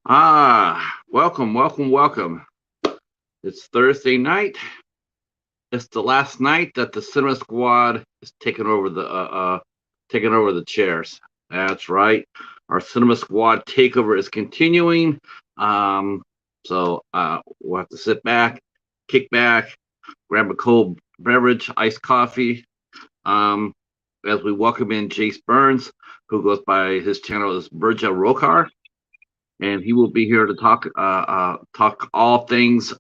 Welcome. It's Thursday night. It's the last night that the Cinema Squad is taking over the chairs. That's right. Our Cinema Squad takeover is continuing. Um, so we'll have to sit back, kick back, grab a cold beverage, iced coffee. Um, as we welcome in Jace Burns, who goes by his channel is Burja Rocar, and he will be here to talk all things.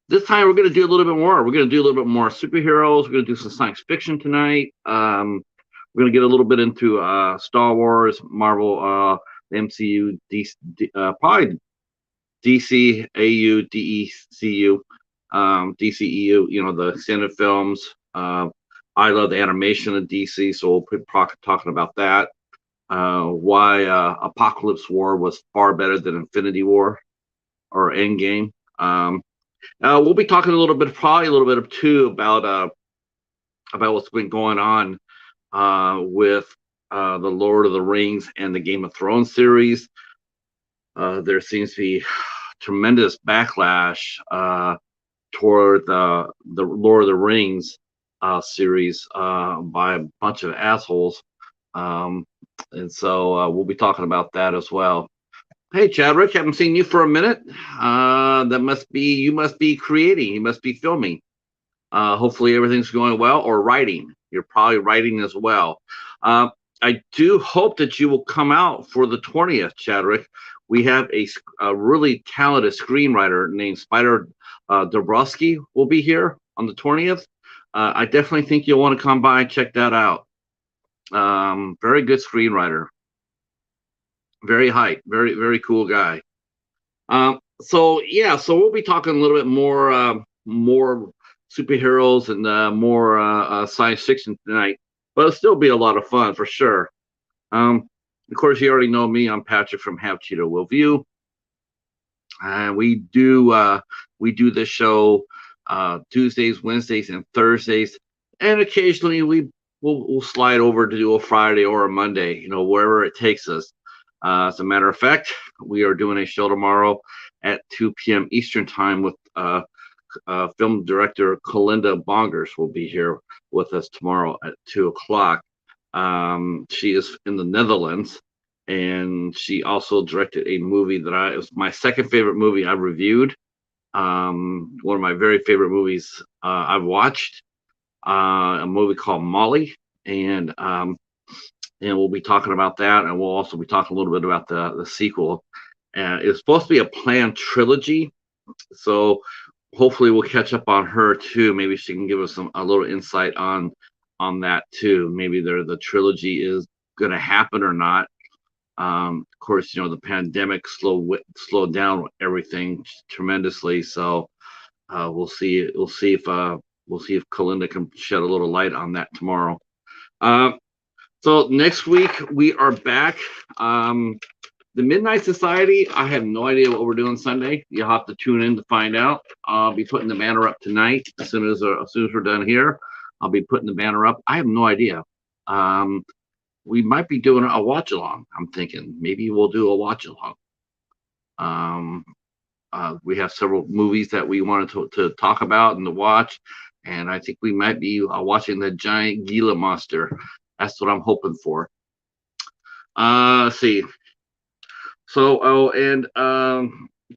This time we're going to do a little bit more. We're going to do a little bit more superheroes. We're going to do some science fiction tonight. We're going to get a little bit into Star Wars, Marvel, the MCU, probably DC, AU, DECU, DCEU. You know, the extended films. I love the animation of DC, so we'll be talking about that. Why Apocalypse War was far better than Infinity War or Endgame. We'll be talking probably a little bit of too about what's been going on with the Lord of the Rings and the Game of Thrones series. There seems to be tremendous backlash toward the Lord of the Rings series by a bunch of assholes. And so we'll be talking about that as well. Hey, Chadwick, haven't seen you for a minute. You must be creating, you must be filming. Hopefully everything's going well, or writing. You're probably writing as well. I do hope that you will come out for the 20th, Chadwick. We have a really talented screenwriter named Spider Dabrowski will be here on the 20th. I definitely think you'll want to come by and check that out. Very good screenwriter. Very hype. Very cool guy. So we'll be talking a little bit more superheroes and more science fiction tonight, but it'll still be a lot of fun for sure. Of course, you already know me. I'm Patrick from Have Cheeto Will View, and we do this show Tuesdays, Wednesdays, and Thursdays, and occasionally we'll slide over to do a Friday or a Monday, you know, wherever it takes us. As a matter of fact, we are doing a show tomorrow at 2 p.m. Eastern time with film director Kalinda Bongers will be here with us tomorrow at 2 o'clock. She is in the Netherlands, and she also directed a movie it was my second favorite movie I reviewed. One of my very favorite movies I've watched, a movie called Molly, and we'll be talking about that, and we'll also be talking a little bit about the sequel. And it's supposed to be a planned trilogy, so hopefully we'll catch up on her too. Maybe she can give us a little insight on that too. Maybe the trilogy is going to happen or not. Of course, you know, the pandemic slowed down everything tremendously, so we'll see if Kalinda can shed a little light on that tomorrow. So next week we are back. The Midnight Society, I have no idea what we're doing Sunday. You'll have to tune in to find out. I'll be putting the banner up tonight. As soon as we're done here, I'll be putting the banner up. I have no idea. We might be doing a watch along. I'm thinking maybe we'll do a watch along. We have several movies that we wanted to talk about and to watch, and I think we might be watching the giant Gila monster. That's what I'm hoping for. Let's see. So,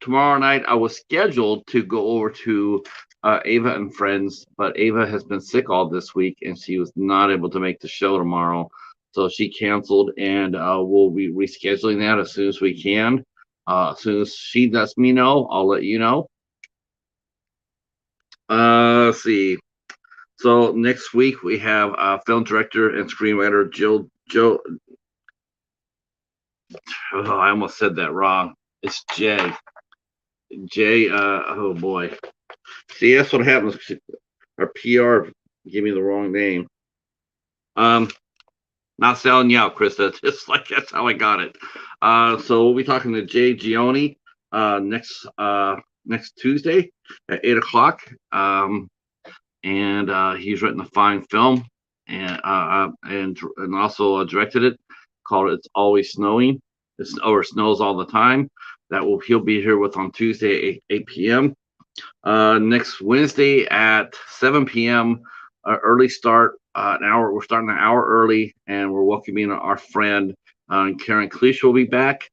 tomorrow night I was scheduled to go over to Ava and Friends, but Ava has been sick all this week, and she was not able to make the show tomorrow. So she canceled, and we'll be rescheduling that as soon as we can. As soon as she lets me know, I'll let you know. Let's see. So next week we have film director and screenwriter Joe. Oh, I almost said that wrong. It's Jay. Oh boy. See, that's what happens. Our PR gave me the wrong name. Not selling you out, Chris. That's just like that's how I got it. So we'll be talking to Jay Gioni next Tuesday at 8 o'clock. And he's written a fine film and also directed it called "It's Always Snowing." It snows all the time. he'll be here with on Tuesday 8 p.m. Next Wednesday at 7 p.m. Early start, an hour. We're starting an hour early, and we're welcoming our friend Karen Cleach will be back.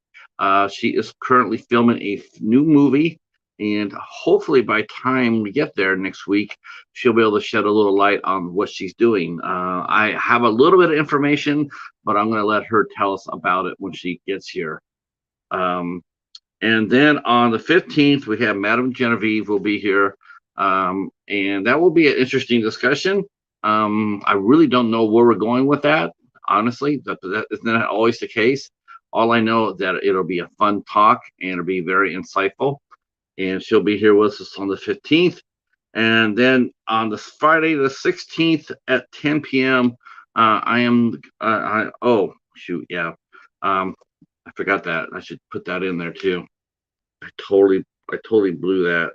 She is currently filming a new movie, and hopefully by time we get there next week, she'll be able to shed a little light on what she's doing. I have a little bit of information, but I'm going to let her tell us about it when she gets here. And then on the 15th, we have Madame Genevieve will be here. And that will be an interesting discussion. I really don't know where we're going with that, honestly. That is not always the case. All I know is that it'll be a fun talk and it'll be very insightful. And she'll be here with us on the 15th. And then on the Friday, the 16th at 10 p.m., oh, shoot, yeah. I forgot that. I should put that in there too. I totally blew that.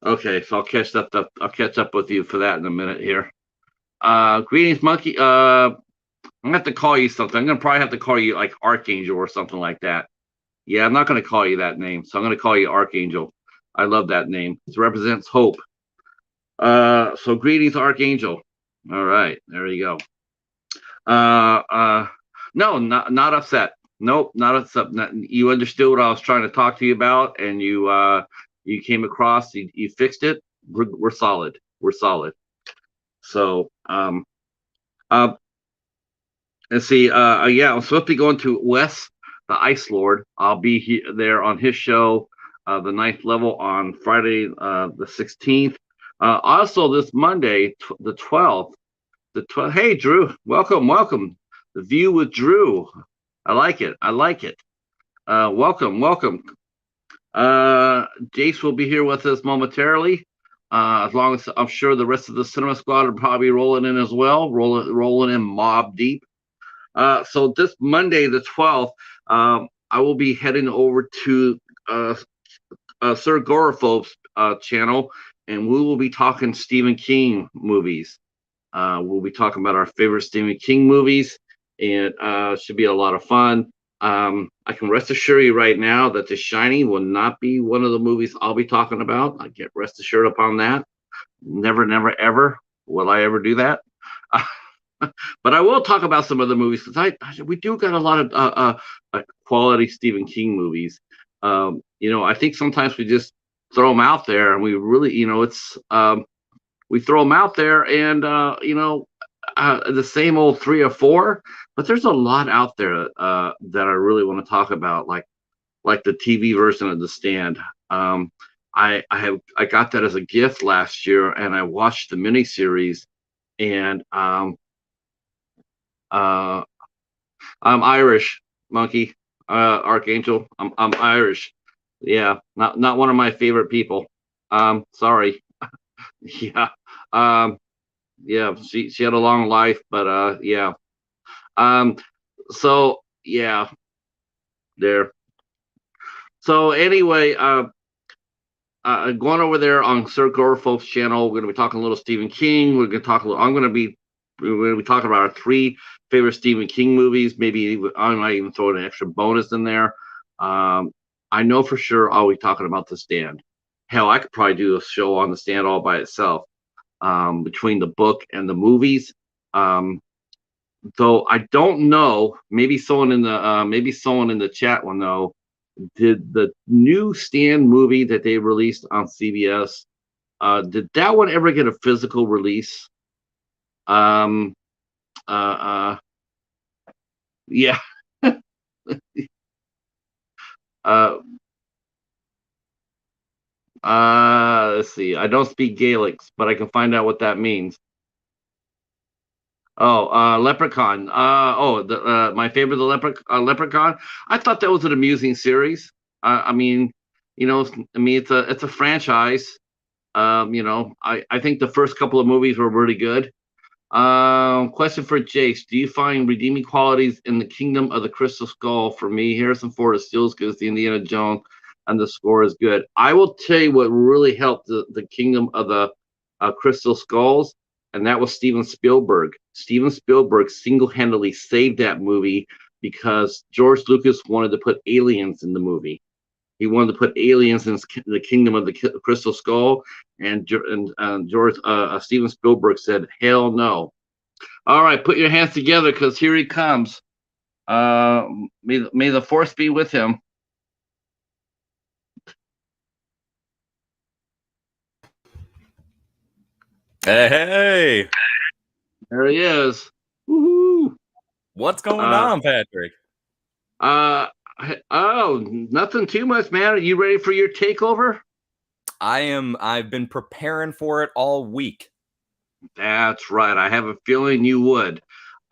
Okay, so I'll catch up with you for that in a minute here. Greetings, Monkey. I'm gonna have to call you something. I'm gonna probably have to call you like Archangel or something like that. Yeah, I'm not gonna call you that name, so I'm gonna call you Archangel. I love that name. It represents hope. So greetings, Archangel. All right, there you go. No, not upset. Nope, not upset. You understood what I was trying to talk to you about, and you came across. You fixed it. We're solid. We're solid. So let's see. Yeah, I'm supposed to be going to Wes, the Ice Lord. I'll be there on his show, the 9th level on Friday, the 16th. Also this Monday, the 12th. Hey, Drew, welcome. The View with Drew. I like it. Welcome. Jace will be here with us momentarily. As long as I'm sure the rest of the cinema squad are probably rolling in as well, rolling in mob deep. So this Monday, the 12th, I will be heading over to Sir Gorophobe's channel, and we will be talking Stephen King movies. We'll be talking about our favorite Stephen King movies, and should be a lot of fun. I can rest assure you right now that The Shining will not be one of the movies I'll be talking about. I get rest assured upon that. Never, ever will I ever do that. But I will talk about some other movies because we do got a lot of quality Stephen King movies. I think sometimes we just throw them out there, and we really, it's we throw them out there, and the same old 3 or 4. But there's a lot out there that I really want to talk about, like the TV version of The Stand. I got that as a gift last year, and I watched the miniseries, and I'm Irish, Monkey, Archangel. I'm Irish. Yeah, not one of my favorite people. Sorry. Yeah. Yeah. She had a long life, but yeah. So yeah, there. So anyway, going over there on Sir Gorophobe's channel, we're going to be talking a little Stephen King. We're going to talk a little. We're going to be talking about our 3 favorite Stephen King movies. Maybe I might even throw an extra bonus in there. I know for sure I'll be talking about The Stand. Hell, I could probably do a show on The Stand all by itself, between the book and the movies. Though I don't know, maybe someone in the chat will know. Did the new Stand movie that they released on CBS, did that one ever get a physical release? Yeah. Let's see. I don't speak Gaelic, but I can find out what that means. Oh, Leprechaun. My favorite, Leprechaun. I thought that was an amusing series. I mean, it's a franchise. I think the first couple of movies were really good. Question for Jace: do you find redeeming qualities in the Kingdom of the Crystal Skull? For me, Harrison Ford is still as good as the Indiana Jones, and the score is good. I will tell you what really helped the Kingdom of the Crystal Skulls. and that was Steven Spielberg. Steven Spielberg single-handedly saved that movie because George Lucas wanted to put aliens in the movie. He wanted to put aliens in the kingdom of the Crystal Skull, and Steven Spielberg said, "Hell no." All right, put your hands together because here he comes. May the force be with him. Hey, There he is. Woohoo! What's going on, Patrick? Oh, nothing too much, man. Are you ready for your takeover? I've been preparing for it all week. That's right. I have a feeling you would.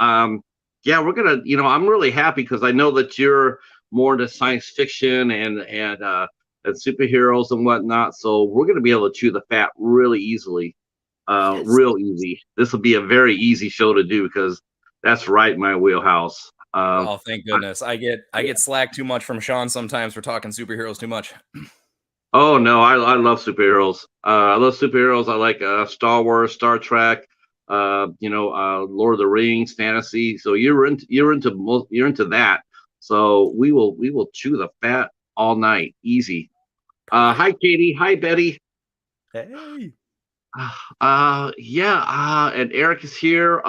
Yeah, we're gonna. I'm really happy because I know that you're more into science fiction and superheroes and whatnot. So we're gonna be able to chew the fat really easily. Yes. Real easy. This will be a very easy show to do because that's right in my wheelhouse. Oh, thank goodness. I get slack too much from Shawn sometimes for talking superheroes too much. Oh no, I love superheroes. I love superheroes. I like Star Wars, Star Trek, Lord of the Rings, fantasy. So you're into that. So we will chew the fat all night, easy. Hi Katie, hi Betty. Hey. And Eric is here.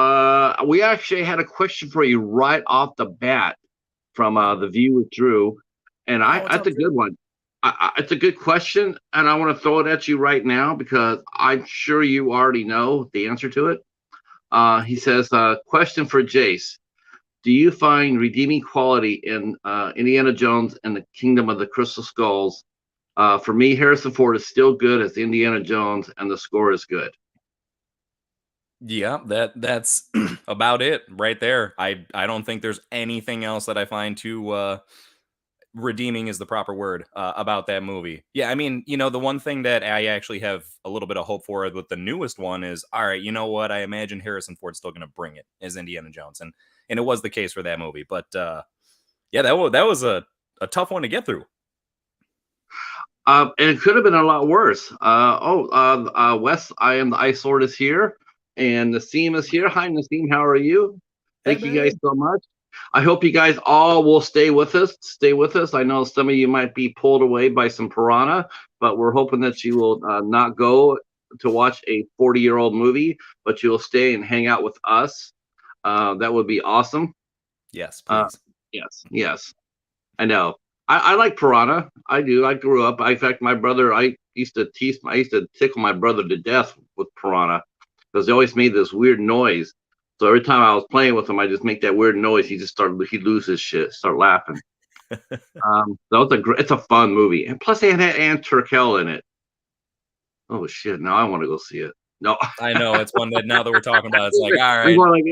We actually had a question for you right off the bat from the viewer Drew, and that's a good one. It's a good question, and I want to throw it at you right now because I'm sure you already know the answer to it. He says, question for Jace. Do you find redeeming quality in Indiana Jones and the Kingdom of the Crystal Skulls? For me, Harrison Ford is still good as Indiana Jones, and the score is good. Yeah, that's about it right there. I don't think there's anything else that I find too redeeming is the proper word about that movie. Yeah, I mean, the one thing that I actually have a little bit of hope for with the newest one is, all right, you know what? I imagine Harrison Ford's still going to bring it as Indiana Jones, and it was the case for that movie. But yeah, that was a tough one to get through. And it could have been a lot worse. Wes, I am the Ice Lord is here, and Nassim is here. Hi, Nassim. How are you? Thank you guys so much. I hope you guys all will stay with us. Stay with us. I know some of you might be pulled away by some piranha, but we're hoping that you will not go to watch a 40-year-old movie, but you will stay and hang out with us. That would be awesome. Yes, please. Yes. I know. I like piranha. I do. I grew up. In fact, my brother, I used to tickle my brother to death with piranha because they always made this weird noise. So every time I was playing with him, I just make that weird noise. He'd lose his shit, start laughing. It's a fun movie, and plus they had Ann Turkel in it. Oh shit! Now I want to go see it. No, I know it's one that now that we're talking about, it's like, all right. I'm going like,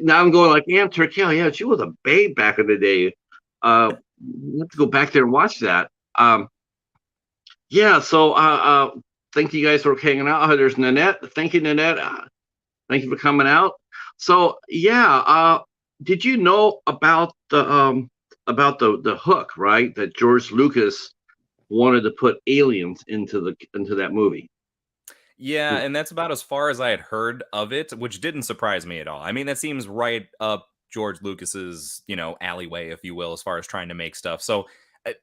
now I'm going like Ann Turkel. Yeah, she was a babe back in the day. You have to go back there and watch that. Thank you guys for hanging out. There's Nanette. Thank you, Nanette. Thank you for coming out. So did you know about the hook, right? That George Lucas wanted to put aliens into that movie. Yeah, and that's about as far as I had heard of it, which didn't surprise me at all. I mean, that seems right up George Lucas's, alleyway, if you will, as far as trying to make stuff. So I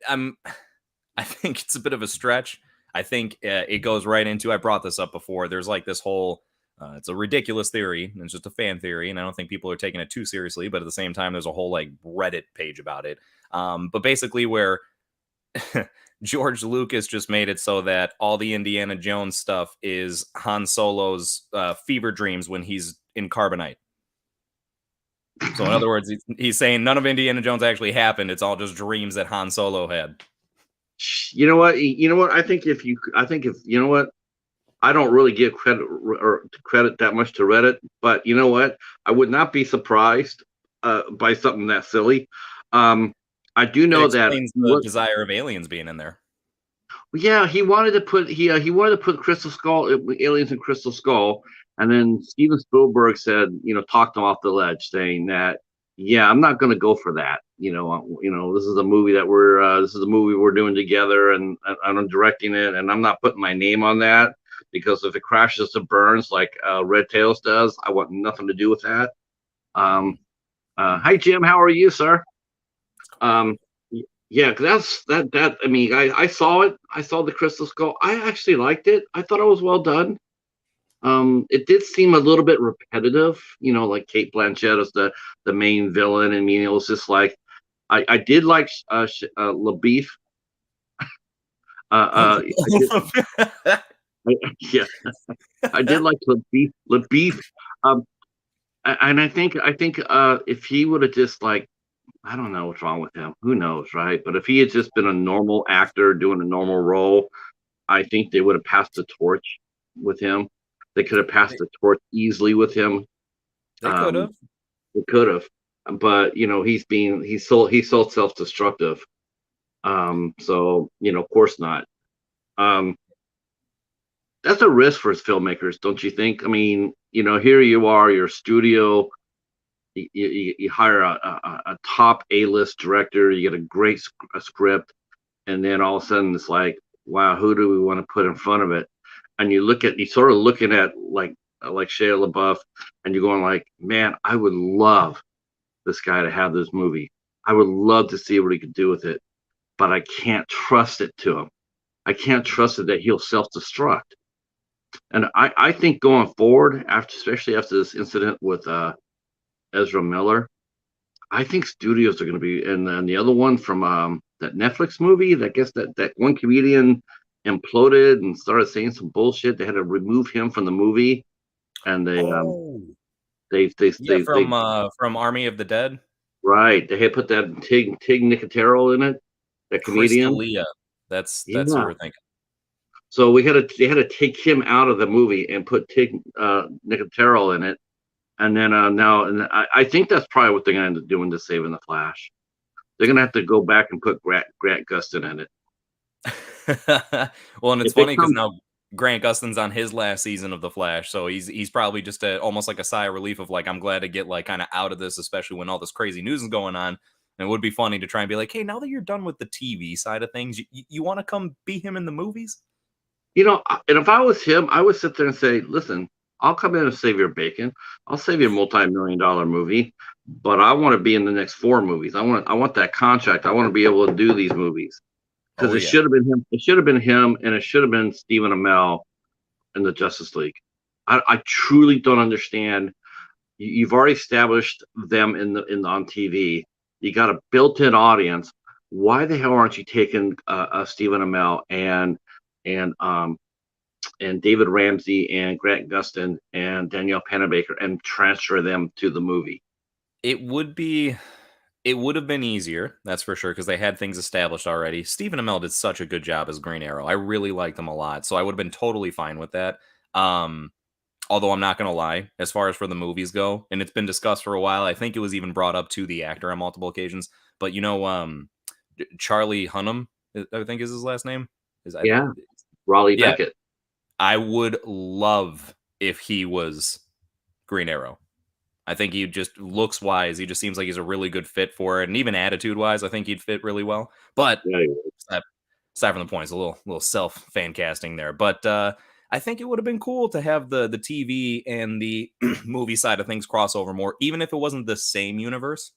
think it's a bit of a stretch. I think it goes right into, I brought this up before. There's like this whole, it's a ridiculous theory. It's just a fan theory, and I don't think people are taking it too seriously. But at the same time, there's a whole like Reddit page about it. But basically where George Lucas just made it so that all the Indiana Jones stuff is Han Solo's fever dreams when he's in carbonite. So in other words, he's saying none of Indiana Jones actually happened. It's all just dreams that Han Solo had. You know what? I think if you know what, I don't really give credit that much to Reddit, but you know what? I would not be surprised by something that silly. I do know that the desire of aliens being in there. Yeah, he wanted to put Crystal Skull, aliens in Crystal Skull, and then Steven Spielberg said, talked him off the ledge, saying that, yeah, I'm not going to go for that. This is a movie we're doing together, and I'm directing it, and I'm not putting my name on that. because if it crashes to Burns like Red Tails does, I want nothing to do with that. Hi Jim, how are you, sir? Yeah, 'cause that. I mean, I saw it. I saw the Crystal Skull. I actually liked it. I thought it was well done. It did seem a little bit repetitive, like Kate Blanchett as the main villain. I mean, it was just like I did like LaBeef. I did, yeah, I did like LaBeef. LaBeef. Um, and I think if he would have just like, I don't know what's wrong with him. Who knows, right? But if he had just been a normal actor doing a normal role, I think they would have passed the torch with him. They could have passed the torch easily with him. They could have. They could have, but he's so self-destructive. So of course not. Um, that's a risk for filmmakers, don't you think? I mean, here you are, your studio. You hire a top A-list director, you get a great script, and then all of a sudden it's like, wow, who do we want to put in front of it? And you sort of looking at like Shia LaBeouf, and you're going like, man, I would love this guy to have this movie. I would love to see what he could do with it, but I can't trust it to him. I can't trust it that he'll self-destruct. And I think going forward, especially after this incident with Ezra Miller, I think studios are going to be, and then the other one from that Netflix movie, that guess that one comedian imploded and started saying some bullshit. They had to remove him from the movie, and they from Army of the Dead. Right, they had put that Tig Nicotero in it, that comedian. Crystalia. That's who we're thinking. So they had to take him out of the movie and put Tig Nicotero in it. And then I think that's probably what they're going to end up doing to Saving the Flash. They're going to have to go back and put Grant Gustin in it. Well, and it's funny because now Grant Gustin's on his last season of The Flash, so he's probably just almost like a sigh of relief of like, I'm glad to get like kind of out of this, especially when all this crazy news is going on. And it would be funny to try and be like, hey, now that you're done with the TV side of things, you want to come be him in the movies? And if I was him, I would sit there and say, listen, I'll come in and save your bacon. I'll save you a multi-million-dollar movie, but I want to be in the next 4 movies. I want that contract. I want to be able to do these movies because it should have been him. It should have been him, and it should have been Stephen Amell in the Justice League. I truly don't understand. You've already established them on TV. You got a built-in audience. Why the hell aren't you taking Stephen Amell and David Ramsey and Grant Gustin and Danielle Panabaker and transfer them to the movie? It would have been easier, that's for sure, because they had things established already. Stephen Amell did such a good job as Green Arrow. I really liked him a lot, so I would have been totally fine with that. Although I'm not going to lie, as far as for the movies go, and it's been discussed for a while, I think it was even brought up to the actor on multiple occasions, but Charlie Hunnam, I think is his last name. Raleigh Beckett. I would love if he was Green Arrow. I think he just looks wise. He just seems like he's a really good fit for it. And even attitude wise, I think he'd fit really well. But aside from the point, it's a little self fan casting there. But I think it would have been cool to have the TV and the movie side of things cross over more, even if it wasn't the same universe,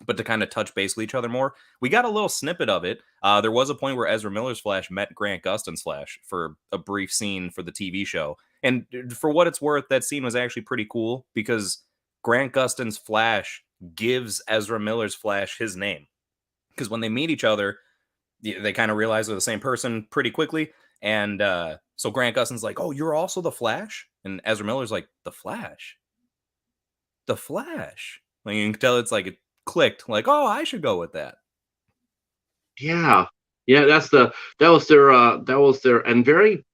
but to kind of touch base with each other more. We got a little snippet of it. There was a point where Ezra Miller's Flash met Grant Gustin's Flash for a brief scene for the TV show. And for what it's worth, that scene was actually pretty cool because Grant Gustin's Flash gives Ezra Miller's Flash his name. Because when they meet each other, they kind of realize they're the same person pretty quickly. And so Grant Gustin's like, oh, you're also the Flash? And Ezra Miller's like, the Flash? The Flash? Like, you can tell it's like it clicked, like, oh, I should go with that. Yeah, that was their and very,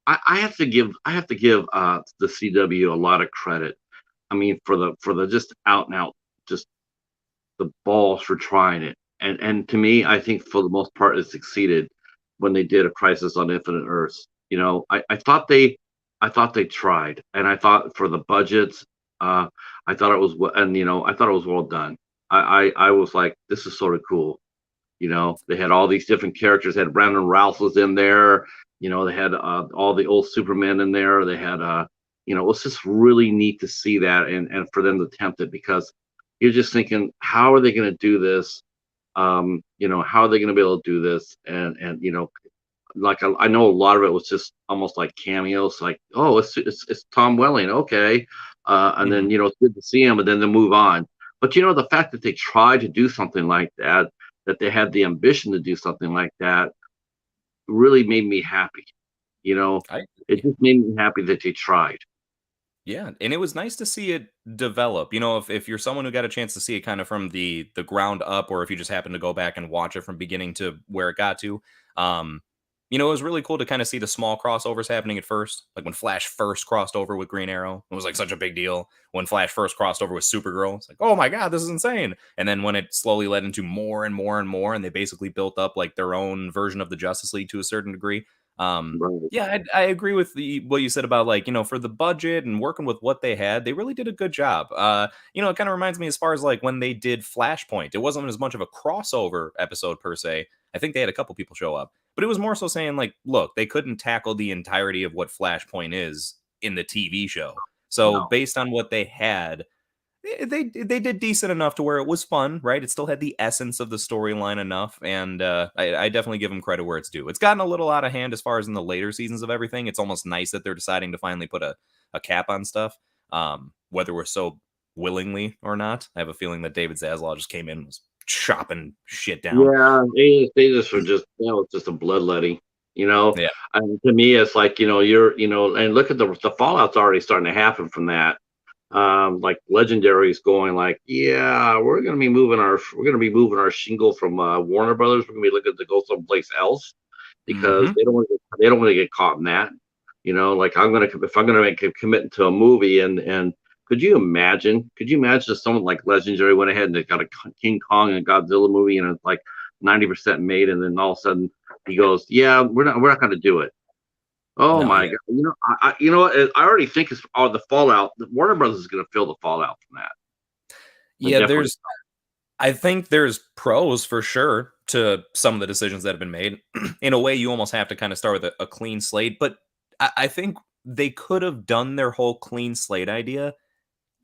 I have to give the CW a lot of credit. I mean, for the just out and out, just the balls for trying it. And to me, I think for the most part it succeeded when they did A Crisis on Infinite Earths. I thought they tried, and I thought for the budgets, I thought it was, and I thought it was well done. I was like, this is sort of cool. They had all these different characters. They had Brandon Routh was in there. They had all the old Superman in there. They had it was just really neat to see that, and for them to attempt it, because you're just thinking, how are they going to do this? How are they going to be able to do this? And like I know a lot of it was just almost like cameos, like, oh, it's Tom Welling, okay, and then Mhm. it's good to see him, and then they move on. But the fact that they tried to do something like that, that they had the ambition to do something like that, really made me happy. You know, I it just made me happy that they tried. Yeah, and it was nice to see it develop. If you're someone who got a chance to see it kind of from the ground up, or if you just happen to go back and watch it from beginning to where it got to, um, it was really cool to kind of see the small crossovers happening at first. Like when Flash first crossed over with Green Arrow, it was like such a big deal. When Flash first crossed over with Supergirl, it's like, oh my god, this is insane. And then when it slowly led into more and more and more, and they basically built up like their own version of the Justice League to a certain degree. Right. Yeah, I agree with what you said about, like, for the budget and working with what they had, they really did a good job. It kind of reminds me as far as like when they did Flashpoint. It wasn't as much of a crossover episode per se. I think they had a couple people show up, but it was more so saying like, look, they couldn't tackle the entirety of what Flashpoint is in the TV show. So No. based on what they had, they did decent enough to where it was fun, right? It still had the essence of the storyline enough, and I definitely give them credit where it's due. It's gotten a little out of hand as far as in the later seasons of everything. It's almost nice that they're deciding to finally put a cap on stuff, whether we're so willingly or not. I have a feeling that David Zaslav just came in and was chopping shit down. Yeah, they just were just it's just a bloodletting. Yeah. And to me, it's like, and look at the fallout's already starting to happen from that. Like Legendary's going like, yeah, we're gonna be moving our shingle from Warner Brothers. We're gonna be looking to go someplace else, because Hmm. they don't want to get caught in that. Like, if I'm gonna make a commitment to a movie, and could you imagine if someone like Legendary went ahead and they got a King Kong and Godzilla movie, and it's like 90% made, and then all of a sudden he goes, yeah, we're not gonna do it. Oh No, my yeah. god! I already think it's all the fallout. Warner Brothers is going to feel the fallout from that. And Yeah, definitely, I think there's pros for sure to some of the decisions that have been made. In a way, you almost have to kind of start with a clean slate, but I think they could have done their whole clean slate idea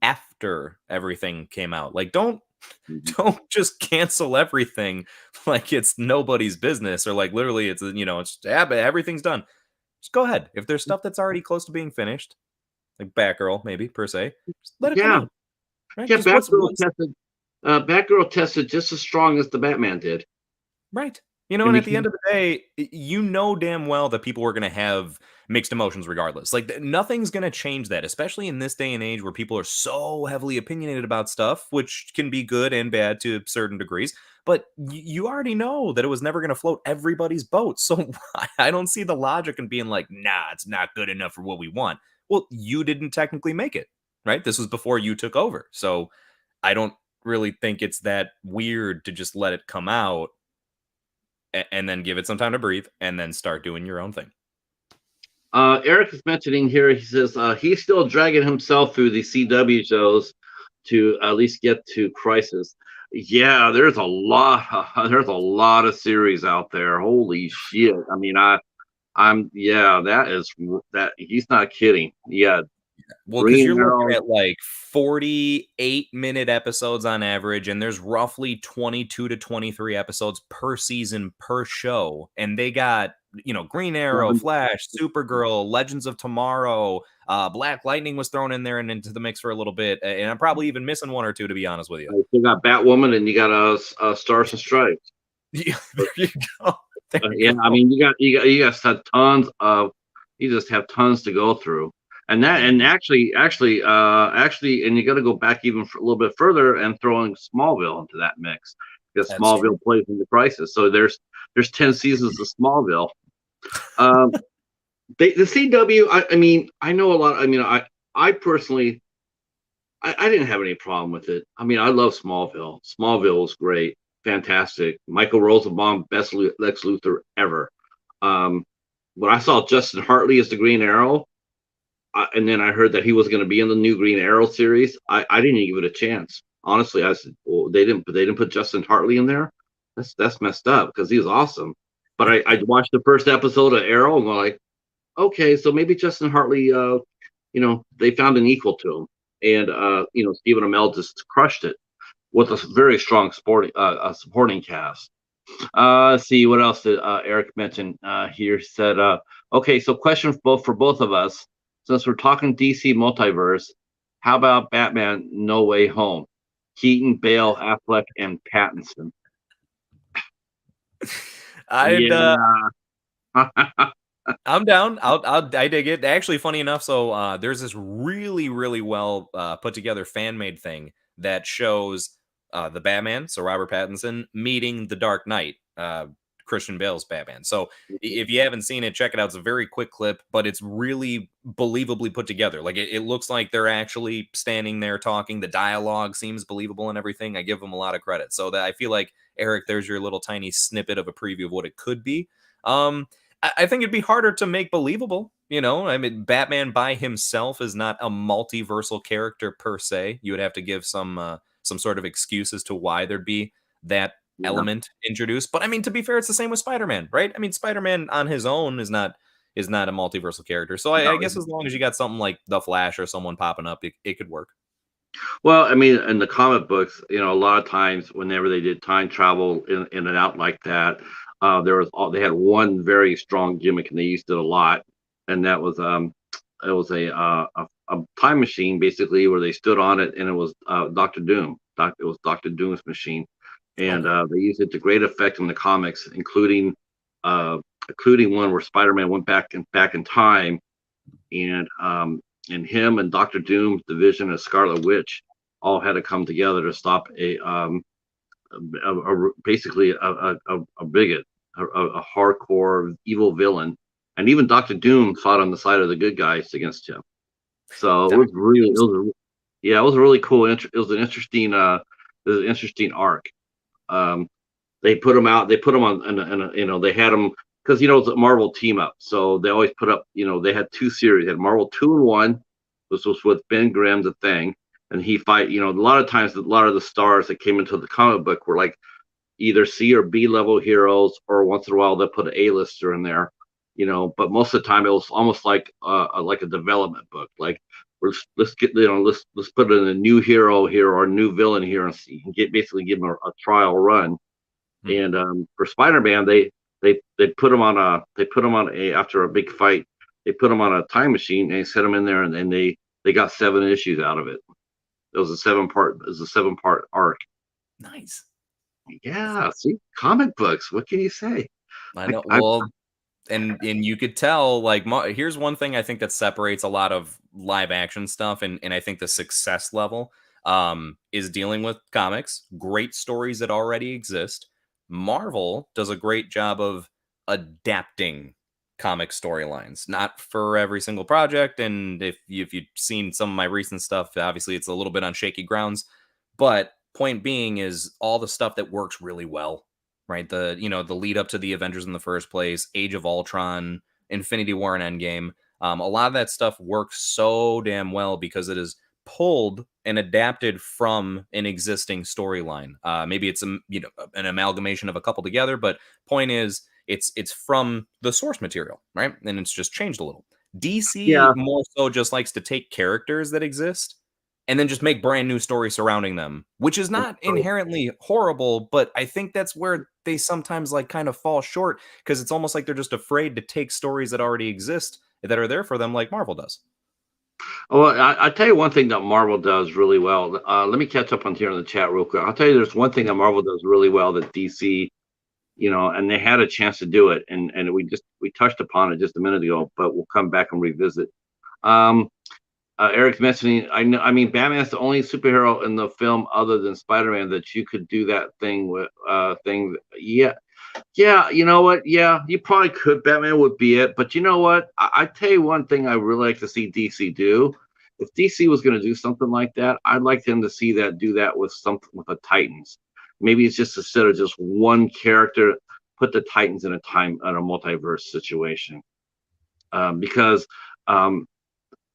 after everything came out. Like, don't Mhm. don't just cancel everything like it's nobody's business, or like literally it's yeah, but everything's done. Just go ahead. If there's stuff that's already close to being finished, like Batgirl maybe per se, just let it come Yeah, out. Right? yeah. Just what's Batgirl tested just as strong as the Batman did, Right. and And at the became end of the day, you know damn well that people are going to have mixed emotions regardless. Like, nothing's going to change that, especially in this day and age where people are so heavily opinionated about stuff, which can be good and bad to certain degrees. But you already know that it was never going to float everybody's boat. So I don't see the logic in being like, nah, it's not good enough for what we want. Well, you didn't technically make it, right? This was before you took over. So I don't really think it's that weird to just let it come out and then give it some time to breathe and then start doing your own thing. Eric is mentioning here. He says he's still dragging himself through the CW shows to at least get to Crisis. Yeah, there's a lot. There's a lot of series out there. Holy shit! I mean, yeah. That he's not kidding. Yeah, Well, because Green you're looking Arrow. at like 48-minute episodes on average, and there's roughly 22 to 23 episodes per season per show. And they got, Green Arrow, Flash, Supergirl, Legends of Tomorrow, Black Lightning was thrown in there and into the mix for a little bit. And I'm probably even missing one or two, to be honest with you. You got Batwoman, and you got Stars and Stripes. Yeah, there you go. There Yeah, you I go. mean, you just have tons to go through, and Mhm. actually, and you got to go back even a little bit further and throwing Smallville into that mix, because That's true. Smallville plays into Crisis. So there's 10 seasons of Smallville. Um, the CW. I mean, I know a lot. I mean, I personally, I didn't have any problem with it. I mean, I love Smallville. Smallville was great, fantastic. Michael Rosenbaum, best Lex Luthor ever. Um, when I saw Justin Hartley as the Green Arrow, and then I heard that he was going to be in the new Green Arrow series, I didn't even give it a chance. Honestly, I said, well, they didn't put Justin Hartley in there. That's messed up, because he was awesome. But I watched the first episode of Arrow and go like, okay, so maybe Justin Hartley, they found an equal to him, and Stephen Amell just crushed it with a very strong supporting cast. Let's see what else did Eric mention here. Said, okay, so question for both of us, since we're talking DC multiverse, how about Batman No Way Home? Keaton, Bale, Affleck, and Pattinson. I'd Yeah. I'm down. I dig it. Actually, funny enough, so there's this really, really well put together fan made thing that shows the Batman, so Robert Pattinson, meeting the Dark Knight, Christian Bale's Batman. So if you haven't seen it, check it out. It's a very quick clip, but it's really believably put together. Like it looks like they're actually standing there talking. The dialogue seems believable and everything. I give them a lot of credit. So that I feel like, Eric, there's your little tiny snippet of a preview of what it could be. I think it'd be harder to make believable. I mean, Batman by himself is not a multiversal character per se. You would have to give some sort of excuse as to why there'd be that element introduced. But I mean, to be fair, it's the same with Spider-Man, right? I mean, Spider-Man on his own is not a multiversal character. So I guess as long as you got something like the Flash or someone popping up, it could work. Well, I mean, in the comic books, a lot of times whenever they did time travel in and out like that, they had one very strong gimmick and they used it a lot, and that was it was a time machine basically where they stood on it and it was Doctor Doom. It was Doctor Doom's machine, and they used it to great effect in the comics, including one where Spider-Man went back in time, and him and Doctor Doom, the Vision, and Scarlet Witch all had to come together to stop basically a bigot, a hardcore evil villain, and even Doctor Doom fought on the side of the good guys against him. So it was really cool. It was an interesting arc. They put them out. They put them on, and they had them because it's a Marvel team up. So they always put up. They had two series. They had Marvel 2 and 1. This was with Ben Grimm, the Thing, and he fight. A lot of times, a lot of the stars that came into the comic book were like either C or B level heroes, or once in a while they'll put an A-lister in there. But most of the time it was almost like a development book. Like let's put in a new hero here or a new villain here and see, and basically give them a trial run. And for Spider-Man, they put him on after a big fight. They put him on a time machine and they set him in there, and they got 7 issues out of it. It was a 7-part arc. Nice. Yeah, see, comic books. What can you say? I know. Well, and you could tell. Like, here's one thing I think that separates a lot of live action stuff, and I think the success level is dealing with comics, great stories that already exist. Marvel does a great job of adapting comic storylines, not for every single project. And if you've seen some of my recent stuff, obviously it's a little bit on shaky grounds. But point being is all the stuff that works really well, right? The lead up to the Avengers in the first place, Age of Ultron, Infinity War, and Endgame. A lot of that stuff works so damn well because it is pulled and adapted from an existing storyline. Maybe it's an amalgamation of a couple together, but point is it's from the source material, right? And it's just changed a little. DC more so just likes to take characters that exist and then just make brand new stories surrounding them, which is not inherently horrible, but I think that's where they sometimes kind of fall short, because it's almost like they're just afraid to take stories that already exist that are there for them, like Marvel does. Well, I'll tell you one thing that Marvel does really well. Let me catch up on here in the chat real quick. I'll tell you there's one thing that Marvel does really well that DC, and they had a chance to do it, and we touched upon it just a minute ago, but we'll come back and revisit. Eric's mentioning, I mean, Batman's the only superhero in the film other than Spider-Man that you could do that thing with. Yeah, you know what? Yeah, you probably could. Batman would be it. But you know what? I tell you one thing I really like to see DC do. If DC was going to do something like that, I'd like them to do that with the Titans. Maybe it's just instead of just one character, put the Titans in a multiverse situation. Because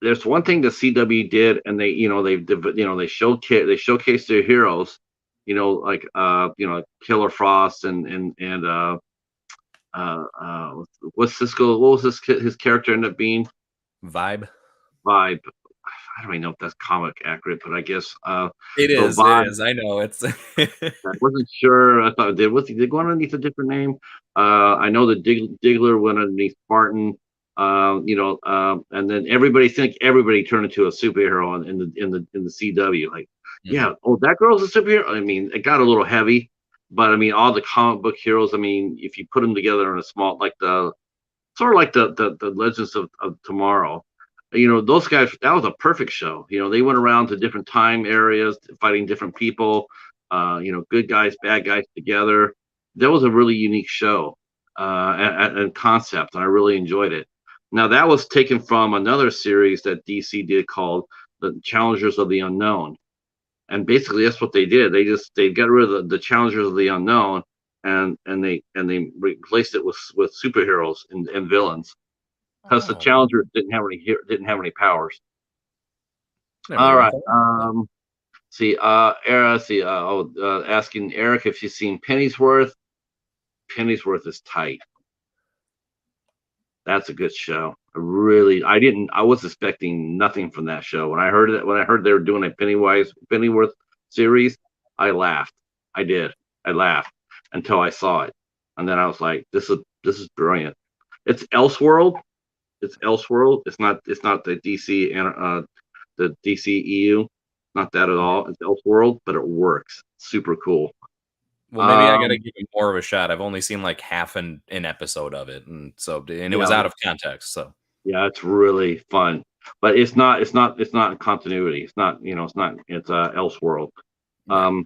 there's one thing the CW did, and they showcased their heroes, like Killer Frost and what's Cisco? What was his character end up being? Vibe. Vibe. I don't even know if that's comic accurate, but I guess It so. is. It Vibe. is. I know. It's. I wasn't sure. I thought did they go underneath a different name? I know that Diggler went underneath Spartan. And then everybody turned into a superhero in the CW. Like, Mhm. yeah, oh, that girl's a superhero. I mean, it got a little heavy, but I mean, all the comic book heroes. I mean, if you put them together in a small, like the sort of like the Legends of Tomorrow. Those guys, that was a perfect show. They went around to different time areas, fighting different people, good guys, bad guys together. That was a really unique show and concept, and I really enjoyed it. Now, that was taken from another series that DC did called The Challengers of the Unknown. And basically, that's what they did. They got rid of the Challengers of the Unknown, and they replaced it with superheroes and villains because the Oh, Challengers didn't have any powers. never All even right. thought of See, asking Eric if she's seen Pennyworth. Pennyworth is tight. That's a good show. I was expecting nothing from that show. When I heard they were doing a Pennyworth series, I laughed. I did. I laughed until I saw it. And then I was like, this is brilliant. It's Elseworld. It's Elseworld. It's not the DC and the DCEU. Not that at all. It's Elseworld, but it works. Super cool. Well, maybe I gotta Um, give it more of a shot. I've only seen like half an episode of it, and it was yeah, out of context. So yeah, it's really fun, but it's not in continuity. It's not, it's not, it's Elseworld. right. Um,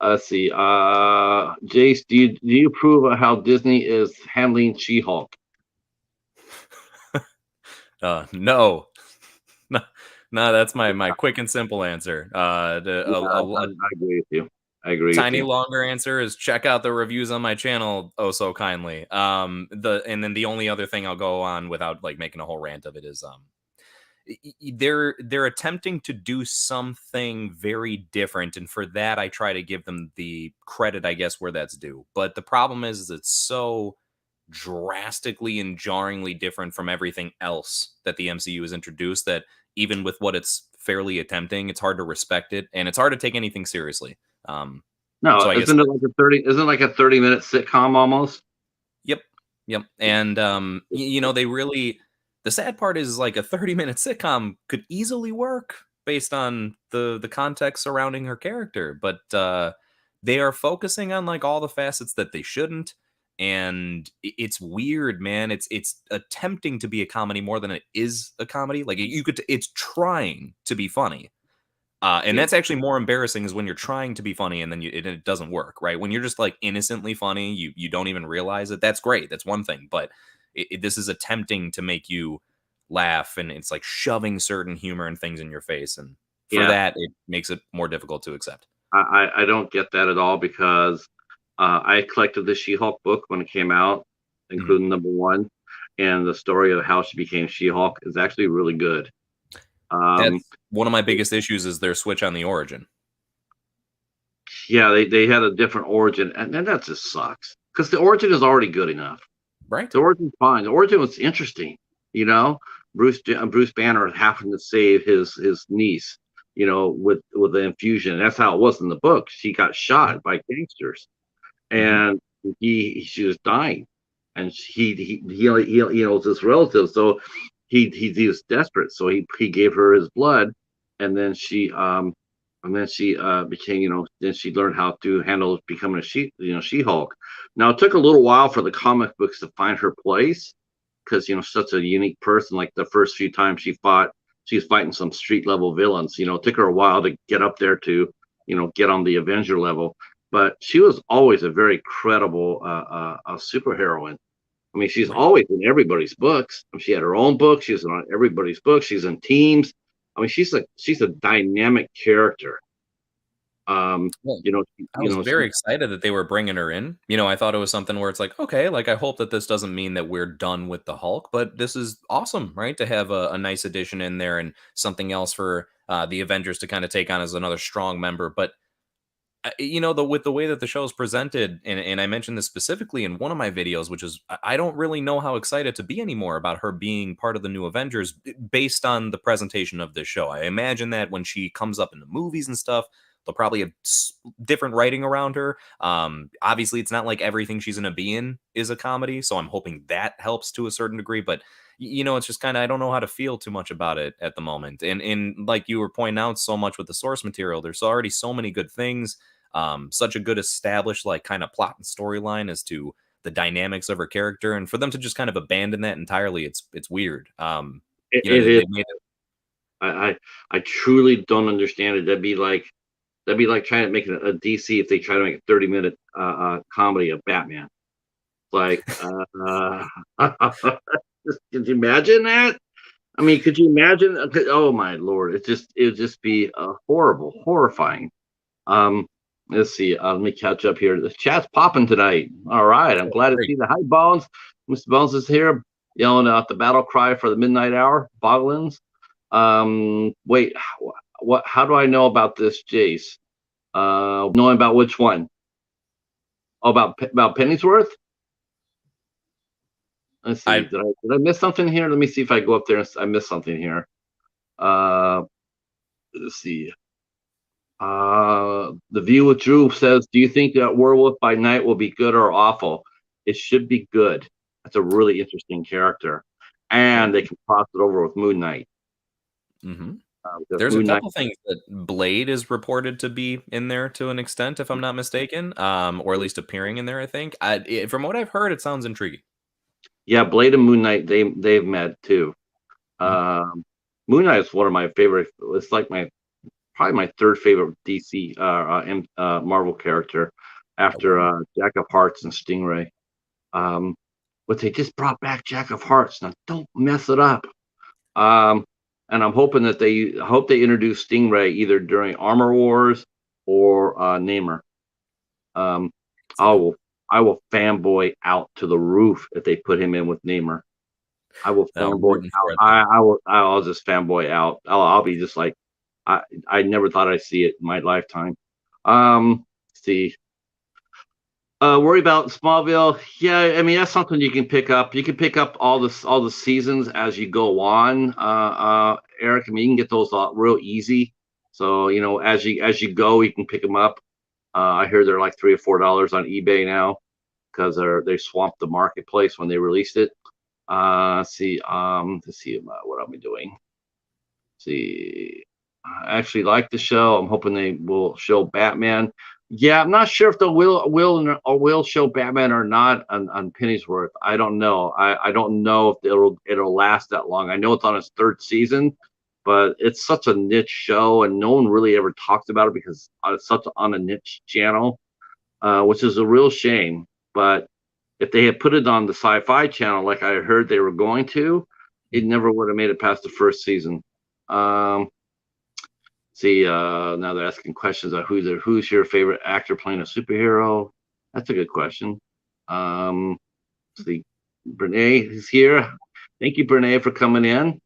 let's see. Jace, do you approve of how Disney is handling She-Hulk? No, no, no. That's my quick and simple answer. Yeah, I agree with you. I agree with Tiny you. longer answer is check out the reviews on my channel oh so kindly. And then the only other thing I'll go on without like making a whole rant of it is they're attempting to do something very different, and for that I try to give them the credit I guess where that's due. But the problem is it's so drastically and jarringly different from everything else that the MCU has introduced that even with what it's fairly attempting, it's hard to respect it and it's hard to take anything seriously. Um, No, so I guess, isn't it like a 30? Isn't it like a 30-minute sitcom almost? yep, yep. And they really, the sad part is like a 30-minute sitcom could easily work based on the context surrounding her character, but they are focusing on like all the facets that they shouldn't, and it's weird, man. It's attempting to be a comedy more than it is a comedy. Like it's trying to be funny. And Yeah, that's actually more embarrassing is when you're trying to be funny and then it doesn't work, right? When you're just like innocently funny, you don't even realize it. That's great. That's one thing. But this is attempting to make you laugh, and it's like shoving certain humor and things in your face. And for yeah. that, it makes it more difficult to accept. I don't get that at all because I collected the She-Hulk book when it came out, Mhm. including number one, and the story of how she became She-Hulk is actually really good. Um, That's one of my biggest issues is their switch on the origin. yeah, they had a different origin, and that just sucks because the origin is already good enough. Right. The origin's fine. The origin was interesting, you know. Bruce Banner having to save his niece, with the infusion. That's how it was in the book. She got shot by gangsters, Hmm. and she was dying, and he was his relative, so he was desperate, so he gave her his blood, and then she became, then she learned how to handle becoming a She-Hulk. Now it took a little while for the comic books to find her place because such a unique person. Like the first few times she was fighting some street level villains. It took her a while to get up there to get on the Avenger level, but she was always a very credible superheroine. I mean, she's Right. always in everybody's books. I mean, she had her own book. She's on everybody's book. She's in teams. I mean, she's a dynamic character. Um, Well, you know, I was very excited that they were bringing her in. I thought it was something where it's like, okay, like I hope that this doesn't mean that we're done with the Hulk, but this is awesome, right? To have a nice addition in there and something else for the Avengers to kind of take on as another strong member. But you know, with the way that the show is presented, and I mentioned this specifically in one of my videos, which is I don't really know how excited to be anymore about her being part of the new Avengers based on the presentation of this show. I imagine that when she comes up in the movies and stuff, they'll probably have different writing around her. Obviously, it's not like everything she's gonna be in is a comedy, so I'm hoping that helps to a certain degree. But you know, it's just kind of I don't know how to feel too much about it at the moment. And like you were pointing out so much with the source material, there's already so many good things, such a good established like kind of plot and storyline as to the dynamics of her character, and for them to just kind of abandon that entirely, it's weird. You know, It is. they made it. I truly don't understand it. That'd be like trying to make a DC if they try to make a 30-minute comedy of Batman. Like, could you imagine that? I mean, could you imagine? Oh my lord, it would just be horrible, horrifying. Um, let's see. Let me catch up here. The chat's popping tonight. All right, I'm Oh, glad to great. see the Hi Bones. Mr. Bones is here, yelling out the battle cry for the midnight hour. Boglins. Wait, what? How do I know about this, Jace? Knowing about which one? Oh, about Pennyworth. Let's see. I Did I miss something here? Let me see if I go up there and I missed something here. Uh, let's see. The View with Drew says, "Do you think that Werewolf by Night will be good or awful? It should be good. That's a really interesting character, and they can cross it over with Moon Knight. Mhm. Because There's a Moon Knight, couple things that Blade is reported to be in there to an extent, if I'm not mistaken, or at least appearing in there. I think. From what I've heard, it sounds intriguing. yeah, Blade and Moon Knight, they've met too. Mhm. Um, Moon Knight is one of my favorite. It's like probably my third favorite DC Marvel character Oh, after wow. Jack of Hearts and Stingray. Um, but they just brought back Jack of Hearts. Now don't mess it up. Um, and I'm hoping that I hope they introduce Stingray either during Armor Wars or Namor. Um, See I that. will I will fanboy out to the roof if they put him in with Namor. I will No, we're fanboy rooting out. for it then. I'll just fanboy out. I'll be just like I never thought I'd see it in my lifetime. Let's see. Worry about Smallville. Yeah, I mean that's something you can pick up. You can pick up all the seasons as you go on. Eric, I mean you can get those real easy. So you know as you go, you can pick them up. I hear they're like $3 or $4 on eBay now because they swamped the marketplace when they released it. Let's see what am I doing? See, I actually like the show. I'm hoping they will show Batman. Yeah, I'm not sure if they will show Batman or not on Pennyworth. I don't know. I don't know if it'll last that long. I know it's on its third season, but it's such a niche show, and no one really ever talks about it because it's such on a niche channel, which is a real shame. But if they had put it on the Sci-Fi Channel, like I heard they were going to, it Mhm. never would have made it past the first season. Um, See, now they're asking questions of who's your favorite actor playing a superhero. That's a good question. Um, see, Brene is here. Thank you, Brene, for coming in.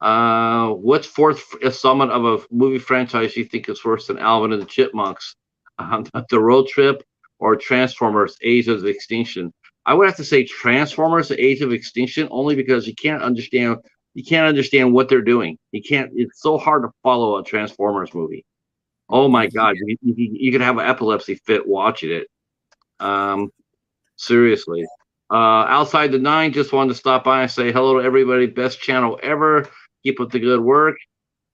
What's fourth installment of a movie franchise you think is worse than Alvin and the Chipmunks? The Road Trip or Transformers: Age of Extinction? I would have to say Transformers: Age of Extinction, only because you can't understand what they're doing. You can't. It's so hard to follow a Transformers movie. Oh my God, Yeah. you could have an epilepsy fit watching it. Um, Seriously. Outside the nine, just wanted to stop by and say hello to everybody. Best channel ever. Keep up the good work.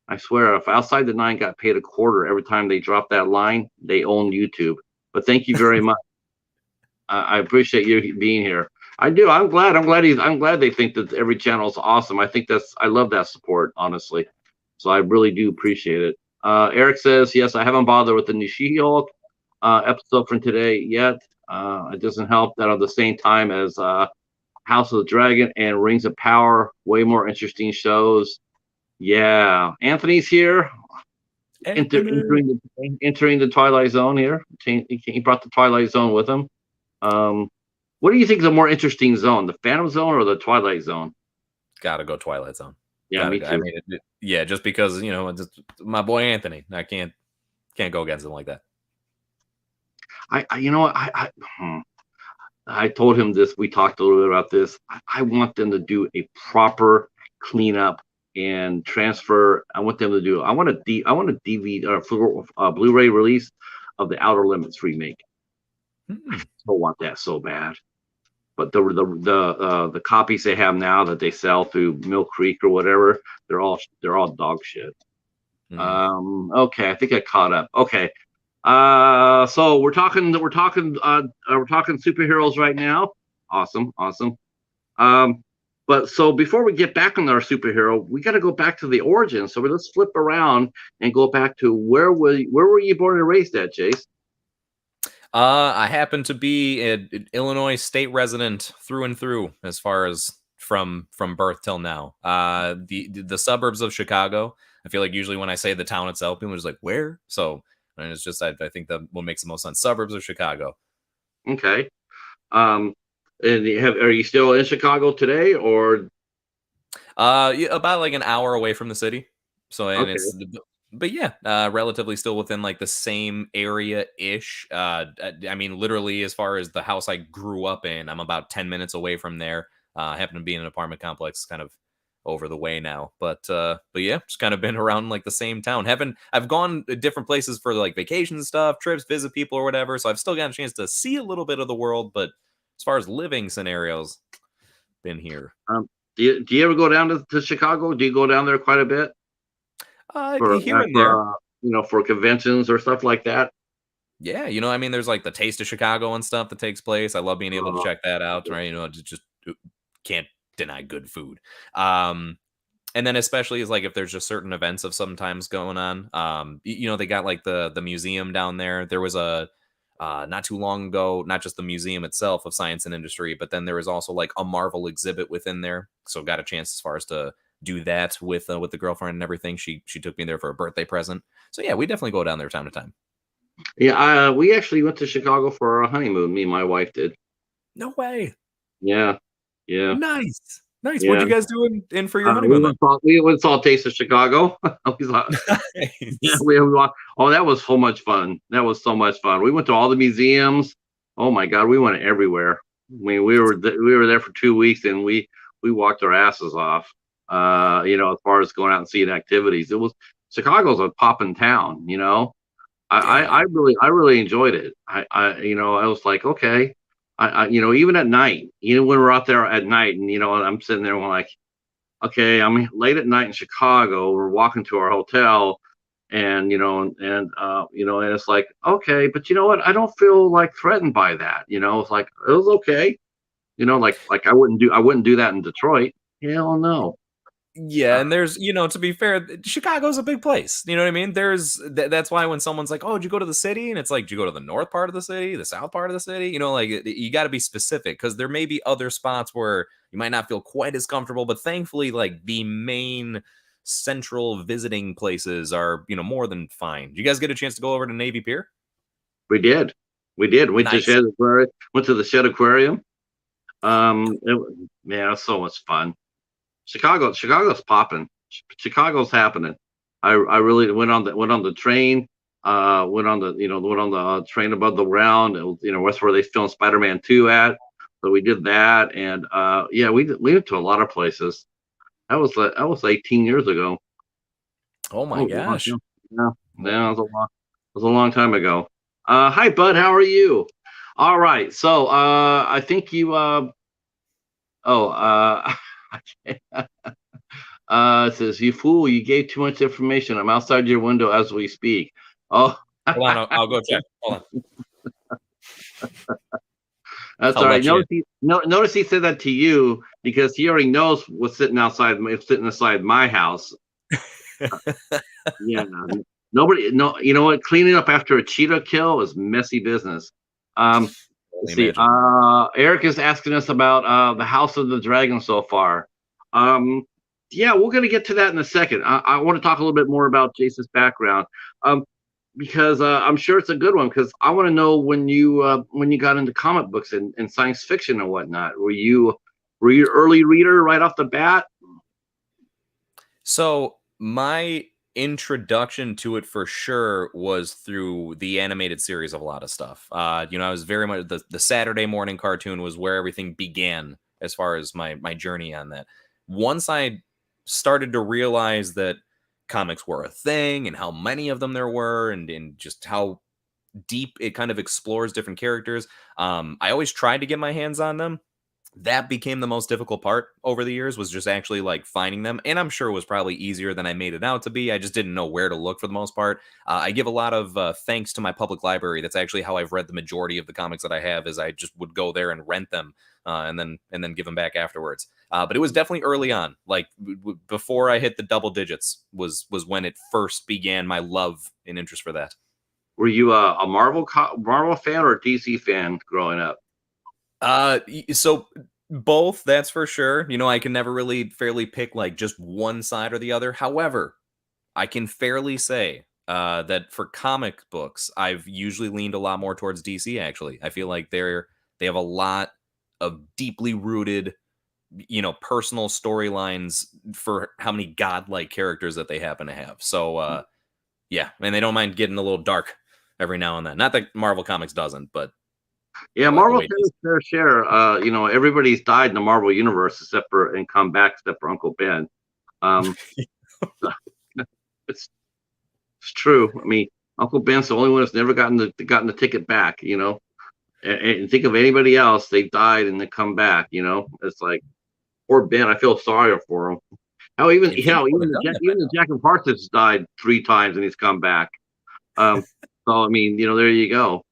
I swear, if Outside the Nine got paid a quarter every time they dropped that line, they own YouTube. But thank you very much. I appreciate you being here. I do. I'm glad. I'm glad they think that every channel is awesome. I love that support, honestly. So I really do appreciate it. Eric says, yes, I haven't bothered with the new She-Hulk episode from today yet. It doesn't help that at the same time as House of the Dragon and Rings of Power, way more interesting shows. Yeah, Anthony's here, Anthony. entering the Twilight Zone here. He brought the Twilight Zone with him. Um, what do you think is a more interesting zone, the Phantom Zone or the Twilight Zone? Gotta go Twilight Zone. Yeah, Gotta me go. I too. mean, yeah, just because you know, it's my boy Anthony. I can't go against him like that. you know what, I told him this. We talked a little bit about this. I want them to do a proper cleanup and transfer. I want them to do. I want a DVD or Blu-ray release of the Outer Limits remake. I still want that so bad. But the copies they have now that they sell through Mill Creek or whatever, they're all dog shit. Okay, I think I caught up. Okay. So we're talking superheroes right now. Awesome. But so before we get back on our superhero, we got to go back to the origin. So let's flip around and go back to where were you born and raised at, Jace? I happen to be an Illinois state resident through and through, as far as from birth till now. The suburbs of Chicago. I feel like usually when I say the town itself, people are just like, where? So, and it's just, I think that what makes the most sense. Suburbs of Chicago. Okay. And are you still in Chicago today, or? About like an hour away from the city. So, and Okay. it's, but yeah, relatively still within like the same area-ish. I mean, literally, as far as the house I grew up in, I'm about 10 minutes away from there. I happen to be in an apartment complex kind of over the way now, but yeah, just kind of been around like the same town. I've gone to different places for like vacation stuff, trips, visit people or whatever, so I've still got a chance to see a little bit of the world, but as far as living scenarios, been here. Do you ever go down to Chicago? Do you go down there quite a bit? Here and there, for conventions or stuff like that. Yeah, I mean, there's like the Taste of Chicago and stuff that takes place. I love being able to check that out, right? Just can't deny good food. And then especially is like if there's just certain events of sometimes going on. They got like the museum down there. There was a not too long ago, not just the museum itself of science and industry, but then there was also like a Marvel exhibit within there. So got a chance as far as to do that with the girlfriend and everything. She took me there for a birthday present. So yeah, we definitely go down there time to time. Yeah, we actually went to Chicago for our honeymoon. Me and my wife did. No way. Yeah. Nice. Yeah. What'd you guys do in for your honeymoon? We went saw Taste of Chicago. Nice. Yeah, that was so much fun. That was so much fun. We went to all the museums. Oh my God, we went everywhere. I mean, we were there for 2 weeks, and we walked our asses off. As far as going out and seeing activities, Chicago's a poppin' town. I really enjoyed it. I was like, okay, even at night, when we're out there at night, and I'm sitting there, like, okay, I'm late at night in Chicago. We're walking to our hotel, and it's like, okay, but you know what? I don't feel like threatened by that. It's like it was okay. Like I wouldn't do that in Detroit. Hell no. Yeah, and there's, to be fair, Chicago's a big place. You know what I mean? That's why when someone's like, "Oh, did you go to the city?" and it's like, "Did you go to the north part of the city, the south part of the city?" You got to be specific, because there may be other spots where you might not feel quite as comfortable. But thankfully, like the main central visiting places are, more than fine. Did you guys get a chance to go over to Navy Pier? We did. Went Nice. to the Shed Aquarium. It was so much fun. Chicago's popping. Chicago's happening. I really went on the train. Went on the train above the ground. That's where they filmed Spider-Man 2 at. So we did that, and we went to a lot of places. That was 18 years ago. Oh my gosh! Yeah, it was a long time ago. Hi, Bud. How are you? All right. So I think you. It says, "You fool! You gave too much information. I'm outside your window as we speak." Oh, hold on. I'll go check. Hold on. That's all right. Notice he said that to you because he already knows what's sitting inside my house. Yeah. Nobody. No. You know what? Cleaning up after a cheetah kill is messy business. Let's see. Eric is asking us about the House of the Dragon so far. Yeah, we're going to get to that in a second. I want to talk a little bit more about Jace's background, because I'm sure it's a good one. Because I want to know when you got into comic books and science fiction and whatnot. Were you an early reader right off the bat? So my introduction to it for sure was through the animated series of a lot of stuff. I was very much the Saturday morning cartoon was where everything began as far as my journey on that. Once I started to realize that comics were a thing and how many of them there were, and just how deep it kind of explores different characters. I always tried to get my hands on them. That became the most difficult part over the years, was just actually like finding them. And I'm sure it was probably easier than I made it out to be. I just didn't know where to look for the most part. I give a lot of thanks to my public library. That's actually how I've read the majority of the comics that I have, is I just would go there and rent them and then give them back afterwards. But it was definitely early on, like before I hit the double digits was when it first began my love and interest for that. Were you a Marvel fan or a DC fan growing up? So both, that's for sure. I can never really fairly pick like just one side or the other. However, I can fairly say that for comic books, I've usually leaned a lot more towards DC. Actually, I feel like they have a lot of deeply rooted, personal storylines for how many godlike characters that they happen to have. So, yeah, and they don't mind getting a little dark every now and then. Not that Marvel Comics doesn't, but Yeah, I like the Marvel's way had its fair share. Everybody's died in the Marvel universe except for and come back except for Uncle Ben. Um, it's it's true. I mean, Uncle Ben's the only one that's never gotten the ticket back. And think of anybody else, they died and they come back. It's like poor Ben. I feel sorry for him. How even you'd think they would have done that by even the Jack and Parsons died 3 times and he's come back. So I mean, there you go.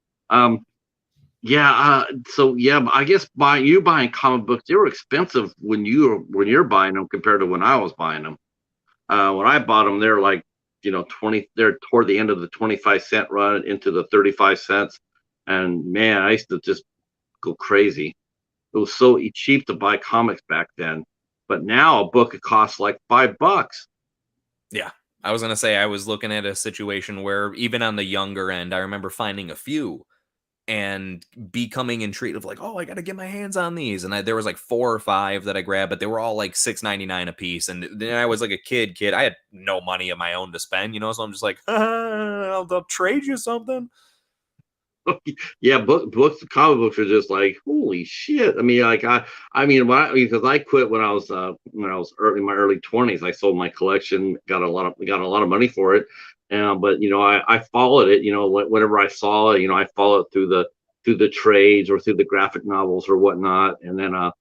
Yeah, so yeah, but I guess buying comic books, they were expensive when you're buying them compared to when I was buying them. When I bought them, they're like, 20, they're toward the end of the 25-cent run into the 35 cents. And man, I used to just go crazy. It was so cheap to buy comics back then. But now a book, it costs like $5. Yeah. I was going to say, I was looking at a situation where even on the younger end, I remember finding a few and becoming intrigued of like, oh, I got to get my hands on these. And there was like 4 or 5 that I grabbed, but they were all like $6.99 a piece. And then I was like a kid. I had no money of my own to spend, so I'm just like, I'll trade you something. Yeah, comic books are just like holy shit. I mean, like because I quit when I was in my early 20s. I sold my collection, got a lot of money for it, but I followed it. Whenever I saw it, I followed it through the trades or through the graphic novels or whatnot, and then of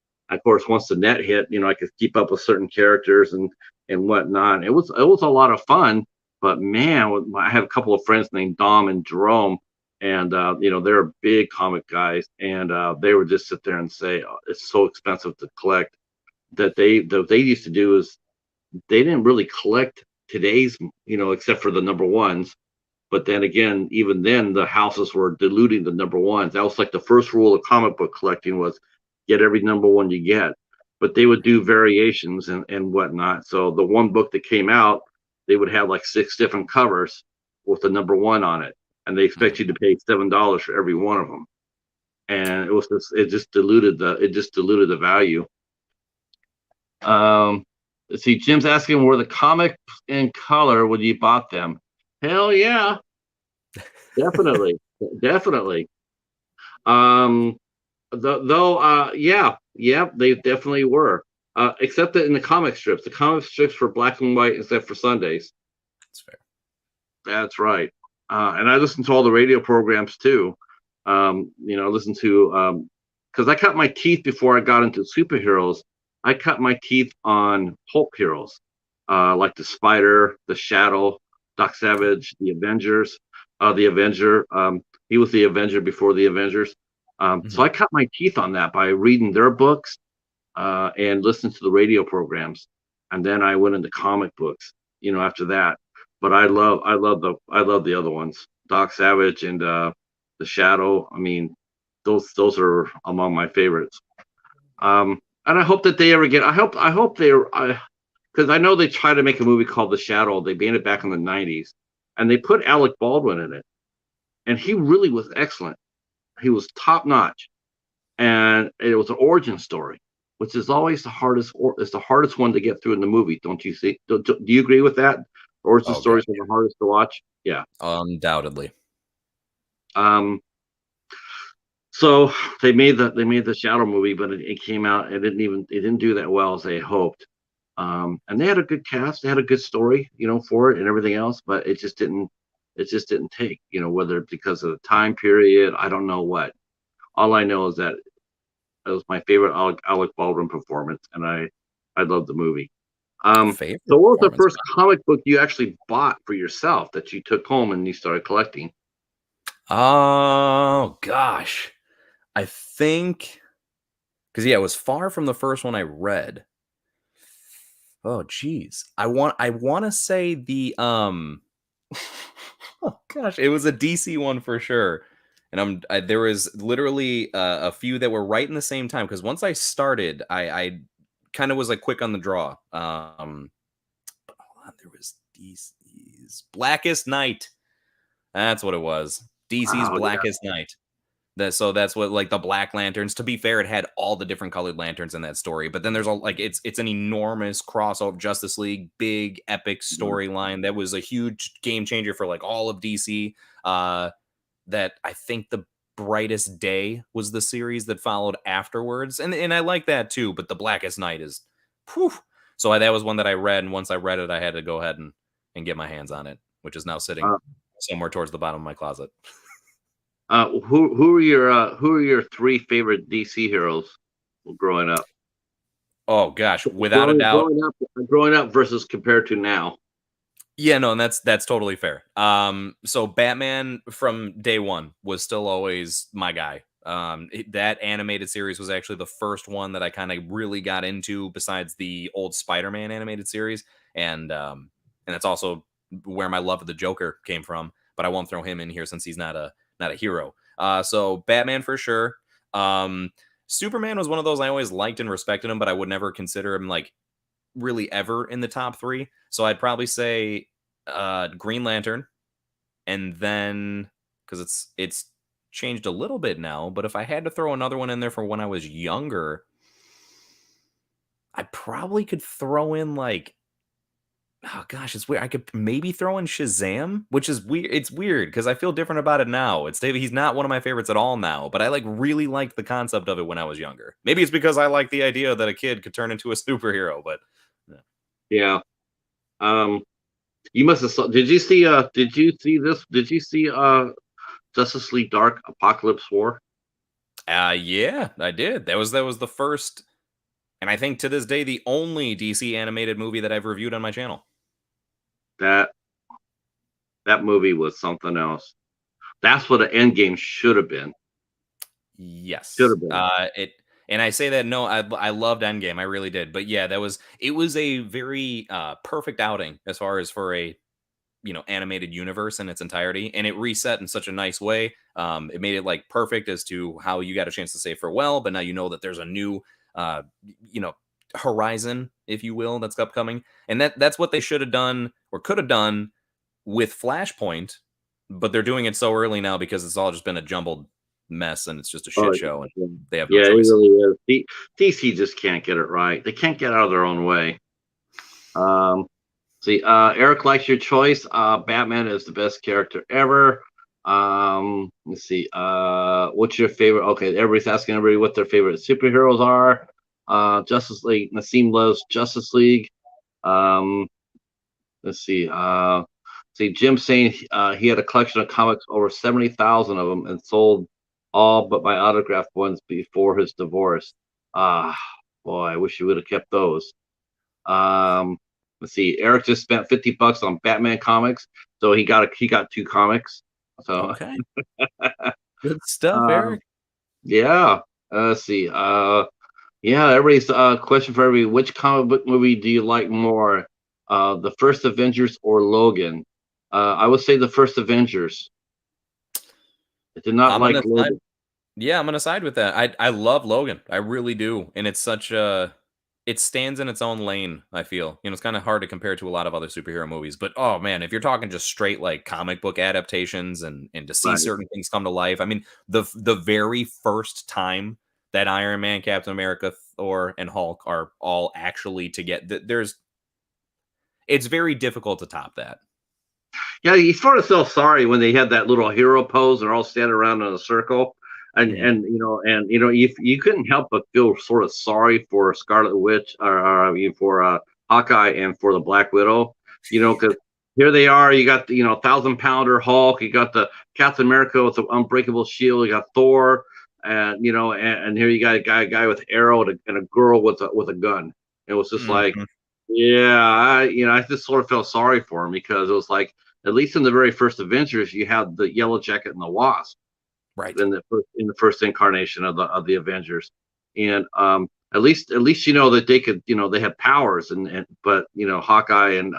course once the net hit, I could keep up with certain characters and whatnot. It was a lot of fun, but man, I have a couple of friends named Dom and Jerome. And they're big comic guys, and they would just sit there and say, oh, it's so expensive to collect. That they used to do is they didn't really collect today's, except for the number ones. But then again, even then, the houses were diluting the number ones. That was like the first rule of comic book collecting was get every number one you get. But they would do variations and whatnot. So the one book that came out, they would have like 6 different covers with the number one on it. And they expect you to pay $7 for every one of them, and it just diluted the value. Let's see, Jim's asking, were the comics in color when you bought them? Hell yeah, definitely, definitely. Yeah, they definitely were. Except that in the comic strips were black and white except for Sundays. That's fair. That's right. And I listen to all the radio programs too. Listen to because I cut my teeth before I got into superheroes. I cut my teeth on pulp heroes, like the Spider, the Shadow, Doc Savage, the Avengers, the Avenger. He was the Avenger before the Avengers. So I cut my teeth on that by reading their books and listening to the radio programs, and then I went into comic books. After that. But I love the other ones, Doc Savage and the Shadow. I mean, those are among my favorites. And I hope that they ever get. I hope they're because I know they tried to make a movie called The Shadow. They made it back in the '90s, and they put Alec Baldwin in it, and he really was excellent. He was top notch, and it was an origin story, which is always the hardest one to get through in the movie. Don't you see? Do you agree with that? Origin Oh god, stories are the hardest to watch. Yeah. undoubtedly. Um, so they made the Shadow movie, but it came out. It didn't do that well as they hoped. And they had a good cast. They had a good story, for it and everything else. But it just didn't take. Whether because of the time period, I don't know what. All I know is that it was my favorite Alec Baldwin performance, and I loved the movie. Favorite So what was the performance. first comic book you actually bought for yourself that you took home and you started collecting? Oh gosh. I think because yeah, it was far from the first one I read. Oh geez. I want to say the oh gosh, it was a DC one for sure. And there was literally a few that were right in the same time because once I started, I kind of was like quick on the draw. Hold on, there was DC's Blackest Night. That's what it was. DC's Oh yeah. Blackest Night. So that's what, like, the Black Lanterns. To be fair, it had all the different colored lanterns in that story. But then there's all like it's an enormous crossover Justice League, big epic Mhm. storyline that was a huge game changer for like all of DC. That I think the Brightest Day was the series that followed afterwards, and I like that too. But the Blackest Night is, whew. So that was one that I read, and once I read it, I had to go ahead and get my hands on it, which is now sitting Uh, somewhere towards the bottom of my closet. who are your three favorite DC heroes growing up? Oh gosh, without a Growing doubt. growing up growing up versus compared to now. Yeah, no, and that's totally fair. So Batman from day one was still always my guy. That animated series was actually the first one that I kind of really got into, besides the old Spider-Man animated series, and that's also where my love of the Joker came from. But I won't throw him in here since he's not a hero. So Batman for sure. Um, Superman was one of those I always liked and respected him, but I would never consider him like really ever in the top three. So I'd probably say Green Lantern, and then because it's changed a little bit now, but if I had to throw another one in there for when I was younger, I probably could throw in like, oh gosh, it's weird. I could maybe throw in Shazam, which is weird. It's weird because I feel different about it now. He's not one of my favorites at all now, but I like really liked the concept of it when I was younger. Maybe it's because I like the idea that a kid could turn into a superhero, but yeah. Yeah. Um, you must have saw. Did you see? Did you see this? Did you see? Justice League Dark Apocalypse War. Yeah, I did. That was the first, and I think to this day the only DC animated movie that I've reviewed on my channel. That that movie was something else. That's what an end game should have been. Should Yes. have been. It and I say that no, I loved Endgame, I really did. But yeah, it was a very perfect outing as far as for a animated universe in its entirety, and it reset in such a nice way. It made it like perfect as to how you got a chance to say farewell, but now you know that there's a new uh you know horizon, if you will, that's upcoming, and that's what they should have done or could have done with Flashpoint, but they're doing it so early now because it's all just been a jumbled mess and it's just a Oh shit show and yeah, they have no yeah, it choice. really is. DC just can't get it right. They can't get out of their own way. Um, see, Eric likes your choice. Batman is the best character ever. Let's see. What's your favorite? Okay, everybody's asking everybody what their favorite superheroes are. Justice League. Nassim loves Justice League. Um, let's see. Jim saying he had a collection of comics, over 70,000 of them, and sold all but my autographed ones before his divorce. Ah, boy, I wish he would have kept those. Um, let's see. Eric just spent $50 on Batman comics, so he got two comics. So, Okay, good stuff, uh, Eric. yeah. Let's see. Yeah, everybody's question for everybody: which comic book movie do you like more, the first Avengers or Logan? I would say the first Avengers. I did not I'm like gonna side. Logan. Yeah, I'm gonna side with that. I love Logan. I really do, and it's such a it stands in its own lane. I feel it's kind of hard to compare to a lot of other superhero movies, but oh man, if you're talking just straight like comic book adaptations and to see Right. certain things come to life, I mean the very first time that Iron Man, Captain America, Thor, and Hulk are all actually together, it's very difficult to top that. Yeah, you sort of feel sorry when they had that little hero pose and they're all standing around in a circle, and Mhm. you couldn't help but feel sort of sorry for Scarlet Witch, or I mean for Hawkeye and for the Black Widow, because here they are. You got the 1,000 pounder Hulk, you got the Captain America with the unbreakable shield, you got Thor, and here you got a guy with arrow and a girl with a gun. It was just like, Mhm. yeah, I just sort of felt sorry for him because it was like, at least in the very first Avengers, you had the Yellow Jacket and the Wasp Right. in the first incarnation of the Avengers, and at least that they could, they had powers, and but Hawkeye and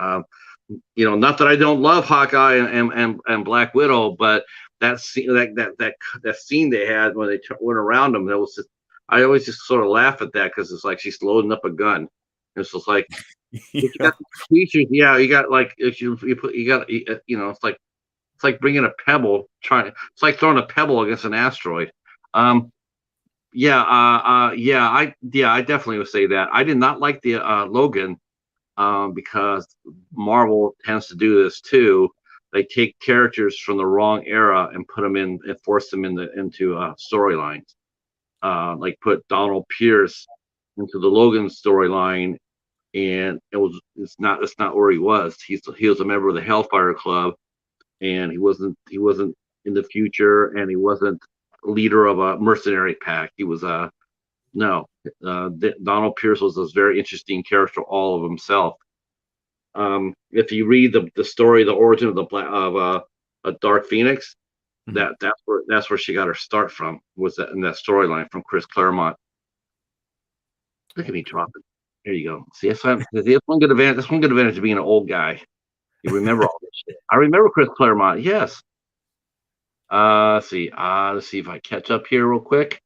not that I don't love Hawkeye and Black Widow, but that scene that scene they had when they went around them, that was just, I always just sort of laugh at that because it's like she's loading up a gun. It's just like, if you Yeah. got creatures, yeah, you got like, if you put you got it's like bringing a pebble, it's like throwing a pebble against an asteroid. Um, I definitely would say that. I did not like the Logan, because Marvel tends to do this too. They take characters from the wrong era and put them in and force them into storylines. Like put Donald Pierce into the Logan storyline, and it's not where he was. He was a member of the Hellfire Club, and he wasn't in the future, and he wasn't leader of a mercenary pack. He was no. Donald Pierce was this very interesting character all of himself. If you read the story, the origin of a Dark Phoenix, Mhm. that's where she got her start from, was that in that storyline from Chris Claremont. Look at me dropping. There you go. See, that's one good advantage of being an old guy. You remember all this shit. I remember Chris Claremont. Yes. Let's see if I catch up here real quick.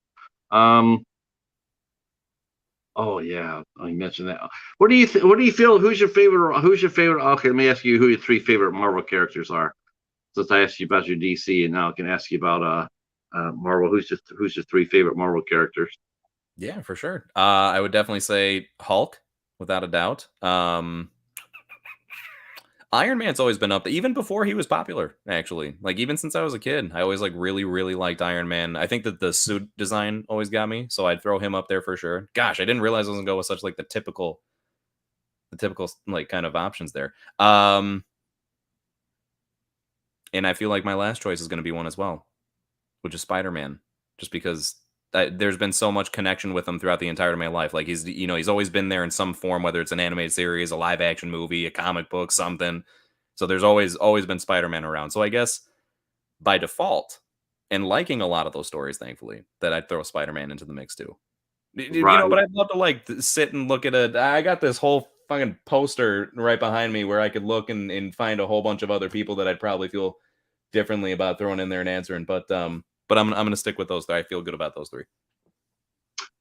Um, oh yeah, I mentioned that. What do you feel? Who's your favorite? Who's your favorite? Okay, let me ask you who your three favorite Marvel characters are. Since I asked you about your DC, and now I can ask you about Marvel. Who's your three favorite Marvel characters? Yeah, for sure. I would definitely say Hulk, without a doubt. Iron Man's always been up there, even before he was popular, actually. Like, even since I was a kid, I always, like, really, really liked Iron Man. I think that the suit design always got me, so I'd throw him up there for sure. Gosh, I didn't realize I was gonna go with such, like, the typical, like, kind of options there. And I feel like my last choice is gonna be one as well, which is Spider-Man, just because there's been so much connection with him throughout the entirety of my life. Like, he's always been there in some form, whether it's an animated series, a live action movie, a comic book, something. So there's always been Spider-Man around. So I guess by default, and liking a lot of those stories, thankfully, that I'd throw Spider-Man into the mix too. Right. But I'd love to, like, sit and look at I got this whole fucking poster right behind me where I could look and find a whole bunch of other people that I'd probably feel differently about throwing in there and answering. But I'm gonna stick with those three. I feel good about those three.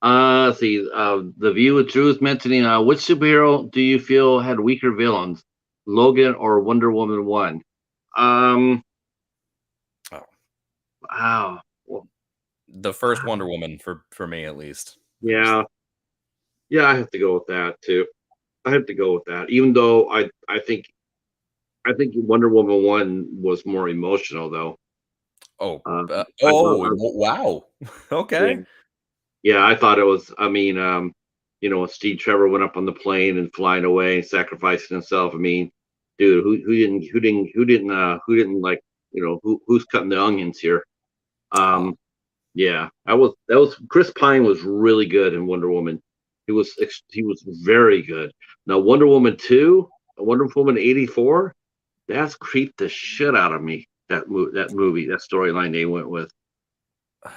Let's see. The View with Drew is mentioning, which superhero do you feel had weaker villains, Logan or Wonder Woman 1? Um, Oh, wow. Well, the first Wonder Woman for me at least. yeah, yeah, I have to go with that too. I have to go with that, even though I think Wonder Woman 1 was more emotional though. Oh, Uh, I thought, wow. yeah, Okay. yeah, I thought it was. I mean, when Steve Trevor went up on the plane and flying away and sacrificing himself. I mean, dude, who didn't like, who's cutting the onions here? Oh, Yeah, that was Chris Pine was really good in Wonder Woman. He was very good. Now Wonder Woman 2, Wonder Woman 84, that's creeped the shit out of me. That movie, that storyline they went with.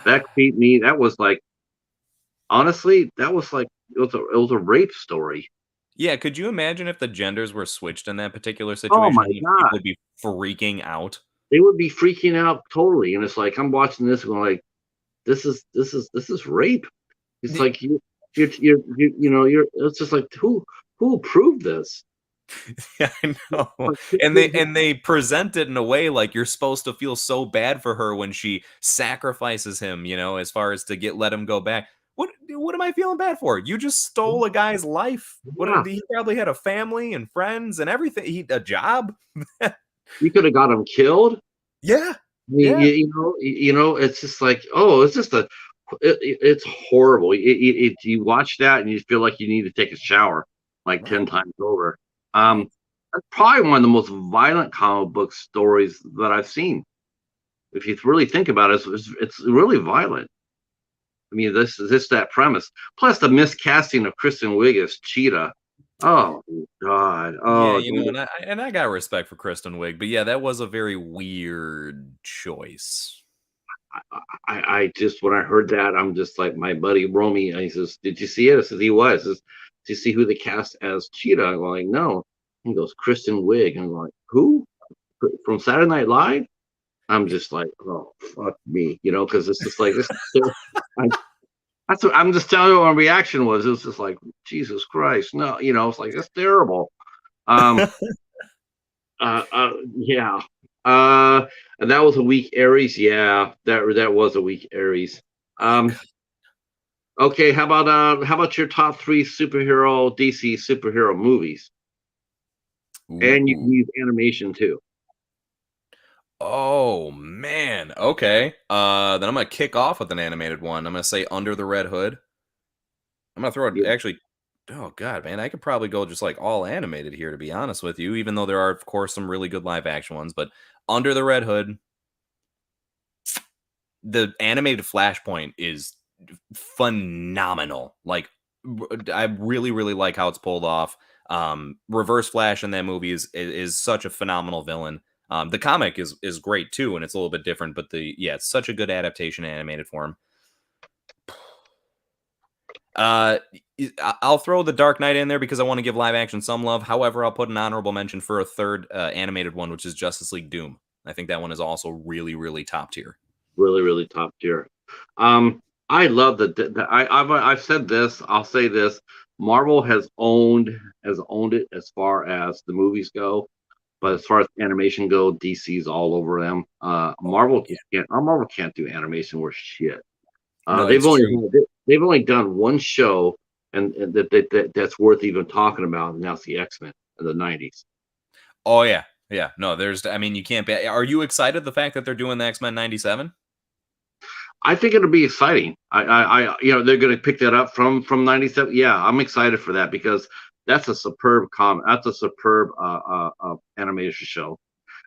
That creeped me. That was like, honestly, that was like, it was a rape story. yeah. Could you imagine if the genders were switched in that particular Oh situation? my How much people god. would be freaking out? They would be freaking out totally. And it's like I'm watching this going like, this is rape. It's like it's just like, who approved this? Yeah, I know. Like, And they present it in a way like you're supposed to feel so bad for her when she sacrifices him, as far as to let him go back. What am I feeling bad for? You just stole a guy's life. Yeah. He probably had a family and friends and everything. A job. You could have got him killed. Yeah. I mean, Yeah. it's just like, oh, it's just it's horrible. You watch that and you feel like you need to take a shower like 10 Right. times over. Right. That's probably one of the most violent comic book stories that I've seen. If you really think about it, it's really violent. I mean, this is just that premise. Plus the miscasting of Kristen Wiig as Cheetah. Oh God. Yeah, Oh, and I got respect for Kristen Wiig, but yeah, that was a very weird choice. I just when I heard that, I'm just like my buddy Romy. And he says, "Did you see it?" I said, "He was." He says, "Did you see who they cast as Cheetah?" I'm like, "No." He goes, "Kristen Wiig." I'm like, "Who? From Saturday Night Live?" I'm just like, "Oh fuck me," because it's just like this. I, that's what I'm just telling you. What my reaction was. It was just like, Jesus Christ, no, it's like it's terrible. Um, yeah. And that was a weak Aries. Yeah, that was a weak Aries. Oh, Um, okay, how about your top three DC superhero movies? And you can ooh. use animation too. Oh man. Okay. Then I'm gonna kick off with an animated one. I'm gonna say Under the Red Hood. I'm gonna throw it Yeah. actually. Oh god, man, I could probably go just like all animated here to be honest with you, even though there are of course some really good live action ones, but Under the Red Hood, the animated Flashpoint is phenomenal. Like I really really like how it's pulled off. Reverse Flash in that movie is such a phenomenal villain. The comic is great too, and it's a little bit different, but it's such a good adaptation in animated form. Uh, I'll throw the Dark Knight in there because I want to give live action some love. However, I'll put an honorable mention for a third animated one, which is Justice League Doom. I think that one is also really, really top tier. Really, really top tier. I love I've said this. I'll say this. Marvel has owned it as far as the movies go, but as far as animation go, DC's all over them. Oh, Marvel can't do animation worth shit. no, They've it's only true. they've only done one show, and that's worth even talking about, and that's the X-Men in the '90s. Oh yeah, yeah. No, I mean, you can't be. Are you excited the fact that they're doing the X-Men '97? I think it'll be exciting. They're going to pick that up from '97. Yeah, I'm excited for that because that's a superb comic. That's a superb animation show.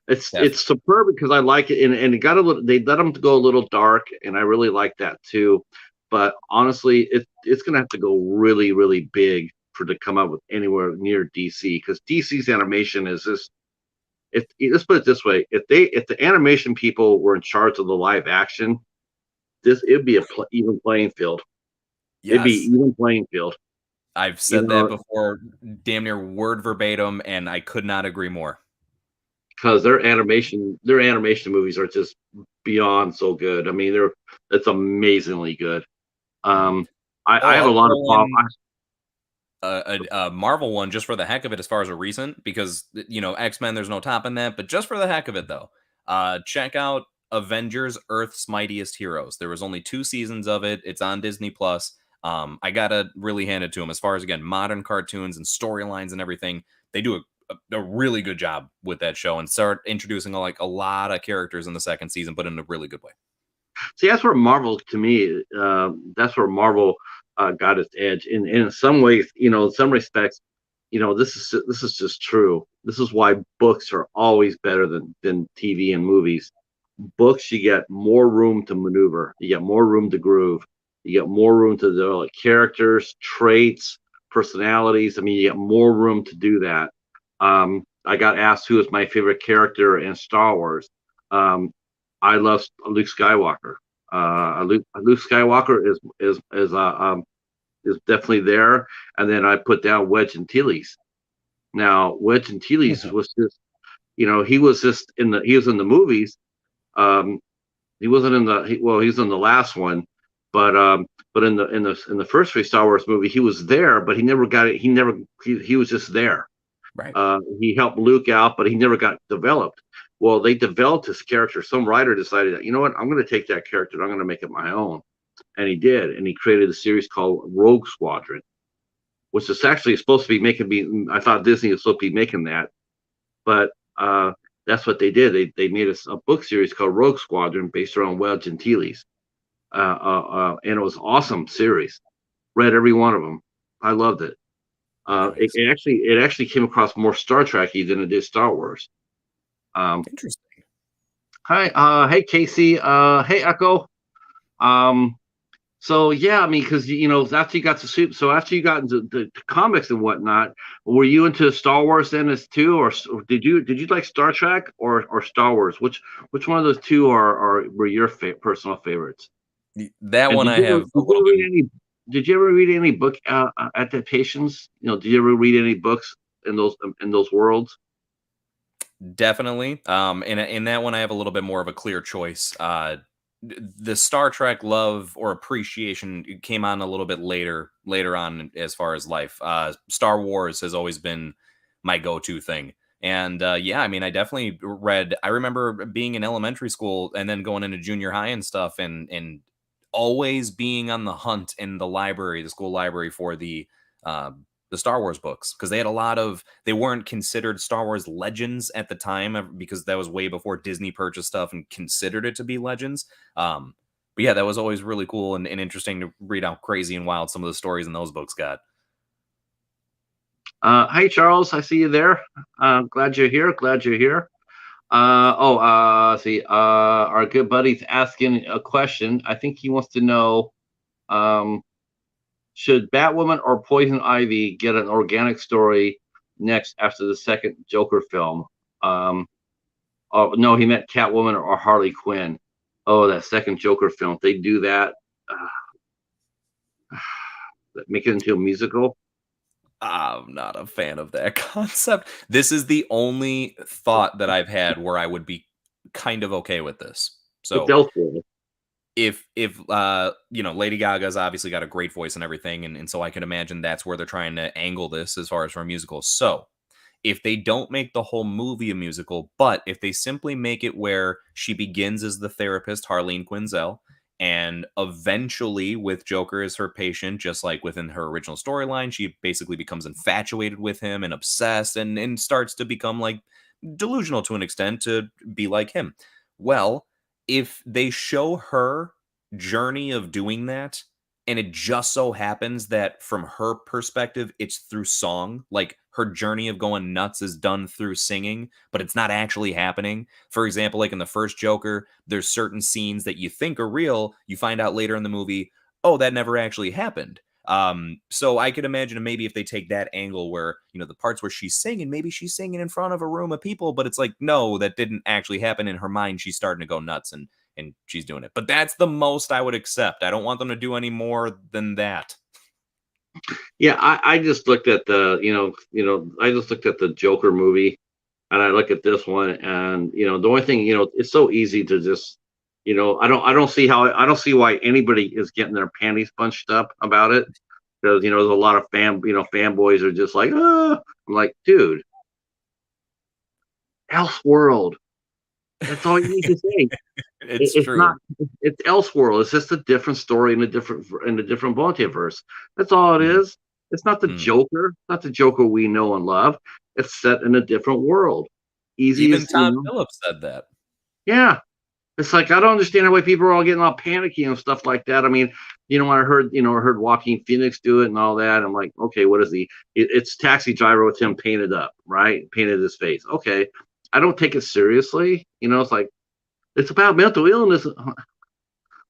It's Definitely. superb because I like it, and it got a little. They let them go a little dark, and I really like that too. But honestly, it's going to have to go really really big for to come up with anywhere near DC because DC's animation is just. Let's put it this way: if the animation people were in charge of the live action, it'd be even playing field. It'd be Yes, even playing field. I've You said that know, before, damn near word verbatim, and I could not agree more. because their animation movies are just beyond so good. I mean, it's amazingly good. Mhm. Um, I Oh, have a I'll lot of throw problems. in a Marvel one just for the heck of it, as far as a recent, because X-Men, there's no topping that. But just for the heck of it, though, check out Avengers: Earth's Mightiest Heroes. There was only 2 seasons of it. It's on Disney Plus. I gotta really hand it to them as far as again modern cartoons and storylines and everything. They do a really good job with that show and start introducing like a lot of characters in the second season, but in a really good way. See, that's where Marvel, to me, that's where Marvel got its edge. In some ways, in some respects, this is just true. This is why books are always better than TV and movies. Books, you get more room to maneuver. You get more room to groove. You get more room to develop characters, traits, personalities. I mean, you get more room to do that. I got asked who is my favorite character in Star Wars. Um, I love Luke Skywalker. Luke Skywalker is definitely there. And then I put down Wedge Antilles. Now, Wedge Antilles was just, he was in the movies. Um, he wasn't in he's in the last one, but in the first three Star Wars movie, he was there, but he never got it. He was just there. Right. He helped Luke out, but he never got developed. Well, they developed his character. Some writer decided that, you know what, I'm going to take that character and I'm going to make it my own. and he did, and he created a series called Rogue Squadron, which is actually supposed to be making me. I thought Disney was supposed to be making that, but that's what they did. They made a book series called Rogue Squadron based around Wedge Antilles, and it was an awesome series. Read every one of them. I loved it. Nice. It actually came across more Star Trekky than it did Star Wars. Interesting. Hi, hey Casey, hey Echo. Um, so yeah, I mean, because after you got to soup, so after you got into the comics and whatnot, were you into Star Wars then as too, or did you like Star Trek or Star Wars? Which one of those two were your personal favorites? That And one I have a little bit. did you ever read any book adaptations? Did you ever read any books in those worlds? Definitely. In that one, I have a little bit more of a clear choice. The Star Trek love or appreciation came on a little bit later on as far as life. Star Wars has always been my go-to thing. And yeah, I mean, I definitely read. I remember being in elementary school and then going into junior high and stuff, and always being on the hunt in the library, the school library, for the Star Wars books, because they had a lot of, they weren't considered Star Wars legends at the time because that was way before Disney purchased stuff and considered it to be legends. But yeah, that was always really cool and interesting to read how crazy and wild some of the stories in those books got. Hi Charles, I see you there. Glad you're here. Glad you're here. See, our good buddy's asking a question. I think he wants to know, should Batwoman or Poison Ivy get an organic story next after the second Joker film? Oh no, he meant Catwoman or Harley Quinn. Oh, that second Joker film. If they do that, make it into a musical. I'm not a fan of that concept. This is the only thought that I've had where I would be kind of okay with this. It's So elsewhere. if Lady Gaga's obviously got a great voice and everything, and so I can imagine that's where they're trying to angle this as far as for a musical. So if they don't make the whole movie a musical, but if they simply make it where she begins as the therapist Harleen Quinzel, and eventually with Joker as her patient, just like within her original storyline, she basically becomes infatuated with him and obsessed and starts to become like delusional to an extent to be like him. Well, if they show her journey of doing that, and it just so happens that from her perspective it's through song, like her journey of going nuts is done through singing, but it's not actually happening. For example, like in the first Joker, there's certain scenes that you think are real, you find out later in the movie, oh, that never actually happened. So I could imagine maybe if they take that angle where, the parts where she's singing, maybe she's singing in front of a room of people, but it's like, no, that didn't actually happen. In her mind, she's starting to go nuts and she's doing it. But that's the most I would accept. I don't want them to do any more than that. Yeah, I just looked at I just looked at the Joker movie, and I look at this one, and the only thing, it's so easy to just, I don't see why anybody is getting their panties bunched up about it, because there's a lot of fanboys are just like, I'm like, dude, Elseworld. That's all you need to say. It's It's true. not. It's Elseworld. It's just a different story in a different multiverse. That's all it Mm. is. It's not the Mm. Joker. Not the Joker we know and love. It's set in a different world. Easy Even as Todd Phillips said that. Yeah. It's like I don't understand why people are all getting all panicky and stuff like that. I mean, when I heard Joaquin Phoenix do it and all that. I'm like, okay, what is he? It's Taxi Driver with him painted up, right? Painted his face. Okay, I don't take it seriously. It's like it's about mental illness.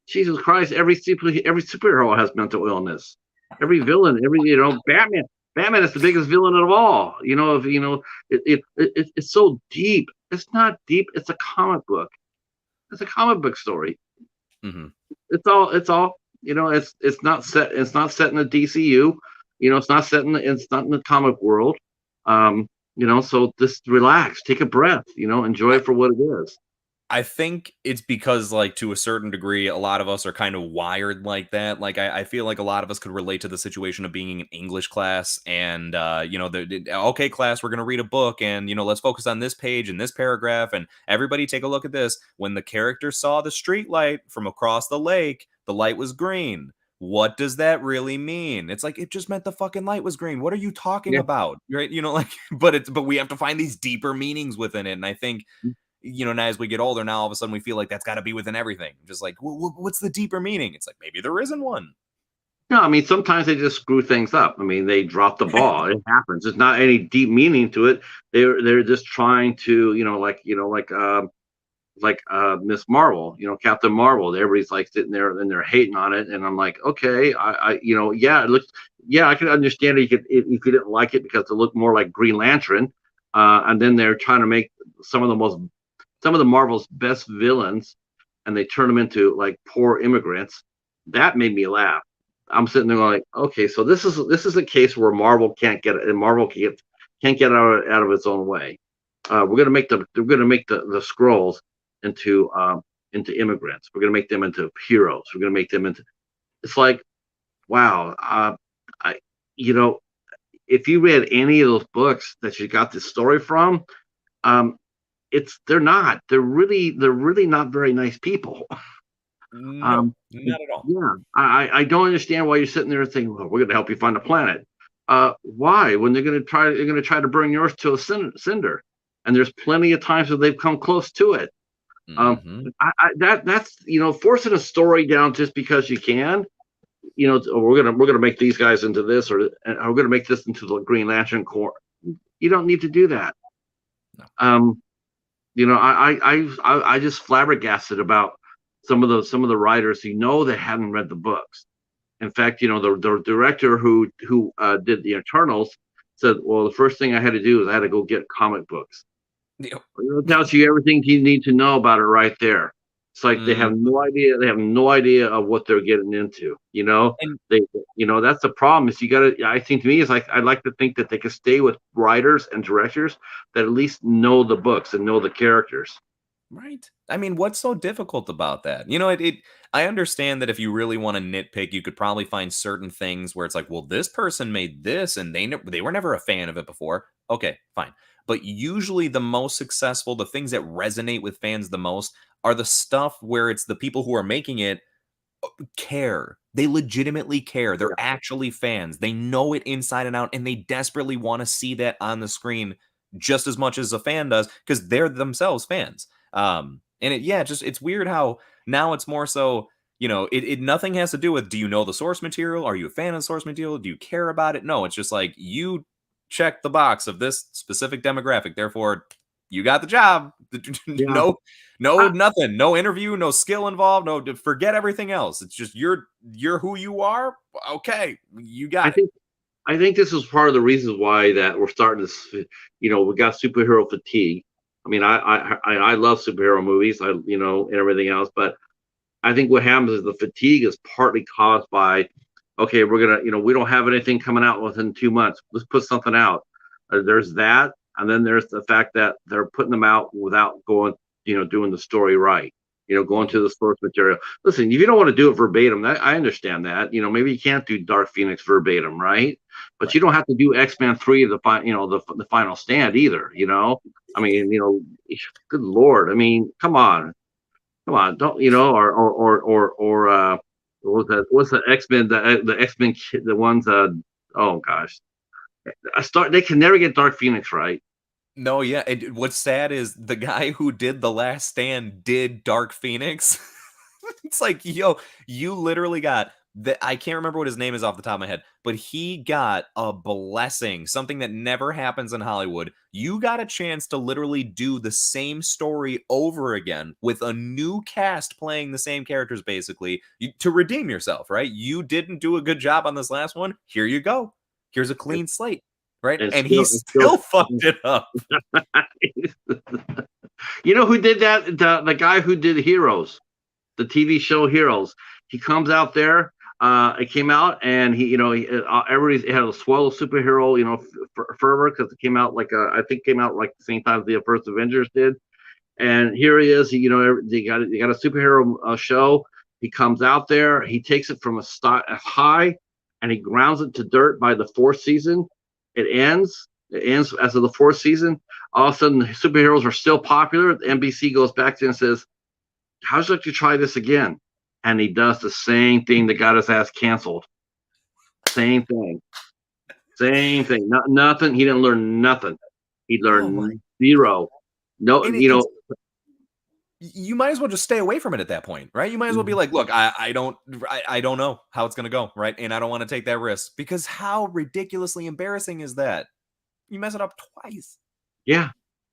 Jesus Christ, every superhero has mental illness. Every villain, Batman is the biggest villain of all. It's so deep. It's not deep. It's a comic book. It's a comic book story. Mm-hmm. It's all. It's not set. It's not set in the DCU. It's not set in. It's not in the comic world. So just relax, take a breath. Enjoy it for what it is. I think it's because, like, to a certain degree, a lot of us are kind of wired like that. Like, I feel like a lot of us could relate to the situation of being in English class and, okay, class, we're going to read a book and, let's focus on this page and this paragraph and everybody take a look at this. When the character saw the street light from across the lake, the light was green. What does that really mean? It's like, it just meant the fucking light was green. What are you talking Yeah. about? Right? You know, like, but we have to find these deeper meanings within it. And I think, you know, now as we get older, now all of a sudden we feel like that's got to be within everything. Just like, what's the deeper meaning? It's like, maybe there isn't one. No, I mean, sometimes they just screw things up. I mean, they drop the ball. It happens. There's not any deep meaning to it. They're just trying to, Miss Marvel, Captain Marvel. Everybody's like sitting there and they're hating on it, and I'm like, okay, yeah, it looks, yeah, I can understand it. If you didn't like it because it looked more like Green Lantern, and then they're trying to make some of the Marvel's best villains, and they turn them into like poor immigrants. That made me laugh. I'm sitting there like, okay, so this is a case where Marvel can't get it, and Marvel can't get out of its own way. We're gonna make the Skrulls into immigrants. We're gonna make them into heroes. We're gonna make them into. It's like, wow. I if you read any of those books that you got this story from, they're really not very nice people. No, not at all. Yeah, I don't understand why you're sitting there thinking, well, we're going to help you find a planet. Why? When they're going to try to burn yours to a cinder, and there's plenty of times that they've come close to it. That's forcing a story down just because you can. We're gonna make these guys into this, or we're gonna make this into the Green Lantern Corps. You don't need to do that. No. I just flabbergasted about some of the writers that hadn't read the books. In fact, the director who did the Eternals said, well, the first thing I had to do is I had to go get comic books. Yep. It tells you everything you need to know about it right there. It's like they have no idea. They have no idea of what they're getting into. And that's the problem. Is you got to. I think to me, it's like I'd like to think that they could stay with writers and directors that at least know the books and know the characters. Right. I mean, what's so difficult about that? I understand that if you really want to nitpick, you could probably find certain things where it's like, well, this person made this and they were never a fan of it before. Okay, fine. But usually the most successful, the things that resonate with fans the most are the stuff where it's the people who are making it care. They legitimately care. They're actually fans. They know it inside and out, and they desperately want to see that on the screen just as much as a fan does because they're themselves fans. It's weird how now it's more so, it nothing has to do with, do you know the source material? Are you a fan of the source material? Do you care about it? No, it's just like, you check the box of this specific demographic. Therefore, you got the job. Yeah. Nothing, no interview, no skill involved. No, forget everything else. It's just, you're who you are. Okay. You got it. I think this is part of the reasons why that we're starting to, we got superhero fatigue. I mean, I love superhero movies, and everything else, but I think what happens is the fatigue is partly caused by, okay, we're gonna, we don't have anything coming out within 2 months. Let's put something out. There's that, and then there's the fact that they're putting them out without going, doing the story right. Going to the source material. Listen, if you don't want to do it verbatim, I understand that. Maybe you can't do Dark Phoenix verbatim, right? But you don't have to do X-Men 3, the final stand either. I mean, good Lord. I mean, come on, don't or what's the X-Men? The X-Men, the ones. Oh gosh, they can never get Dark Phoenix right. No, yeah. And what's sad is the guy who did The Last Stand did Dark Phoenix. It's like, yo, you literally got I can't remember what his name is off the top of my head, but he got a blessing, something that never happens in Hollywood. You got a chance to literally do the same story over again with a new cast playing the same characters, basically, to redeem yourself, right? You didn't do a good job on this last one. Here you go. Here's a clean slate. Right, and he still fucked it up. You know who did that? The guy who did Heroes, the TV show Heroes. He comes out there. It came out, and everybody had a swell of superhero, fervor because it came out I think came out like the same time the first Avengers did. And here he is. They got a superhero show. He comes out there. He takes it from a high, and he grounds it to dirt by the fourth season. It ends as of the fourth season. All of a sudden, the superheroes are still popular. The NBC goes back to and says, "How'd you like to try this again?" and he does the same thing that got his ass canceled. Same thing. Same thing. Nothing. He didn't learn nothing. He learned zero. No, And you might as well just stay away from it at that point, right? You might as well be like, look, I don't know how it's going to go, right? And I don't want to take that risk, because how ridiculously embarrassing is that? You mess it up twice. Yeah.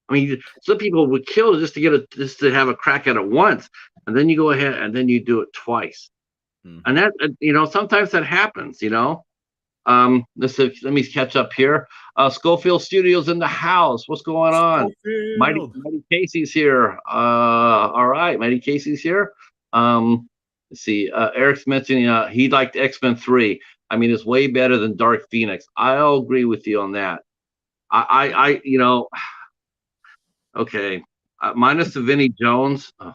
I mean, some people would kill just to have a crack at it once, and then you go ahead and then you do it twice. And that, sometimes that happens, let me catch up here. Schofield Studios in the house. What's going on? Mighty Casey's here. All right, Mighty Casey's here. Let's see. Eric's mentioning he liked X-Men 3. I mean, it's way better than Dark Phoenix. I'll agree with you on that. Okay. Minus the Vinnie Jones. Oh.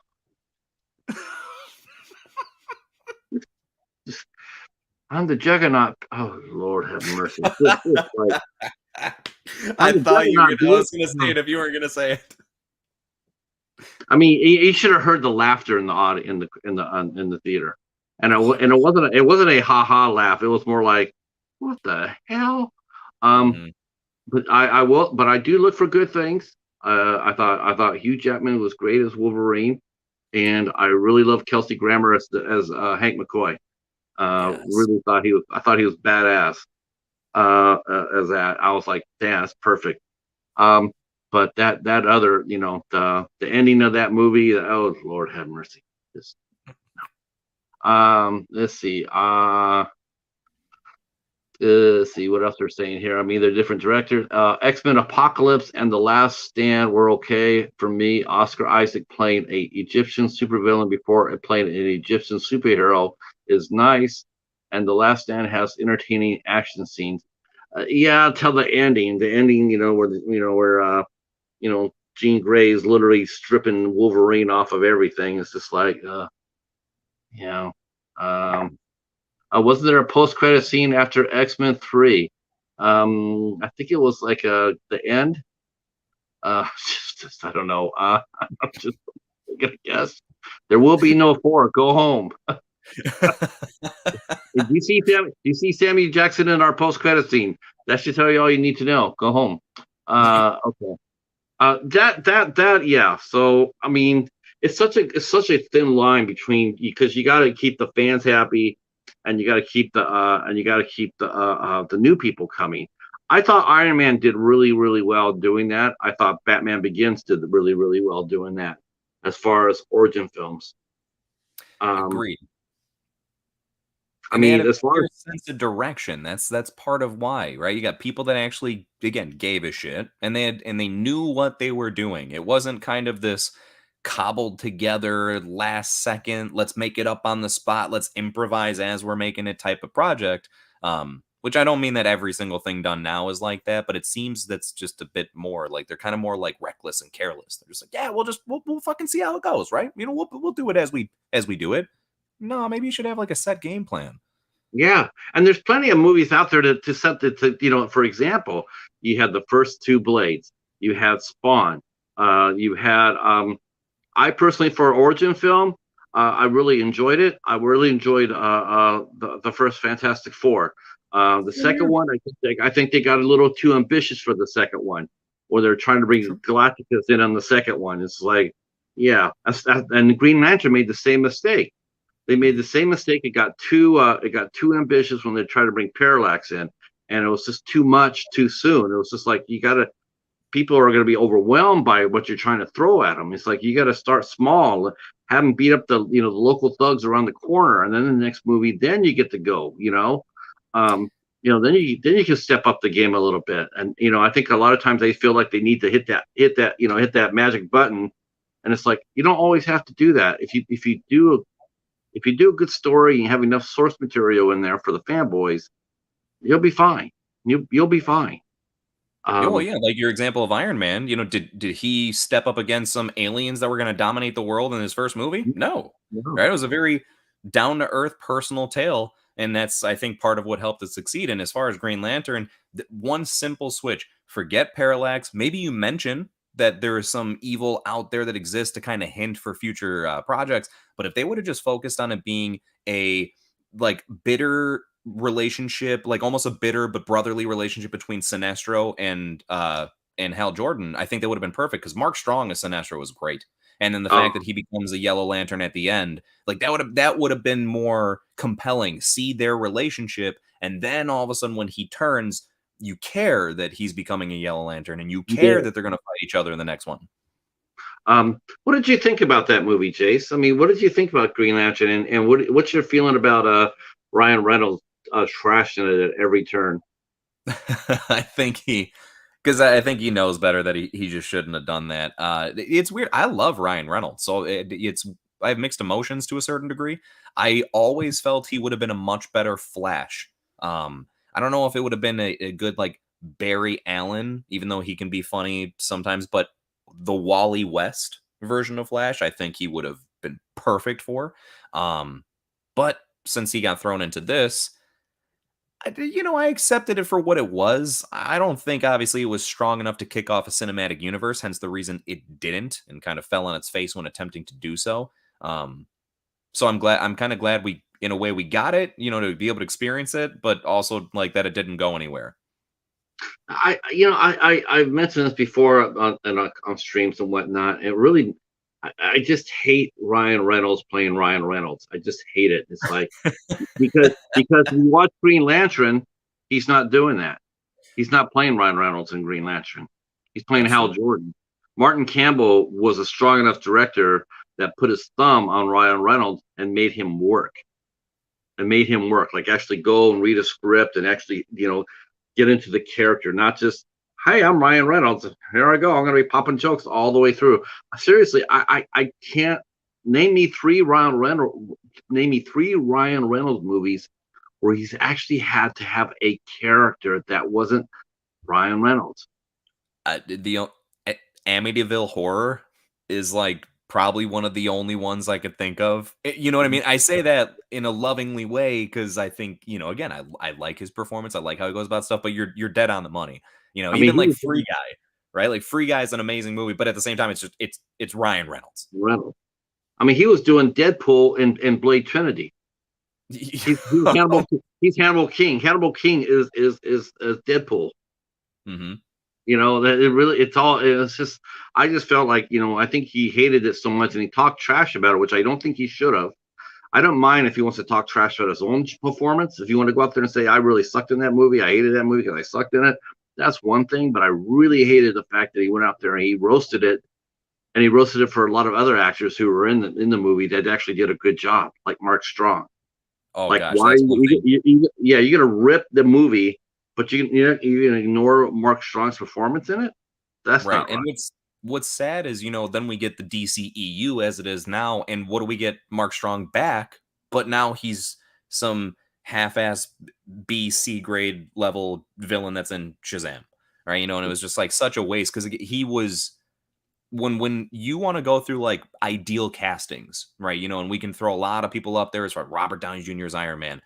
I'm the Juggernaut. Oh, Lord have mercy. I thought you were going to say it if you weren't going to say it. I mean, you should have heard the laughter in the theater, and it wasn't a ha ha laugh. It was more like, what the hell? But I do look for good things. I thought Hugh Jackman was great as Wolverine, and I really love Kelsey Grammer as Hank McCoy. Really thought I thought he was badass as that. I was like, damn, that's perfect. But that other, the ending of that movie, oh Lord have mercy. Let's see. Let's see what else they're saying here. I mean, they're different directors. X-Men Apocalypse and The Last Stand were okay for me. Oscar Isaac playing a Egyptian supervillain before playing an Egyptian superhero is nice, and The Last Stand has entertaining action scenes. Till the ending. The ending, where Jean Grey is literally stripping Wolverine off of everything. It's just like, wasn't there a post-credit scene after X-Men 3? I think it was like the end. I don't know. I'm just gonna guess. There will be no 4. Go home. Did you see Sammy Jackson in our post-credit scene? That should tell you all you need to know. Go home. Okay. Yeah. So I mean, it's such a thin line between, because you got to keep the fans happy, and you got to keep the new people coming. I thought Iron Man did really, really well doing that. I thought Batman Begins did really, really well doing that, as far as origin films. Agreed. I mean, as far as sense of direction, that's part of why, right? You got people that actually, again, gave a shit, and they knew what they were doing. It wasn't kind of this cobbled together last second, let's make it up on the spot, let's improvise as we're making it type of project. Which I don't mean that every single thing done now is like that, but it seems that's just a bit more like, they're kind of more like reckless and careless. They're just like, yeah, we'll fucking see how it goes, right? We'll do it as we do it. No, maybe you should have like a set game plan. Yeah, and there's plenty of movies out there to set to for example, you had the first 2 Blades, you had Spawn, you had I personally, for origin film, I really enjoyed it. I really enjoyed the first Fantastic Four. The second one, I think they got a little too ambitious for the second one, where they're trying to bring Galactus in on the second one. It's like, and Green Lantern made the same mistake. They made the same mistake. It got too ambitious when they tried to bring Parallax in, and it was just too much too soon. It was just like, people are going to be overwhelmed by what you're trying to throw at them. It's like, you got to start small, have them beat up the local thugs around the corner, and then the next movie, then you get to go. Then you can step up the game a little bit. And I think a lot of times they feel like they need to hit that magic button, and it's like, you don't always have to do that. If you do a good story and you have enough source material in there for the fanboys, you'll be fine. You'll be fine. Like your example of Iron Man, did he step up against some aliens that were going to dominate the world in his first movie? No. Right? It was a very down-to-earth personal tale, and that's, I think, part of what helped it succeed. And as far as Green Lantern, one simple switch: forget Parallax. Maybe you mention that there is some evil out there that exists to kind of hint for future projects. But if they would have just focused on it being a like bitter relationship, like almost a bitter but brotherly relationship between Sinestro and Hal Jordan, I think that would have been perfect because Mark Strong as Sinestro was great. And then the fact that he becomes a Yellow Lantern at the end, like that would have been more compelling. See their relationship, and then all of a sudden when he turns, you care that he's becoming a Yellow Lantern, and you care that they're going to fight each other in the next one. What did you think about that movie, Jace? I mean, what did you think about Green Lantern, and what's your feeling about Ryan Reynolds trashing it at every turn? I think I think he knows better that he just shouldn't have done that. It's weird. I love Ryan Reynolds, so I have mixed emotions to a certain degree. I always felt he would have been a much better Flash. I don't know if it would have been a good like Barry Allen, even though he can be funny sometimes, but the Wally West version of Flash, I think he would have been perfect for. But since he got thrown into this, I accepted it for what it was. I don't think, obviously, it was strong enough to kick off a cinematic universe, hence the reason it didn't and kind of fell on its face when attempting to do so. So I'm kind of glad we, in a way, we got it, to be able to experience it, but also like that it didn't go anywhere. I've mentioned this before on streams and whatnot. And really, I just hate Ryan Reynolds playing Ryan Reynolds. I just hate it. It's like because when you watch Green Lantern, he's not doing that. He's not playing Ryan Reynolds in Green Lantern. He's playing Hal Jordan. Martin Campbell was a strong enough director that put his thumb on Ryan Reynolds and made him work. Like actually go and read a script and actually, get into the character, not just, hey, I'm Ryan Reynolds. Here I go. I'm going to be popping jokes all the way through. Seriously, I can't name me three Ryan Reynolds movies where he's actually had to have a character that wasn't Ryan Reynolds. The Amityville Horror is like probably one of the only ones I could think of. You know what I mean? I say that in a lovingly way because I think, again, I like his performance. I like how he goes about stuff, but you're dead on the money. Even like Free Guy, right? Like Free Guy is an amazing movie, but at the same time, it's Ryan Reynolds. I mean, he was doing Deadpool in Blade Trinity. He's Hannibal King. Hannibal King is Deadpool. Mm-hmm. It's just, I just felt like, I think he hated it so much and he talked trash about it, which I don't think he should have. I don't mind if he wants to talk trash about his own performance. If you want to go out there and say, I really sucked in that movie, I hated that movie because I sucked in it, that's one thing. But I really hated the fact that he went out there and he roasted it. And he roasted it for a lot of other actors who were in the movie that actually did a good job, like Mark Strong. Oh, like, gosh, why you're gonna rip the movie, but you're gonna ignore Mark Strong's performance in it? That's right. And what's sad is, then we get the DCEU as it is now, and what do we get? Mark Strong back, but now he's some half-ass B, C grade level villain that's in Shazam, right? And it was just like such a waste because he was when you want to go through like ideal castings, right? And we can throw a lot of people up there as far as Robert Downey Jr. as Iron Man,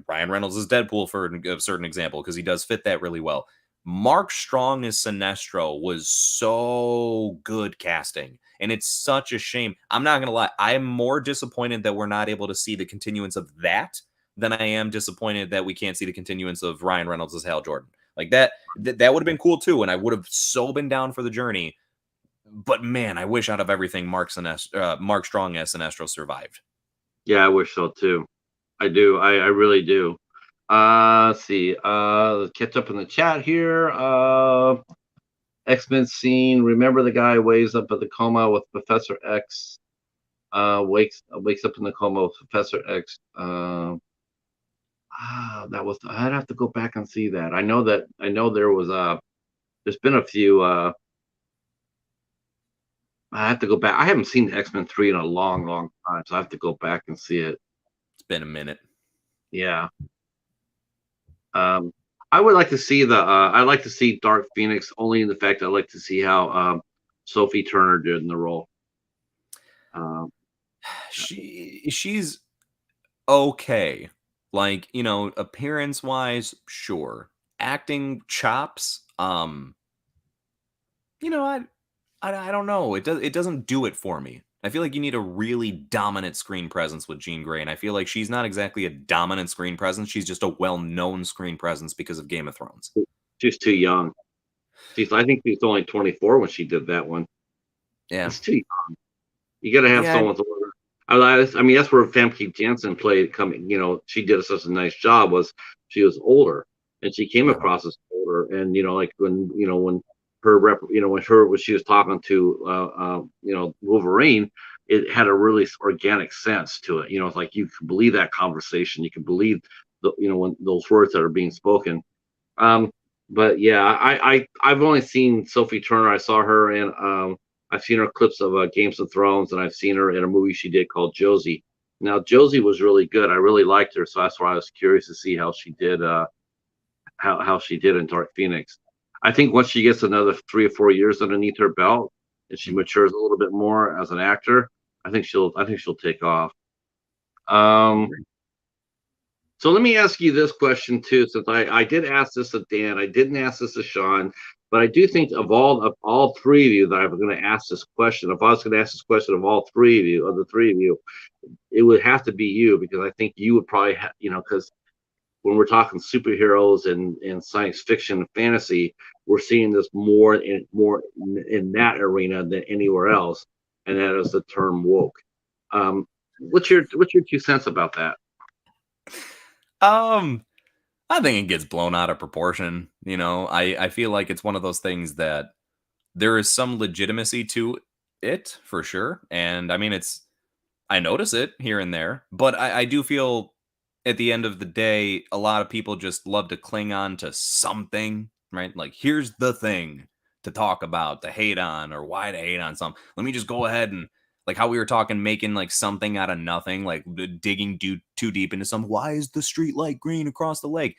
Ryan Reynolds as Deadpool for a certain example because he does fit that really well. Mark Strong as Sinestro was so good casting, and it's such a shame. I'm not gonna lie, I am more disappointed that we're not able to see the continuance of that than I am disappointed that we can't see the continuance of Ryan Reynolds as Hal Jordan. Like that would have been cool too, and I would have so been down for the journey. But man, I wish out of everything Mark Strong as Sinestro survived. Yeah, I wish so too. I do. I really do. Let's see. Let's catch up in the chat here. X-Men scene. Remember the guy waves up at the coma with Professor X. Wakes up in the coma with Professor X. That was. I'd have to go back and see that. I know there was there's been a few. I have to go back. I haven't seen X-Men 3 in a long, long time, so I have to go back and see it. It's been a minute. Yeah. I would like to see I like to see Dark Phoenix only in the fact I like to see how Sophie Turner did in the role. She's okay. Like, appearance wise, sure. Acting chops, I don't know. It doesn't do it for me. I feel like you need a really dominant screen presence with Jean Grey, and I feel like she's not exactly a dominant screen presence. She's just a well-known screen presence because of Game of Thrones. She's too young. I think she's only 24 when she did that one. Yeah. It's too young. You got to have Yeah. someone with older. I mean, that's where Famke Janssen played. Coming, she did such a nice job. Was she was older, and she came Yeah. across as older. And like when her when she was talking to Wolverine, it had a really organic sense to it. It's like you can believe that conversation. You can believe when those words that are being spoken. But yeah, I've only seen Sophie Turner. I saw her in I've seen her clips of Games of Thrones, and I've seen her in a movie she did called Josie. Now Josie was really good. I really liked her, so that's why I was curious to see how she did. How she did in Dark Phoenix. I think once she gets another 3 or 4 years underneath her belt, and she matures a little bit more as an actor, I think she'll take off. So let me ask you this question too, since I did ask this of Dan, I didn't ask this of Shawn, but I do think of all three of you that I'm going to ask this question. If I was going to ask this question of all three of you, of the three of you, it would have to be you, because I think you would probably because when we're talking superheroes and science fiction and fantasy, we're seeing this more in that arena than anywhere else, and that is the term woke. What's your 2 cents about that? I think it gets blown out of proportion. I feel like it's one of those things that there is some legitimacy to it for sure. And I mean, I notice it here and there, but I do feel at the end of the day, a lot of people just love to cling on to something, right? Like, here's the thing to talk about, to hate on, or why to hate on something. Let me just go ahead and, like how we were talking, making like something out of nothing, like digging too deep into some. Why is the street light green across the lake?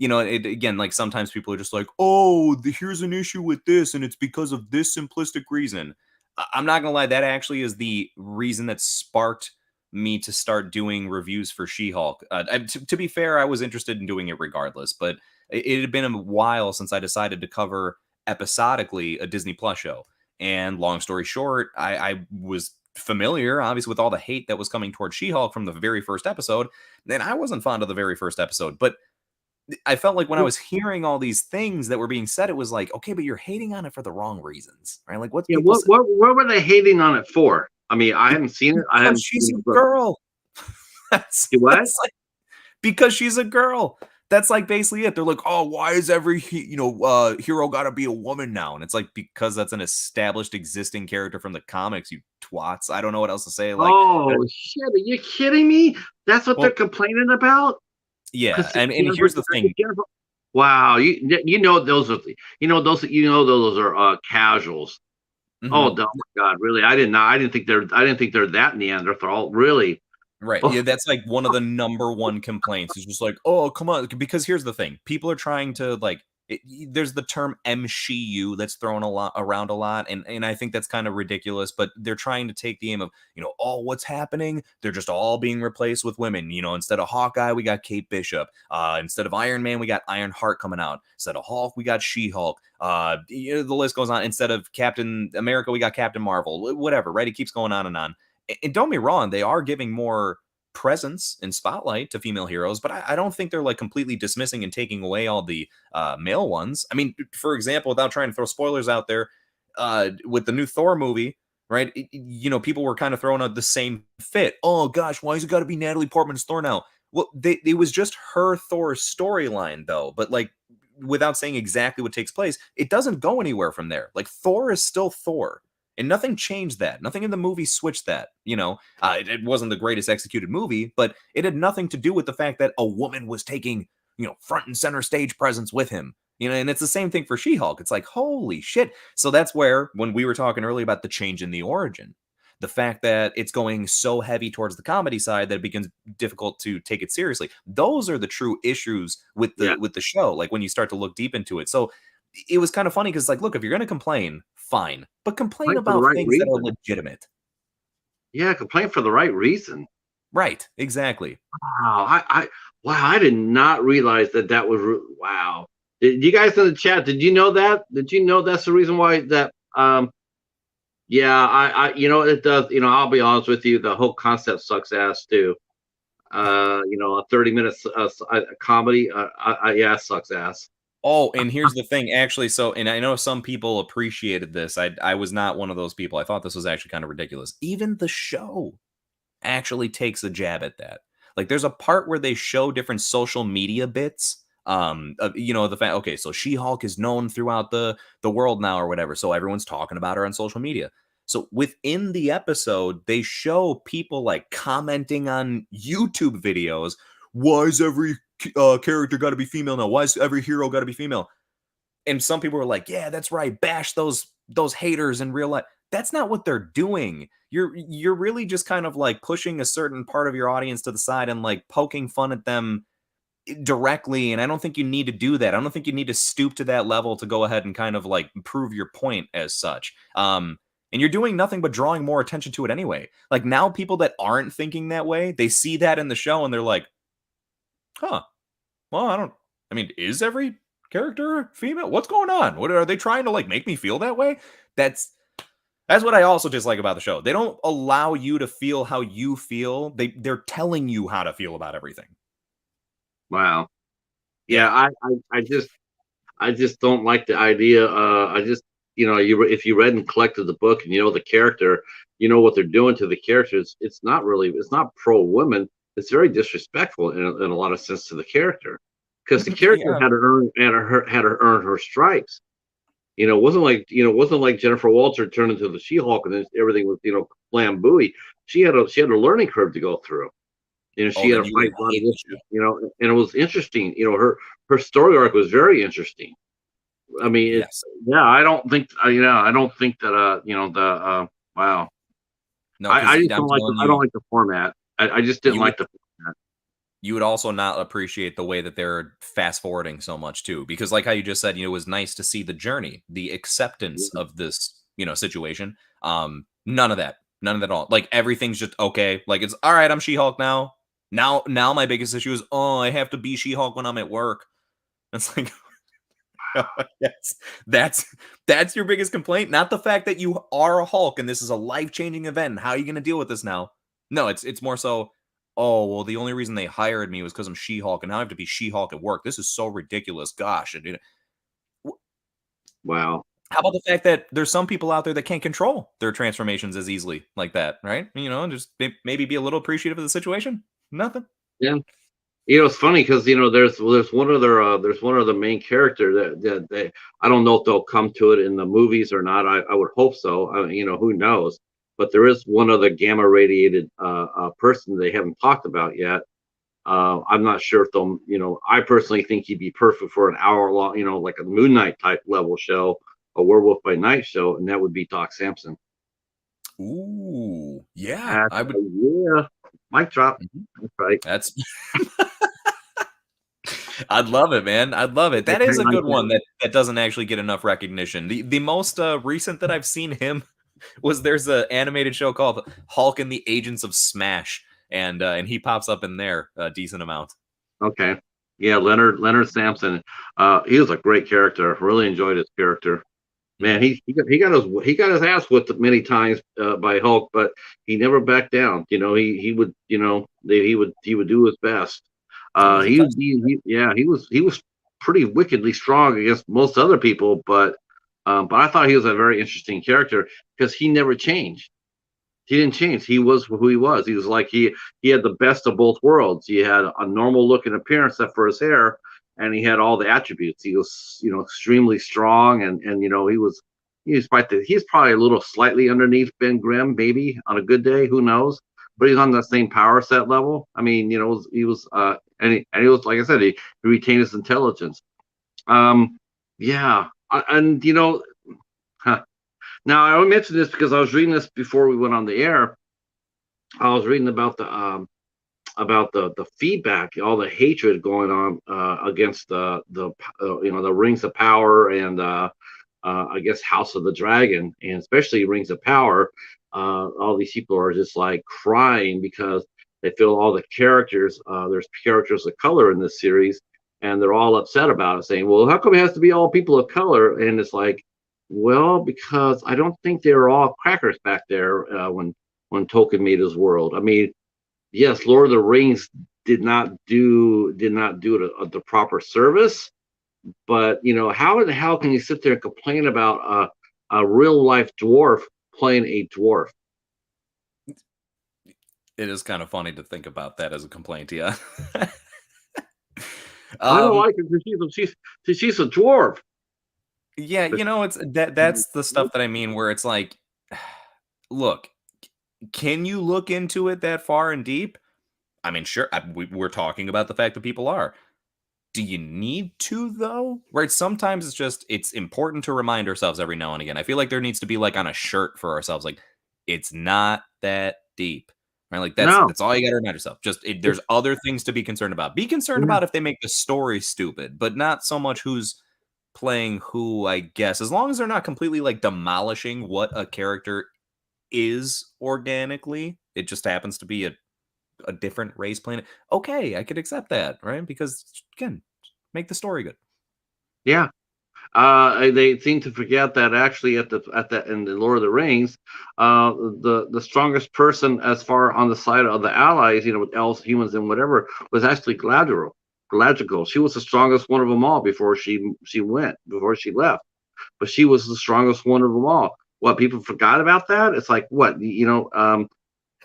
Again, like sometimes people are just like, oh, here's an issue with this, and it's because of this simplistic reason. I'm not gonna lie, that actually is the reason that sparked me to start doing reviews for She-Hulk. To be fair, I was interested in doing it regardless, but it had been a while since I decided to cover episodically a Disney Plus show. And long story short, I was familiar, obviously, with all the hate that was coming towards She-Hulk from the very first episode. And I wasn't fond of the very first episode, but I felt like when I was hearing all these things that were being said, it was like, okay, but you're hating on it for the wrong reasons, right? Like, what's Yeah, people what were they hating on it for? I mean, I haven't seen it. I because haven't she's seen a it. But girl. what? That's like, because she's a girl. That's like basically it. They're like, oh, why is every hero got to be a woman now? And it's like, because that's an established existing character from the comics. You twats. I don't know what else to say. Like, Oh shit! Are you kidding me? That's what they're well, complaining about. yeah. Because And here's the thing. wow, those are casuals. Mhm. Oh, my God, really? I didn't think they're that Neanderthal. Really? Right. Oh, Yeah, that's like one of the number one complaints. It's just like, oh, come on. Because here's the thing: people are trying to like. There's the term MCU that's thrown a lot around a lot, and I think that's kind of ridiculous. But they're trying to take the aim of oh, what's happening? They're just all being replaced with women. Instead of Hawkeye, we got Kate Bishop. Instead of Iron Man, we got Iron Heart coming out. Instead of Hulk, we got She-Hulk. The list goes on. Instead of Captain America, we got Captain Marvel. Whatever, right? It keeps going on and on. And don't be wrong, they are giving more presence and spotlight to female heroes, but I don't think they're like completely dismissing and taking away all the male ones. I mean, for example, without trying to throw spoilers out there, with the new Thor movie, right? People were kind of throwing out the same fit. Oh gosh, why has it got to be Natalie Portman's Thor now? Well, it was just her Thor storyline though, but like without saying exactly what takes place, it doesn't go anywhere from there. Like Thor is still Thor. And nothing changed that. Nothing in the movie switched that. It wasn't the greatest executed movie, but it had nothing to do with the fact that a woman was taking, front and center stage presence with him. And it's the same thing for She-Hulk. It's like, holy shit. So that's where, when we were talking earlier about the change in the origin, the fact that it's going so heavy towards the comedy side that it becomes difficult to take it seriously. Those are the true issues with yeah. the show. Like when you start to look deep into it. So it was kind of funny because, like, look, if you're going to complain, fine, but complain Complain for the about right things that are reason. legitimate. Yeah, complain for the right reason. Right. Exactly. Wow, I did not realize that was wow. Did you guys in the chat? Did you know that? Did you know that's the reason why that Yeah, you know, it does. You know, I'll be honest with you. The whole concept sucks ass too. You know, a 30 minutes comedy, yeah, sucks ass. Oh, and here's the thing, actually. So, and I know some people appreciated this. I was not one of those people. I thought this was actually kind of ridiculous. Even the show actually takes a jab at that. Like, there's a part where they show different social media bits. You know, the fact. Okay, so She-Hulk is known throughout the world now, or whatever. So everyone's talking about her on social media. So within the episode, they show people like commenting on YouTube videos. Why is every character got to be female now? Why is every hero got to be female? And some people were like, "Yeah, that's right. Bash those haters in real life." That's not what they're doing. You're really just kind of like pushing a certain part of your audience to the side and like poking fun at them directly. And I don't think you need to do that. I don't think you need to stoop to that level to go ahead and kind of like prove your point as such. And you're doing nothing but drawing more attention to it anyway. Like, now people that aren't thinking that way, they see that in the show and they're like, huh, well, I mean, is every character female? What's going on? What are they trying to like make me feel that way? That's that's what I also dislike about the show. They don't allow you to feel how you feel. They're telling you how to feel about everything. Wow. Yeah, Yeah. I just don't like the idea. I just, you know, if you read and collected the book and you know the character, you know what they're doing to the characters. It's not really, it's not pro women. It's very disrespectful in a lot of sense to the character, because the character Yeah. had to earn her stripes. You know, it wasn't like, you know, it wasn't like Jennifer Walter turned into the She-Hulk and then everything was, you know, flamboy. She had a learning curve to go through. You know, Oh, she had then to you fight would a lot of hate the show. issues, you know, and it was interesting. You know, her story arc was very interesting. I mean, it's, Yes. yeah, I don't think, I don't think that, you know, wow. No, because I just I'm telling I don't you, like the format. I just didn't you would like the format. you would also not appreciate the way that they're fast forwarding so much too. Because like how you just said, it was nice to see the journey, the acceptance Yeah. of this, situation. None of that. None of that at all. Like, everything's just okay. Like, it's all right, I'm She-Hulk now. Now my biggest issue is, oh, I have to be She-Hulk when I'm at work. It's like, yes, that's your biggest complaint, not the fact that you are a Hulk and this is a life-changing event. How are you going to deal with this now? No, it's more so, oh, well, the only reason they hired me was because I'm She-Hulk, and now I have to be She-Hulk at work. This is so ridiculous. Gosh, Wow. how about the fact that there's some people out there that can't control their transformations as easily like that, right? Just maybe be a little appreciative of the situation. Nothing. Yeah. You know, it's funny because, you know, there's one other main character that they, I don't know if they'll come to it in the movies or not. I would hope so. You know, who knows? But there is one other gamma radiated person they haven't talked about yet. I'm not sure if they'll, you know, I personally think he'd be perfect for an hour long, you know, like a Moon Knight type level show, a Werewolf by Night show, and that would be Doc Samson. Ooh, yeah, That's I would. yeah, mic drop. Mhm. That's right. That's I'd love it, man. I'd love it. That is a good one that doesn't actually get enough recognition. The most recent that I've seen him was, there's a animated show called Hulk and the Agents of Smash, and he pops up in there a decent amount. Okay. Yeah, Leonard Sampson. He was a great character. Really enjoyed his character. Man, Mhm. he got his ass whipped many times by Hulk, but he never backed down. You know, he would, you know, he would do his best. He was a test. Yeah, he was pretty wickedly strong against most other people, but I thought he was a very interesting character because he never changed. He didn't change. He was who he was. He was like he had the best of both worlds. He had a normal looking appearance except for his hair, and he had all the attributes. He was, you know, extremely strong, and you know, he's probably a little slightly underneath Ben Grimm, maybe on a good day. Who knows? But he's on the same power set level. I mean, you know, he was and he was, like I said, he retained his intelligence. Um, yeah, and you know. Now, I only mentioned this because I was reading this before we went on the air. I was reading about the feedback, all the hatred going on against the you know, the Rings of Power and I guess House of the Dragon, and especially Rings of Power. All these people are just like crying because they feel all the characters. There's characters of color in this series, and they're all upset about it, saying, "Well, how come it has to be all people of color?" And it's like, Well, because I don't think they were all crackers back there when Tolkien made his world. I mean, yes, Lord of the Rings did not do the proper service, but how in the hell can you sit there and complain about a real life dwarf playing a dwarf? It is kind of funny to think about that as a complaint, yeah. I don't um, like it because she's a dwarf. yeah, But it's that's the stuff that I mean, where it's like, look, can you look into it that far and deep? I mean, sure, we're talking about the fact that people are. Do you need to though? Right? Sometimes it's important to remind ourselves every now and again. I feel like there needs to be like on a shirt for ourselves, like it's not that deep. Right? Like no, that's all you got to remind yourself. There's other things to be concerned about. Be concerned yeah, about if they make the story stupid, but not so much who's playing who, I guess. As long as they're not completely like demolishing what a character is organically, it just happens to be a different race planet. Okay, I could accept that, right? Because again, make the story good. yeah. They seem to forget that actually at the in the Lord of the Rings, the strongest person as far on the side of the allies, with elves, humans, and whatever, was actually Galadriel. Galadriel. She was the strongest one of them all before she left. But she was the strongest one of them all. What, people forgot about that? It's like what, and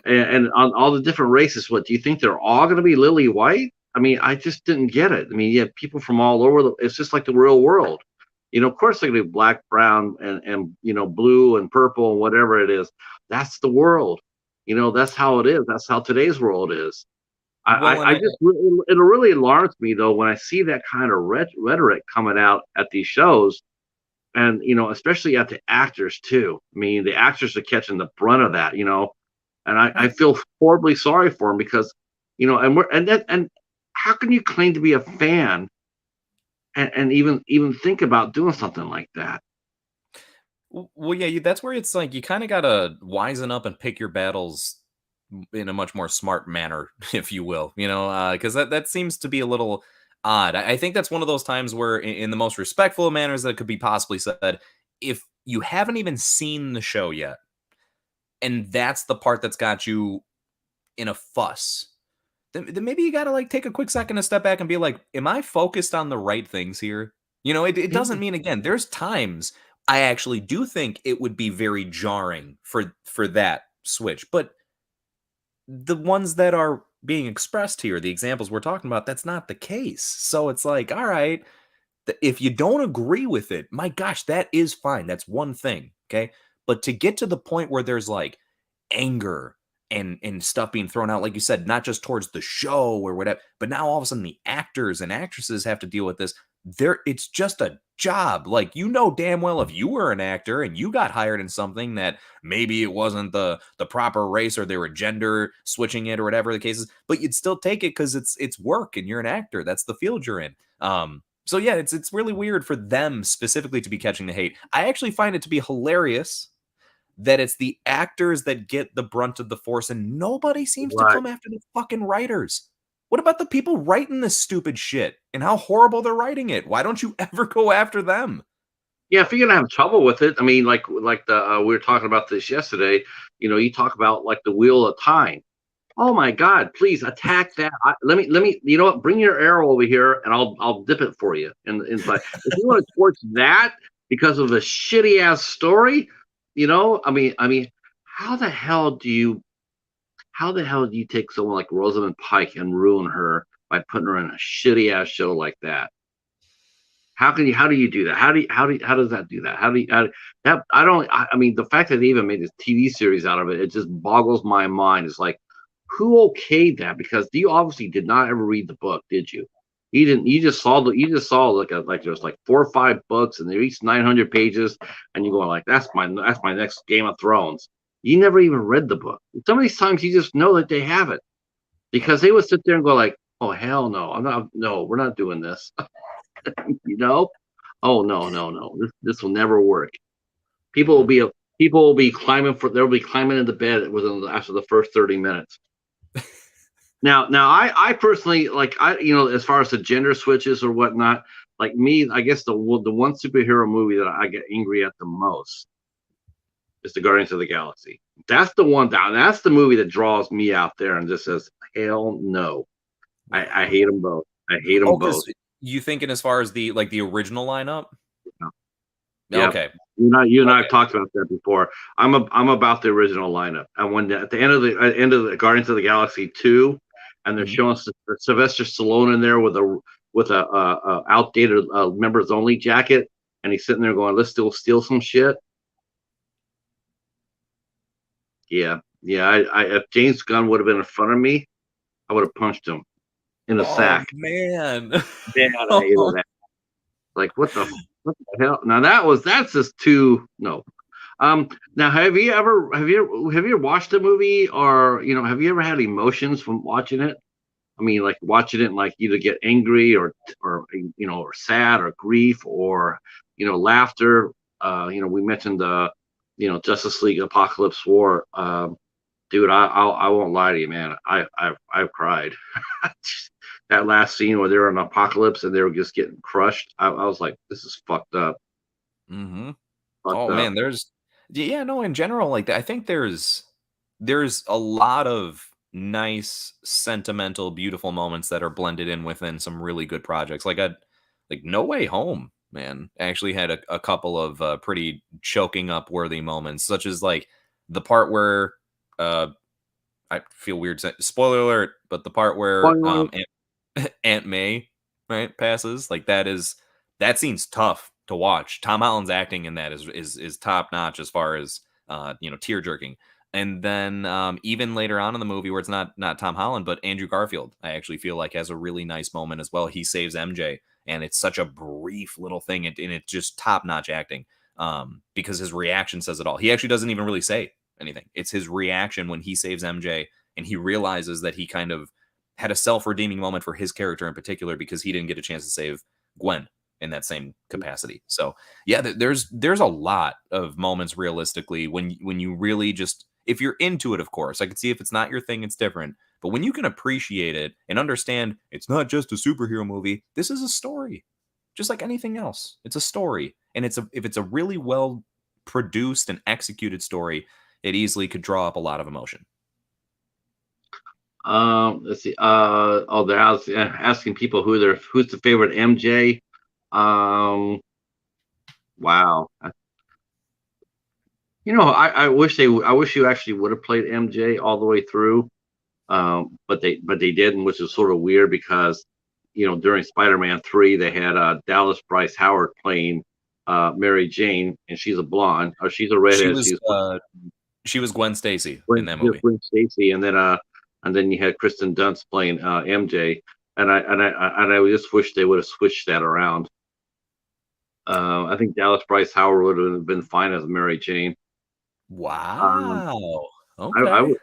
on all the different races. What, do you think they're all going to be lily white? I mean, I just didn't get it. I mean, you have people from all over. It's just like the real world. Of course they're going to be black, brown, and blue and purple and whatever it is. That's the world. That's how it is. That's how today's world is. Well, and I just it really alarms me though when I see that kind of rhetoric coming out at these shows, and especially at the actors too. I mean, the actors are catching the brunt of that. And I feel horribly sorry for them because, and how can you claim to be a fan and even think about doing something like that? well, yeah, that's where it's like you kind of gotta wisen up and pick your battles in a much more smart manner, if you will. Because that seems to be a little odd. I think that's one of those times where, in the most respectful of manners that could be possibly said, if you haven't even seen the show yet, and that's the part that's got you in a fuss, then maybe you got to like take a quick second to step back and be like, am I focused on the right things here? It doesn't mean, again, there's times I actually do think it would be very jarring for that switch, but the ones that are being expressed here, the examples we're talking about, that's not the case. So it's like, all right, if you don't agree with it, my gosh, that is fine. That's one thing, okay? But to get to the point where there's like anger and stuff being thrown out, like you said, not just towards the show or whatever, but now all of a sudden the actors and actresses have to deal with this. It's just a job. Like, damn well, if you were an actor and you got hired in something that maybe it wasn't the proper race, or they were gender switching it, or whatever the case is, but you'd still take it because it's work and you're an actor. That's the field you're in. So yeah, it's really weird for them specifically to be catching the hate. I actually find it to be hilarious that it's the actors that get the brunt of the force and nobody seems to Right. come after the fucking writers. What about the people writing this stupid shit and how horrible they're writing it? Why don't you ever go after them? Yeah, if you're gonna have trouble with it, I mean, like the we were talking about this yesterday. You talk about like the Wheel of Time. Oh my God! Please attack that. Let me. You know what? Bring your arrow over here, and I'll dip it for you. But if you want to torch that because of a shitty ass story, I mean, how the hell do you take someone like Rosamund Pike and ruin her by putting her in a shitty ass show like that? How do you do that? How does that do that? I mean, the fact that they even made this TV series out of it, it just boggles my mind. It's like, who okayed that? Because you obviously did not ever read the book, did you? You didn't. You just saw like there's like 4 or 5 books, and they're each 900 pages, and you're going like, that's my next Game of Thrones. You never even read the book. Some of these times you just know that they have it because they would sit there and go like, oh hell no, I'm not. No, we're not doing this. you know? Oh no, no, no. This will never work. People will Yeah. be people will be they'll be climbing into bed after the first 30 minutes. Now I personally, like, as far as the gender switches or whatnot, like me, I guess the one superhero movie that I get angry at the most is the Guardians of the Galaxy. That's the one down. That's the movie that draws me out there and just says, "Hell no!" I hate them both. I hate them Oh, both. because you thinking as far as the original lineup? Yeah. Okay. You and I have Okay. talked about that before. I'm about the original lineup. And when at the end of the Guardians of the Galaxy 2, and they're Mhm. showing Sylvester Stallone in there with a outdated members only jacket, and he's sitting there going, "Let's still steal some shit." Yeah, yeah. If James Gunn would have been in front of me, I would have punched him in the Oh sack. man. Man, I hated that. Like what the hell? Now that's just too no. Now have you ever watched a movie, or have you ever had emotions from watching it? I mean, like watching it and like either get angry or sad or grief or laughter. We mentioned the Justice League Apocalypse War. Dude, I won't lie to you, man. I've cried. That last scene where they're in an apocalypse and they were just getting crushed. I was like, this is fucked up. Hmm. Fucked Oh up. man, yeah, no, in general, like I think there's a lot of nice, sentimental, beautiful moments that are blended in within some really good projects. Like No Way Home, man, actually had a couple of pretty choking up worthy moments, such as like the part where uh I feel weird saying spoiler alert, but the part where Spoiler. Aunt May, right, passes, like that scene's tough to watch. Tom Holland's acting in that is top notch as far as tear jerking. And then even later on in the movie where it's not Tom Holland but Andrew Garfield, I actually feel like has a really nice moment as well. He saves MJ, and it's such a brief little thing, and it's just top notch acting because his reaction says it all. He actually doesn't even really say anything. It's his reaction when he saves MJ and he realizes that he kind of had a self-redeeming moment for his character in particular because he didn't get a chance to save Gwen in that same capacity. So yeah, there's a lot of moments realistically when you really just, if you're into it, of course. I could see if it's not your thing, it's different. But when you can appreciate it and understand it's not just a superhero movie, this is a story. Just like anything else. It's a story. And if it's a really well produced and executed story, it easily could draw up a lot of emotion. Let's see. They're asking people who's the favorite MJ. Wow. I wish you actually would have played MJ all the way through. But they didn't, which is sort of weird because during Spider-Man 3 they had Dallas Bryce Howard playing Mary Jane, and she's a blonde, or she's a She redhead. was she was Gwen Stacy in that movie. Gwen Stacy, and then you had Kristen Dunst playing MJ, and I just wish they would have switched that around. I think Dallas Bryce Howard would have been fine as Mary Jane. Um, Wow. I Okay. would.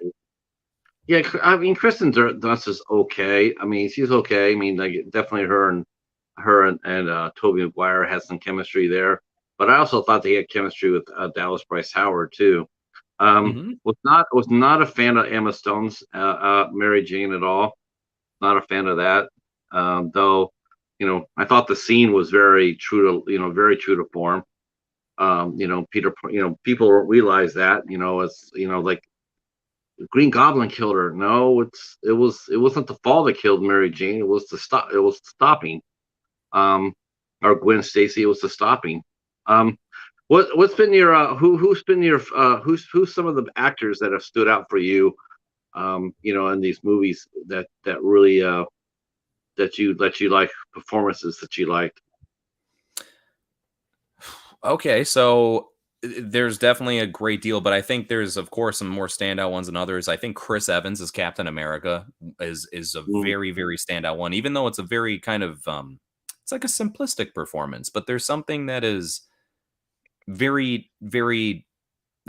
Yeah, I mean, Kristen Dunst is okay. I mean, she's okay. I mean, like definitely her and Tobey Maguire had some chemistry there. But I also thought they had chemistry with Dallas Bryce Howard too. Mhm. Was not a fan of Emma Stone's Mary Jane at all. Not a fan of that. Though, I thought the scene was very true to form. Peter, people don't realize that. It's like Green Goblin killed her. No, it wasn't the fall that killed Mary Jane. It was the stop. It was stopping. Um, or Gwen Stacy. It was the stopping. Um, what's been your who's been your who's some of the actors that have stood out for you? In these movies that really that you like, performances that you liked. Okay, so there's definitely a great deal, but I think there's of course some more standout ones than others. I think Chris Evans as Captain America is a Mm. very very standout one, even though it's a very kind of it's like a simplistic performance, but there's something that is very very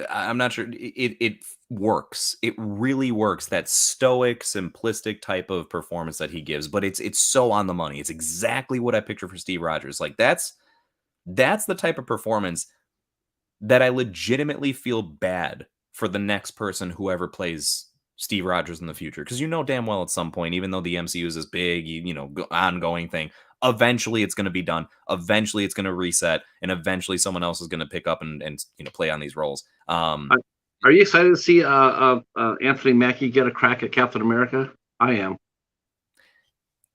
I'm not sure it works. It really works. That stoic, simplistic type of performance that he gives, but it's so on the money. It's exactly what I picture for Steve Rogers. Like that's the type of performance that I legitimately feel bad for the next person whoever plays Steve Rogers in the future, because damn well at some point, even though the MCU is this big, ongoing thing, eventually it's going to be done. Eventually it's going to reset, and eventually someone else is going to pick up and play on these roles. Are you excited to see Anthony Mackie get a crack at Captain America? I am.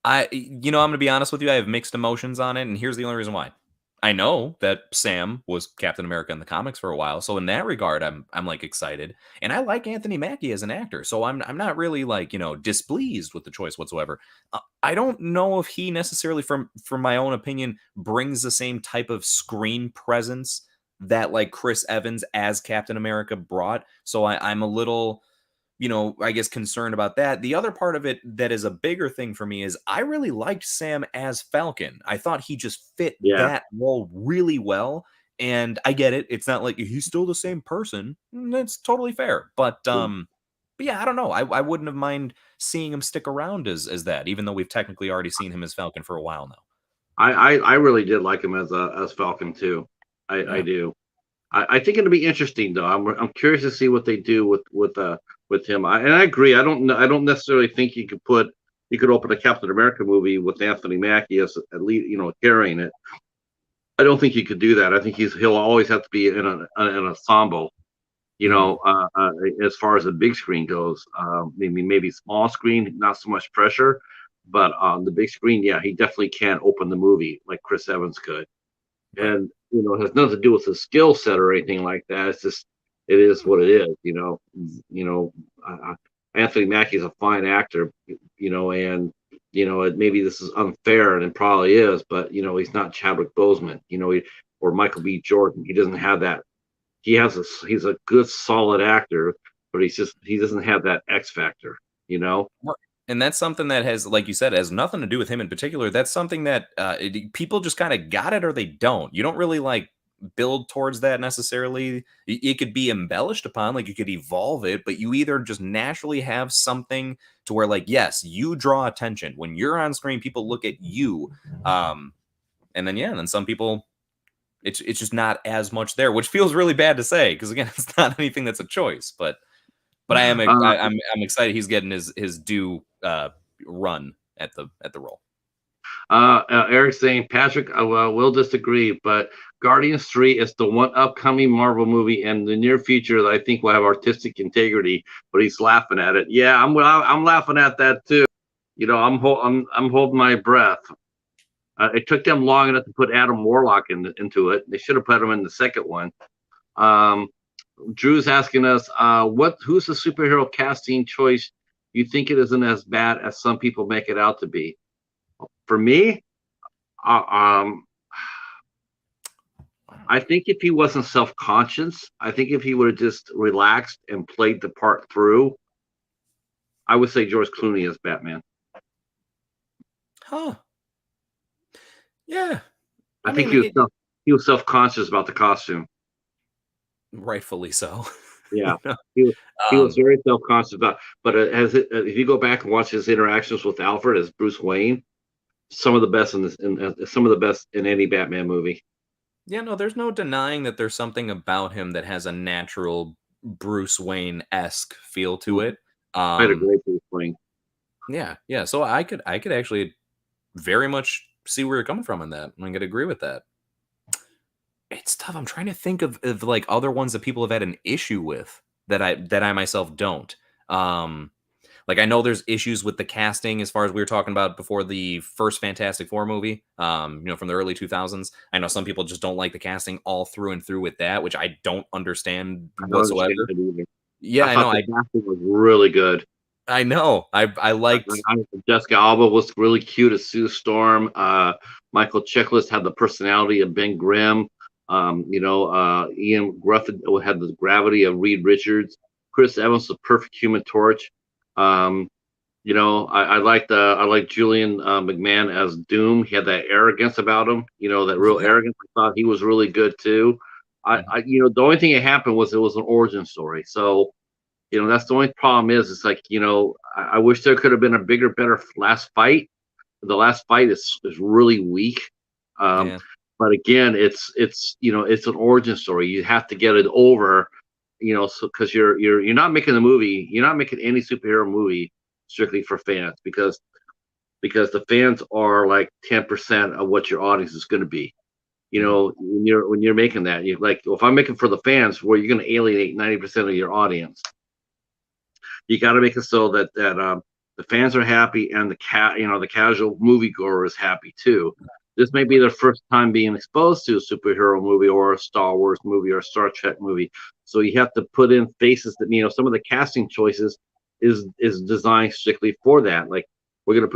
I'm going to be honest with you. I have mixed emotions on it, and here's the only reason why. I know that Sam was Captain America in the comics for a while, so in that regard, I'm like excited, and I like Anthony Mackie as an actor, so I'm not really like displeased with the choice whatsoever. I don't know if he necessarily, from my own opinion, brings the same type of screen presence that like Chris Evans as Captain America brought, so I'm a little I guess concerned about that. The other part of it that is a bigger thing for me is I really liked Sam as Falcon. I thought he just fit that role really well. And I get it. It's not like he's still the same person. That's totally fair. But yeah, I don't know. I wouldn't have mind seeing him stick around as that, even though we've technically already seen him as Falcon for a while now. I really did like him as Falcon too. I do. I think it'll be interesting though. I'm curious to see what they do with him. And I agree. I don't necessarily think you could open a Captain America movie with Anthony Mackie as at least carrying it. I don't think you could do that. I think he'll always have to be in an ensemble. As far as the big screen goes, maybe small screen, not so much pressure, but on the big screen, yeah, he definitely can't open the movie like Chris Evans could. Right. And it has nothing to do with his skill set or anything like that. It's just it is what it is. Anthony Mackie is a fine actor, and maybe this is unfair, and it probably is, but he's not Chadwick Boseman, or Michael B. Jordan. He doesn't have that. He's a good solid actor, but he doesn't have that X factor, And that's something that has, like you said, has nothing to do with him in particular. That's something that people just kind of got it or they don't. You don't really like build towards that necessarily. It could be embellished upon, like you could evolve it, but you either just naturally have something to where, like, yes, you draw attention. When you're on screen, people look at you. And then some people, it's just not as much there, which feels really bad to say because, again, it's not anything that's a choice, but I'm excited he's getting his due run at the role. Eric's saying, Patrick, will disagree, but Guardians 3 is the one upcoming Marvel movie in the near future that I think will have artistic integrity. But he's laughing at it. Yeah, I'm laughing at that too. I'm holding my breath. It took them long enough to put Adam Warlock into it. They should have put him in the second one. Drew's asking us, who's the superhero casting choice you think it isn't as bad as some people make it out to be? For me, I think if he wasn't self-conscious, I think if he would have just relaxed and played the part through, I would say George Clooney as Batman. Huh. Yeah. I think he was self-conscious about the costume. Rightfully so. Yeah, he was very self-conscious about. But if you go back and watch his interactions with Alfred as Bruce Wayne, some of the best in any Batman movie. Yeah, no, there's no denying that there's something about him that has a natural Bruce Wayne-esque feel to it. I had a great Bruce Wayne. Yeah. So I could actually very much see where you're coming from in that. I'm gonna agree with that. It's tough. I'm trying to think of like other ones that people have had an issue with that I myself don't. Like I know there's issues with the casting as far as we were talking about before the first Fantastic Four movie, from the early 2000s. I know some people just don't like the casting all through and through with that, which I don't understand whatsoever. Yeah, I know. The casting was really good. I know. I liked Jessica Alba was really cute as Sue Storm. Michael Chiklis had the personality of Ben Grimm. Ian Gruffin had the gravity of Reed Richards. Chris Evans, the perfect Human Torch. I like Julian McMahon as Doom. He had that arrogance about him. That real arrogance. I thought he was really good too. The only thing that happened was it was an origin story. So, that's the only problem is it's like, I wish there could have been a bigger, better last fight. The last fight is really weak. But again, it's an origin story. You have to get it over, so because you're not making the movie, you're not making any superhero movie strictly for fans, because because the fans are like 10% of what your audience is going to be. You Mhm. know, when you're making that, you like, if I'm making for the fans, where you're going to alienate 90% of your audience, you got to make it so that the fans are happy and the casual moviegoer is happy too. This may be Right. their first time being exposed to a superhero movie or a Star Wars movie or a Star Trek movie. So you have to put in faces that, some of the casting choices is designed strictly for that. Like we're gonna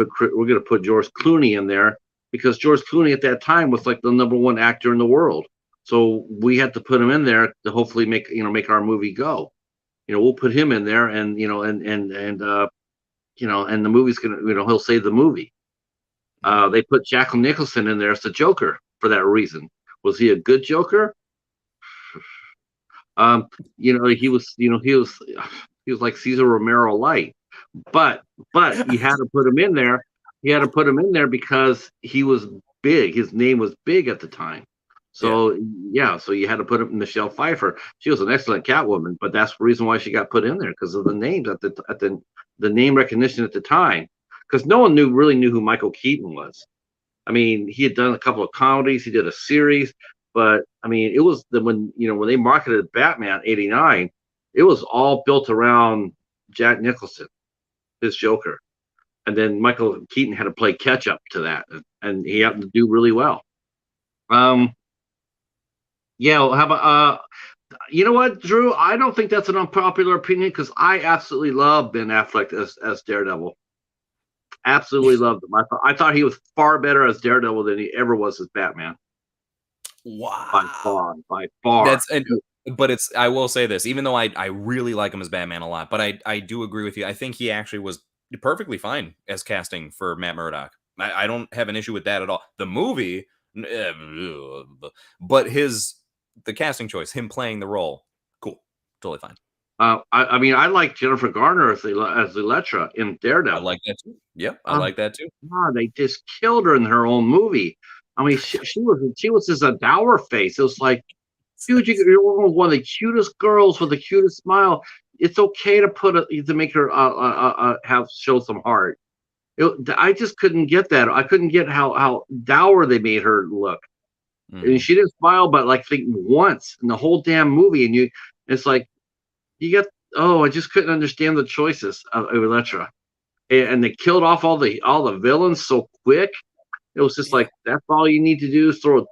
put George Clooney in there because George Clooney at that time was like the #1 actor in the world. So we had to put him in there to hopefully make our movie go. We'll put him in there, and and the movie's gonna, he'll save the movie. Mhm. They put Jack Nicholson in there as the Joker for that reason. Was he a good Joker? Um, he was like Cesar Romero light, but you had to put him in there. You had to put him in there because he was big. His name was big at the time. Yeah. So yeah, so you had to put him Michelle Pfeiffer. She was an excellent Catwoman, but that's the reason why she got put in there, because of the names at the name recognition at the time. Because no one really knew who Michael Keaton was. I mean, he had done a couple of comedies, he did a series, but I mean, it was when they marketed Batman '89, it was all built around Jack Nicholson, his Joker, and then Michael Keaton had to play catch up to that, and he happened to do really well. Um, yeah, well, how about you know what, Drew? I don't think that's an unpopular opinion because I absolutely love Ben Affleck as Daredevil. Absolutely loved him. I thought he was far better as Daredevil than he ever was as Batman. By Wow. far, by far. That's and but it's I will say this, even though I really like him as Batman a lot, but I do agree with you. I think he actually was perfectly fine as casting for Matt Murdock. I don't have an issue with that at all. The movie, but the casting choice, him playing the role, cool, totally fine. I mean, I like Jennifer Garner as Elektra in I Daredevil. like that too. Yep, I Um, like that too. God, they just killed her in her own movie. I mean, she was just a dour face. It was like, dude, you're one of the cutest girls with the cutest smile. It's okay to make her have show some heart. I just couldn't get that. I couldn't get how dour they made her look. And Mhm. she didn't smile, but like think once in the whole damn movie, and it's like you got. Oh, I just couldn't understand the choices of Elektra, and they killed off all the villains so quick. It was just Yeah. like that's all you need to do is to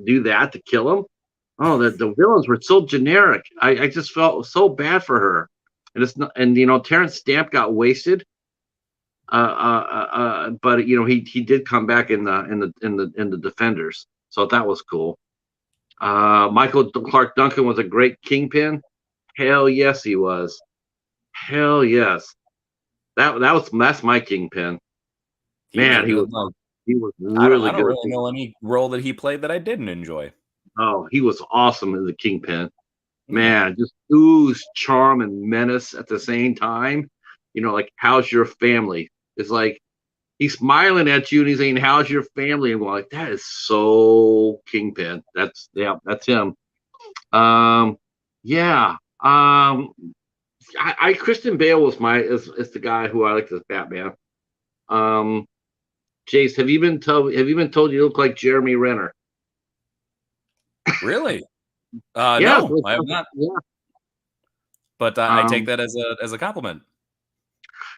do that to kill them. Oh, the villains were so generic. I just felt so bad for her, and it's not. And Terrence Stamp got wasted. But he did come back in the Defenders, so that was cool. Michael Clark Duncan was a great Kingpin. Hell yes, he was. Hell yes. That's my Kingpin. He was a Man, he good was one. he was I really don't good. really know any role that he played that I didn't enjoy. Oh, he was awesome as the Kingpin. Yeah. Man, just ooze charm and menace at the same time. Like, how's your family? It's like he's smiling at you and he's saying, "How's your family?" And we're like, that is so Kingpin. That's him. Um, yeah. Christian Bale is the guy who I liked as Batman. Um, Jace, have you been told you look like Jeremy Renner? Really? Yes, No, I have not. yeah. But I take Um, that as a compliment.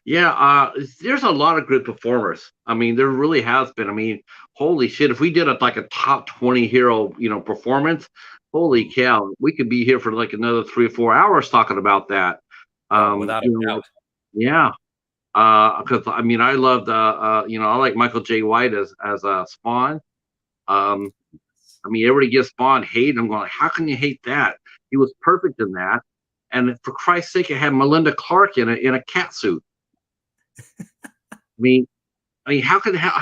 Yeah, there's a lot of good performers. I mean, there really has been. I mean, holy shit! If we did like a top 20 hero, performance, holy Mhm. cow, we could be here for like another 3 or 4 hours talking about that. Oh, without a Like, doubt. yeah, because I mean, I loved, I like Michael J. White as Spawn. Um, I mean, everybody gives Spawn hate. I'm going, how can you hate that? He was perfect in that, and for Christ's sake, it had Melinda Clark in a cat suit. I mean, I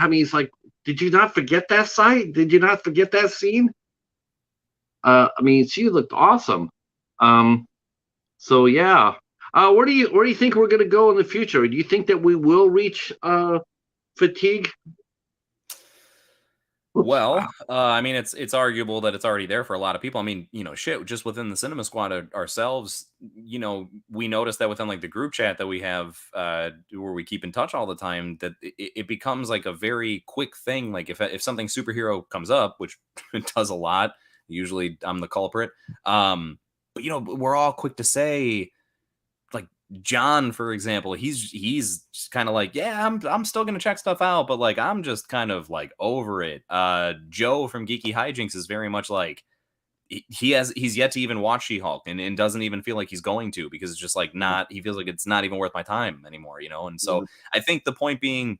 mean, it's like, did you not forget that sight? Did you not forget that scene? I mean, she looked awesome. Um, so yeah. Where do you think we're gonna go in the future? Do you think that we will reach fatigue? Well, I mean, it's arguable that it's already there for a lot of people. I mean, shit, just within the Cinema Squad ourselves, we noticed that within like the group chat that we have, where we keep in touch all the time, that it becomes like a very quick thing. Like if something superhero comes up, which it does a lot, usually I'm the culprit. But we're all quick to say, like John, for example, he's kind of like, yeah, I'm still gonna check stuff out, but like I'm just kind of like over it. Joe from Geeky Hijinks is very much like he's yet to even watch She-Hulk and doesn't even feel like he's going to, because it's just like not, he feels like it's not even worth my time anymore, And so I think the point being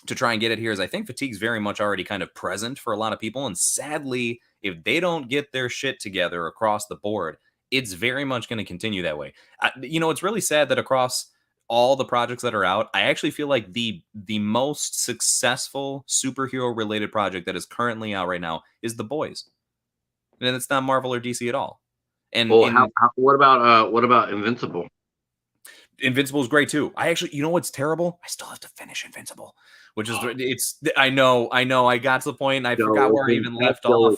to try and get it here is I think fatigue's very much already kind of present for a lot of people. And sadly, if they don't get their shit together across the board, it's very much going to continue that way. It's really sad that across all the projects that are out, I actually feel like the most successful superhero related project that is currently out right now is The Boys. And it's not Marvel or DC at all. And Well, what about Invincible? Invincible is great too. I actually, what's terrible? I still have to finish Invincible, which is I know. I got to the point and I forgot where I even left off.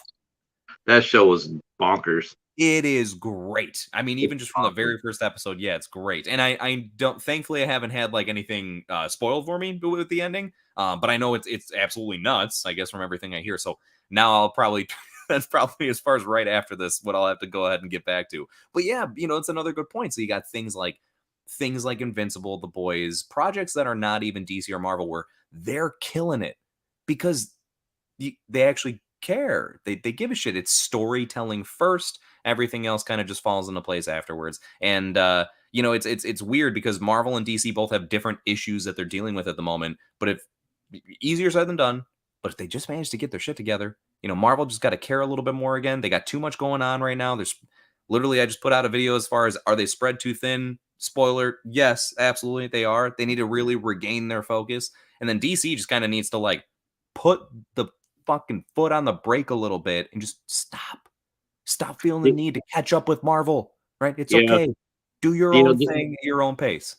That show was bonkers. It is great. I mean, even just from the very first episode, yeah, it's great. And I don't, thankfully, I haven't had like anything spoiled for me with the ending. But I know it's absolutely nuts, I guess, from everything I hear. So now I'll probably that's probably as far as right after this what I'll have to go ahead and get back to. But yeah, it's another good point. So you got things like Invincible, The Boys, projects that are not even DC or Marvel, where they're killing it because they actually care. They give a shit. It's storytelling first. Everything else kind of just falls into place afterwards. And it's weird because Marvel and DC both have different issues that they're dealing with at the moment. But if easier said than done. But if they just manage to get their shit together, Marvel just got to care a little bit more again. They got too much going on right now. There's literally, I just put out a video as far as, are they spread too thin? Spoiler, yes, absolutely they are. They need to really regain their focus. And then DC just kind of needs to like put the fucking foot on the brake a little bit and just stop feeling the need to catch up with Marvel, right? It's okay. Do your own thing at your own pace.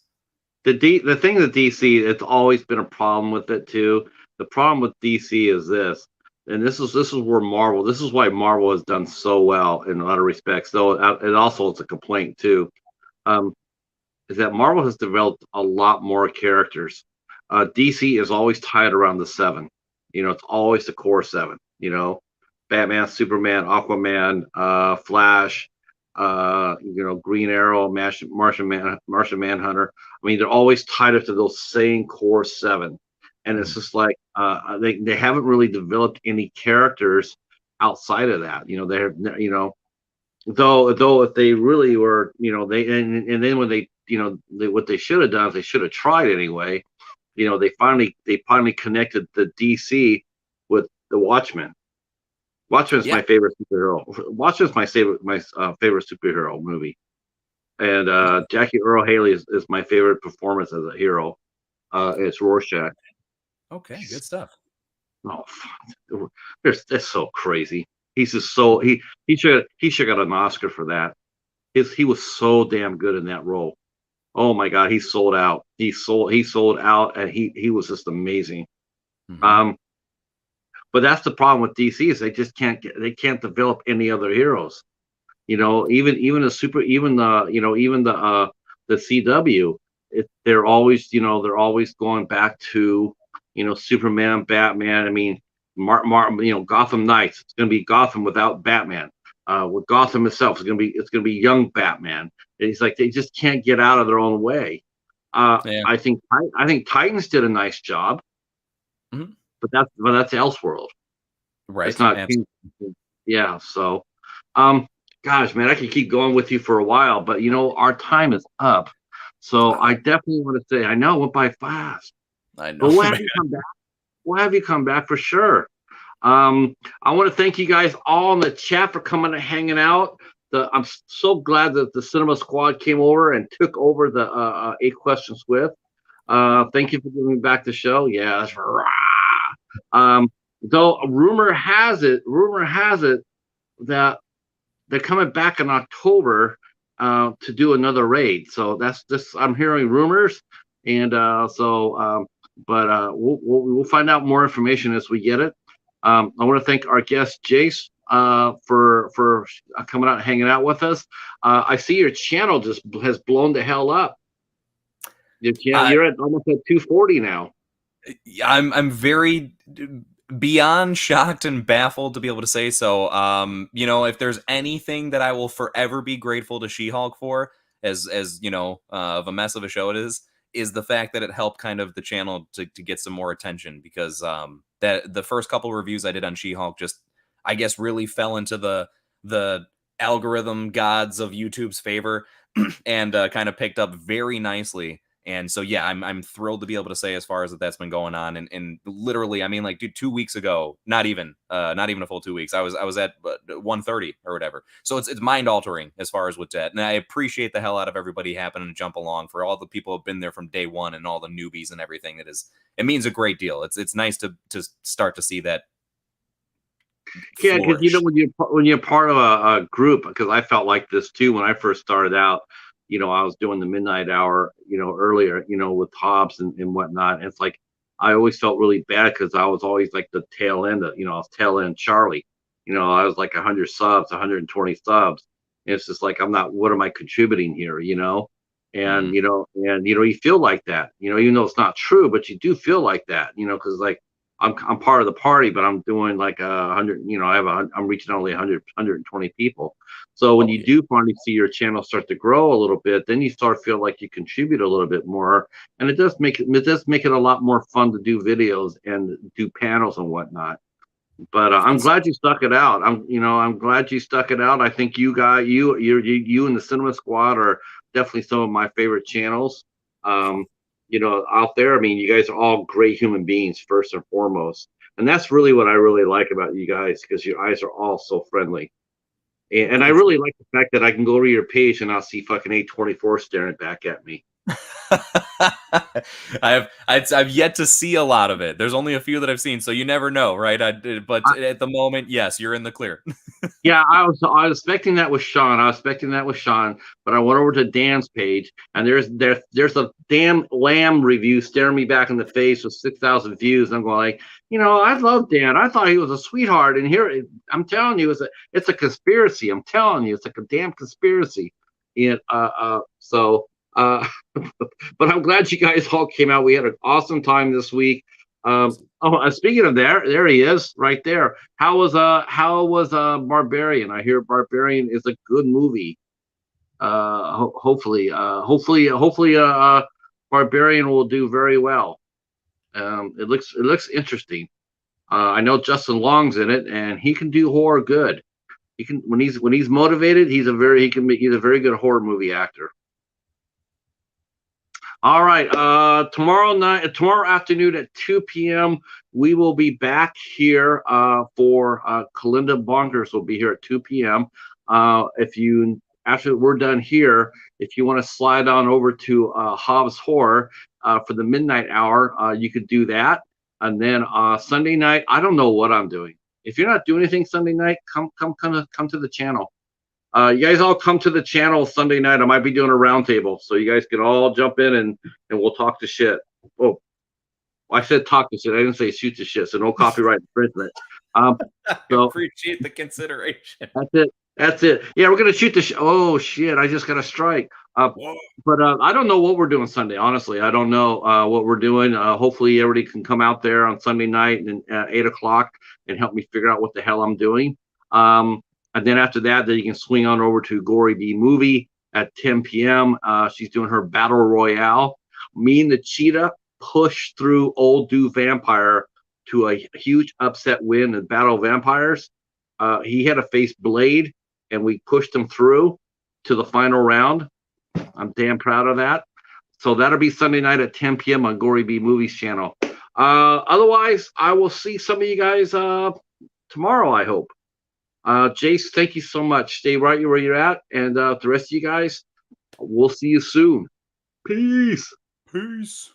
The thing that DC, it's always been a problem with it too. The problem with DC is this, and this is where Marvel, this is why Marvel has done so well in a lot of respects, though it also is a complaint too, is that Marvel has developed a lot more characters. DC is always tied around the 7. It's always the core 7. Batman, Superman, Aquaman, Flash, Green Arrow, Martian Manhunter. I mean, they're always tied up to those same core 7, and it's just like they haven't really developed any characters outside of that. They're though if they really were, they and then when they what they should have done is they should have tried anyway. They finally connected the DC with the Watchmen. Watchmen's my favorite superhero. Watchmen's my favorite superhero movie, and Jackie Earle Haley is my favorite performance as a hero. It's Rorschach. Okay, good stuff. Oh, that's so crazy. He's just so he should got an Oscar for that. He was so damn good in that role. Oh my God, he sold out. He sold out, and he was just amazing. Mm-hmm. But that's the problem with DC is they just can't develop any other heroes. Even the CW, they're always going back to Superman, Batman. I mean, Gotham Knights. It's going to be Gotham without Batman. With Gotham itself, it's going to be young Batman. And it's like they just can't get out of their own way. I think Titans did a nice job, but that's Elseworld, right? It's not. Yeah. So, gosh, man, I could keep going with you for a while, but our time is up. So I definitely want to say, I know it went by fast. I know. But we'll have you come back. We'll have you come back for sure. I want to thank you guys all in the chat for coming and hanging out. I'm so glad that the Cinema Squad came over and took over the 8 Questions with. Thank you for giving me back the show. Yeah, that's rah. Though rumor has it that they're coming back in October to do another raid. So that's just, I'm hearing rumors, and but we'll find out more information as we get it. I want to thank our guest Jace for coming out and hanging out with us. I see your channel just has blown the hell up. Your channel, you're at almost at 240 now. I'm very beyond shocked and baffled to be able to say so. You know, if there's anything that I will forever be grateful to She-Hulk for, as you know, of a mess of a show it is the fact that it helped kind of the channel to get some more attention, because that the first couple reviews I did on She-Hulk just, I guess, really fell into the algorithm gods of YouTube's favor and kind of picked up very nicely. And so, yeah, I'm thrilled to be able to say, as far as that's been going on, and literally, I mean, like, dude, 2 weeks ago, not even a full 2 weeks, I was at 130 or whatever. So it's mind altering as far as what's at, and I appreciate the hell out of everybody happening to jump along, for all the people who have been there from day one and all the newbies and everything. It means a great deal. It's nice to start to see that. Yeah, because you know when you're part of a group, because I felt like this too when I first started out. You know, I was doing the midnight hour, you know, earlier, you know, with Hobbs and whatnot. And it's like I always felt really bad because I was always like the tail end of, you know, I was tail end Charlie. You know, I was like 100 subs, 120 subs. And it's just like, I'm not, what am I contributing here, you know? And, you know, you feel like that, you know, even though it's not true, but you do feel like that, you know, because like I'm part of the party, but I'm doing like 100, you know, I'm reaching only 120 people. So when you do finally see your channel start to grow a little bit, then you start feel like you contribute a little bit more, and it does make it a lot more fun to do videos and do panels and whatnot. But I'm glad you stuck it out. I'm glad you stuck it out. I think you and the Cinema Squad are definitely some of my favorite channels. You know, out there. I mean, you guys are all great human beings first and foremost, and that's really what I really like about you guys, because your eyes are all so friendly. And I really like the fact that I can go to your page and I'll see fucking 824 staring back at me. I've yet to see a lot of it. There's only a few that I've seen, so you never know, right? But at the moment, yes, you're in the clear. Yeah, I was expecting that with Shawn. But I went over to Dan's page, and there's a damn lamb review staring me back in the face with 6,000 views. I'm going like, you know, I love Dan. I thought he was a sweetheart, and here I'm telling you, it's a conspiracy. I'm telling you, it's like a damn conspiracy. And but I'm glad you guys all came out. We had an awesome time this week. Speaking of there he is right there. How was Barbarian? I hear Barbarian is a good movie. Hopefully, Barbarian will do very well. It looks interesting. I know Justin Long's in it, and he can do horror good. He can when he's motivated. He's a very good horror movie actor. All right. Tomorrow afternoon at 2 p.m., we will be back here for Kalinda Bonkers will be here at 2 p.m. After we're done here, if you want to slide on over to Hobbs Horror for the midnight hour, you could do that. And then Sunday night, I don't know what I'm doing. If you're not doing anything Sunday night, come to the channel. You guys all come to the channel Sunday night. I might be doing a roundtable, so you guys can all jump in and we'll talk to shit. Oh, I said talk to shit. I didn't say shoot to shit, so no copyright infringement. So appreciate the consideration. That's it. Yeah, we're gonna shoot the shit. Oh shit! I just got a strike. But I don't know what we're doing Sunday. Honestly, I don't know what we're doing. Hopefully, everybody can come out there on Sunday night and at 8 o'clock and help me figure out what the hell I'm doing. And then after that, then you can swing on over to Gory B Movie at 10 p.m. She's doing her Battle Royale. Me and the Cheetah push through Old Do Vampire to a huge upset win in Battle of Vampires. He had to face Blade, and we pushed him through to the final round. I'm damn proud of that. So that'll be Sunday night at 10 p.m. on Gory B Movies channel. Otherwise, I will see some of you guys tomorrow, I hope. Jace, thank you so much. Stay right where you're at. And the rest of you guys, we'll see you soon. Peace. Peace.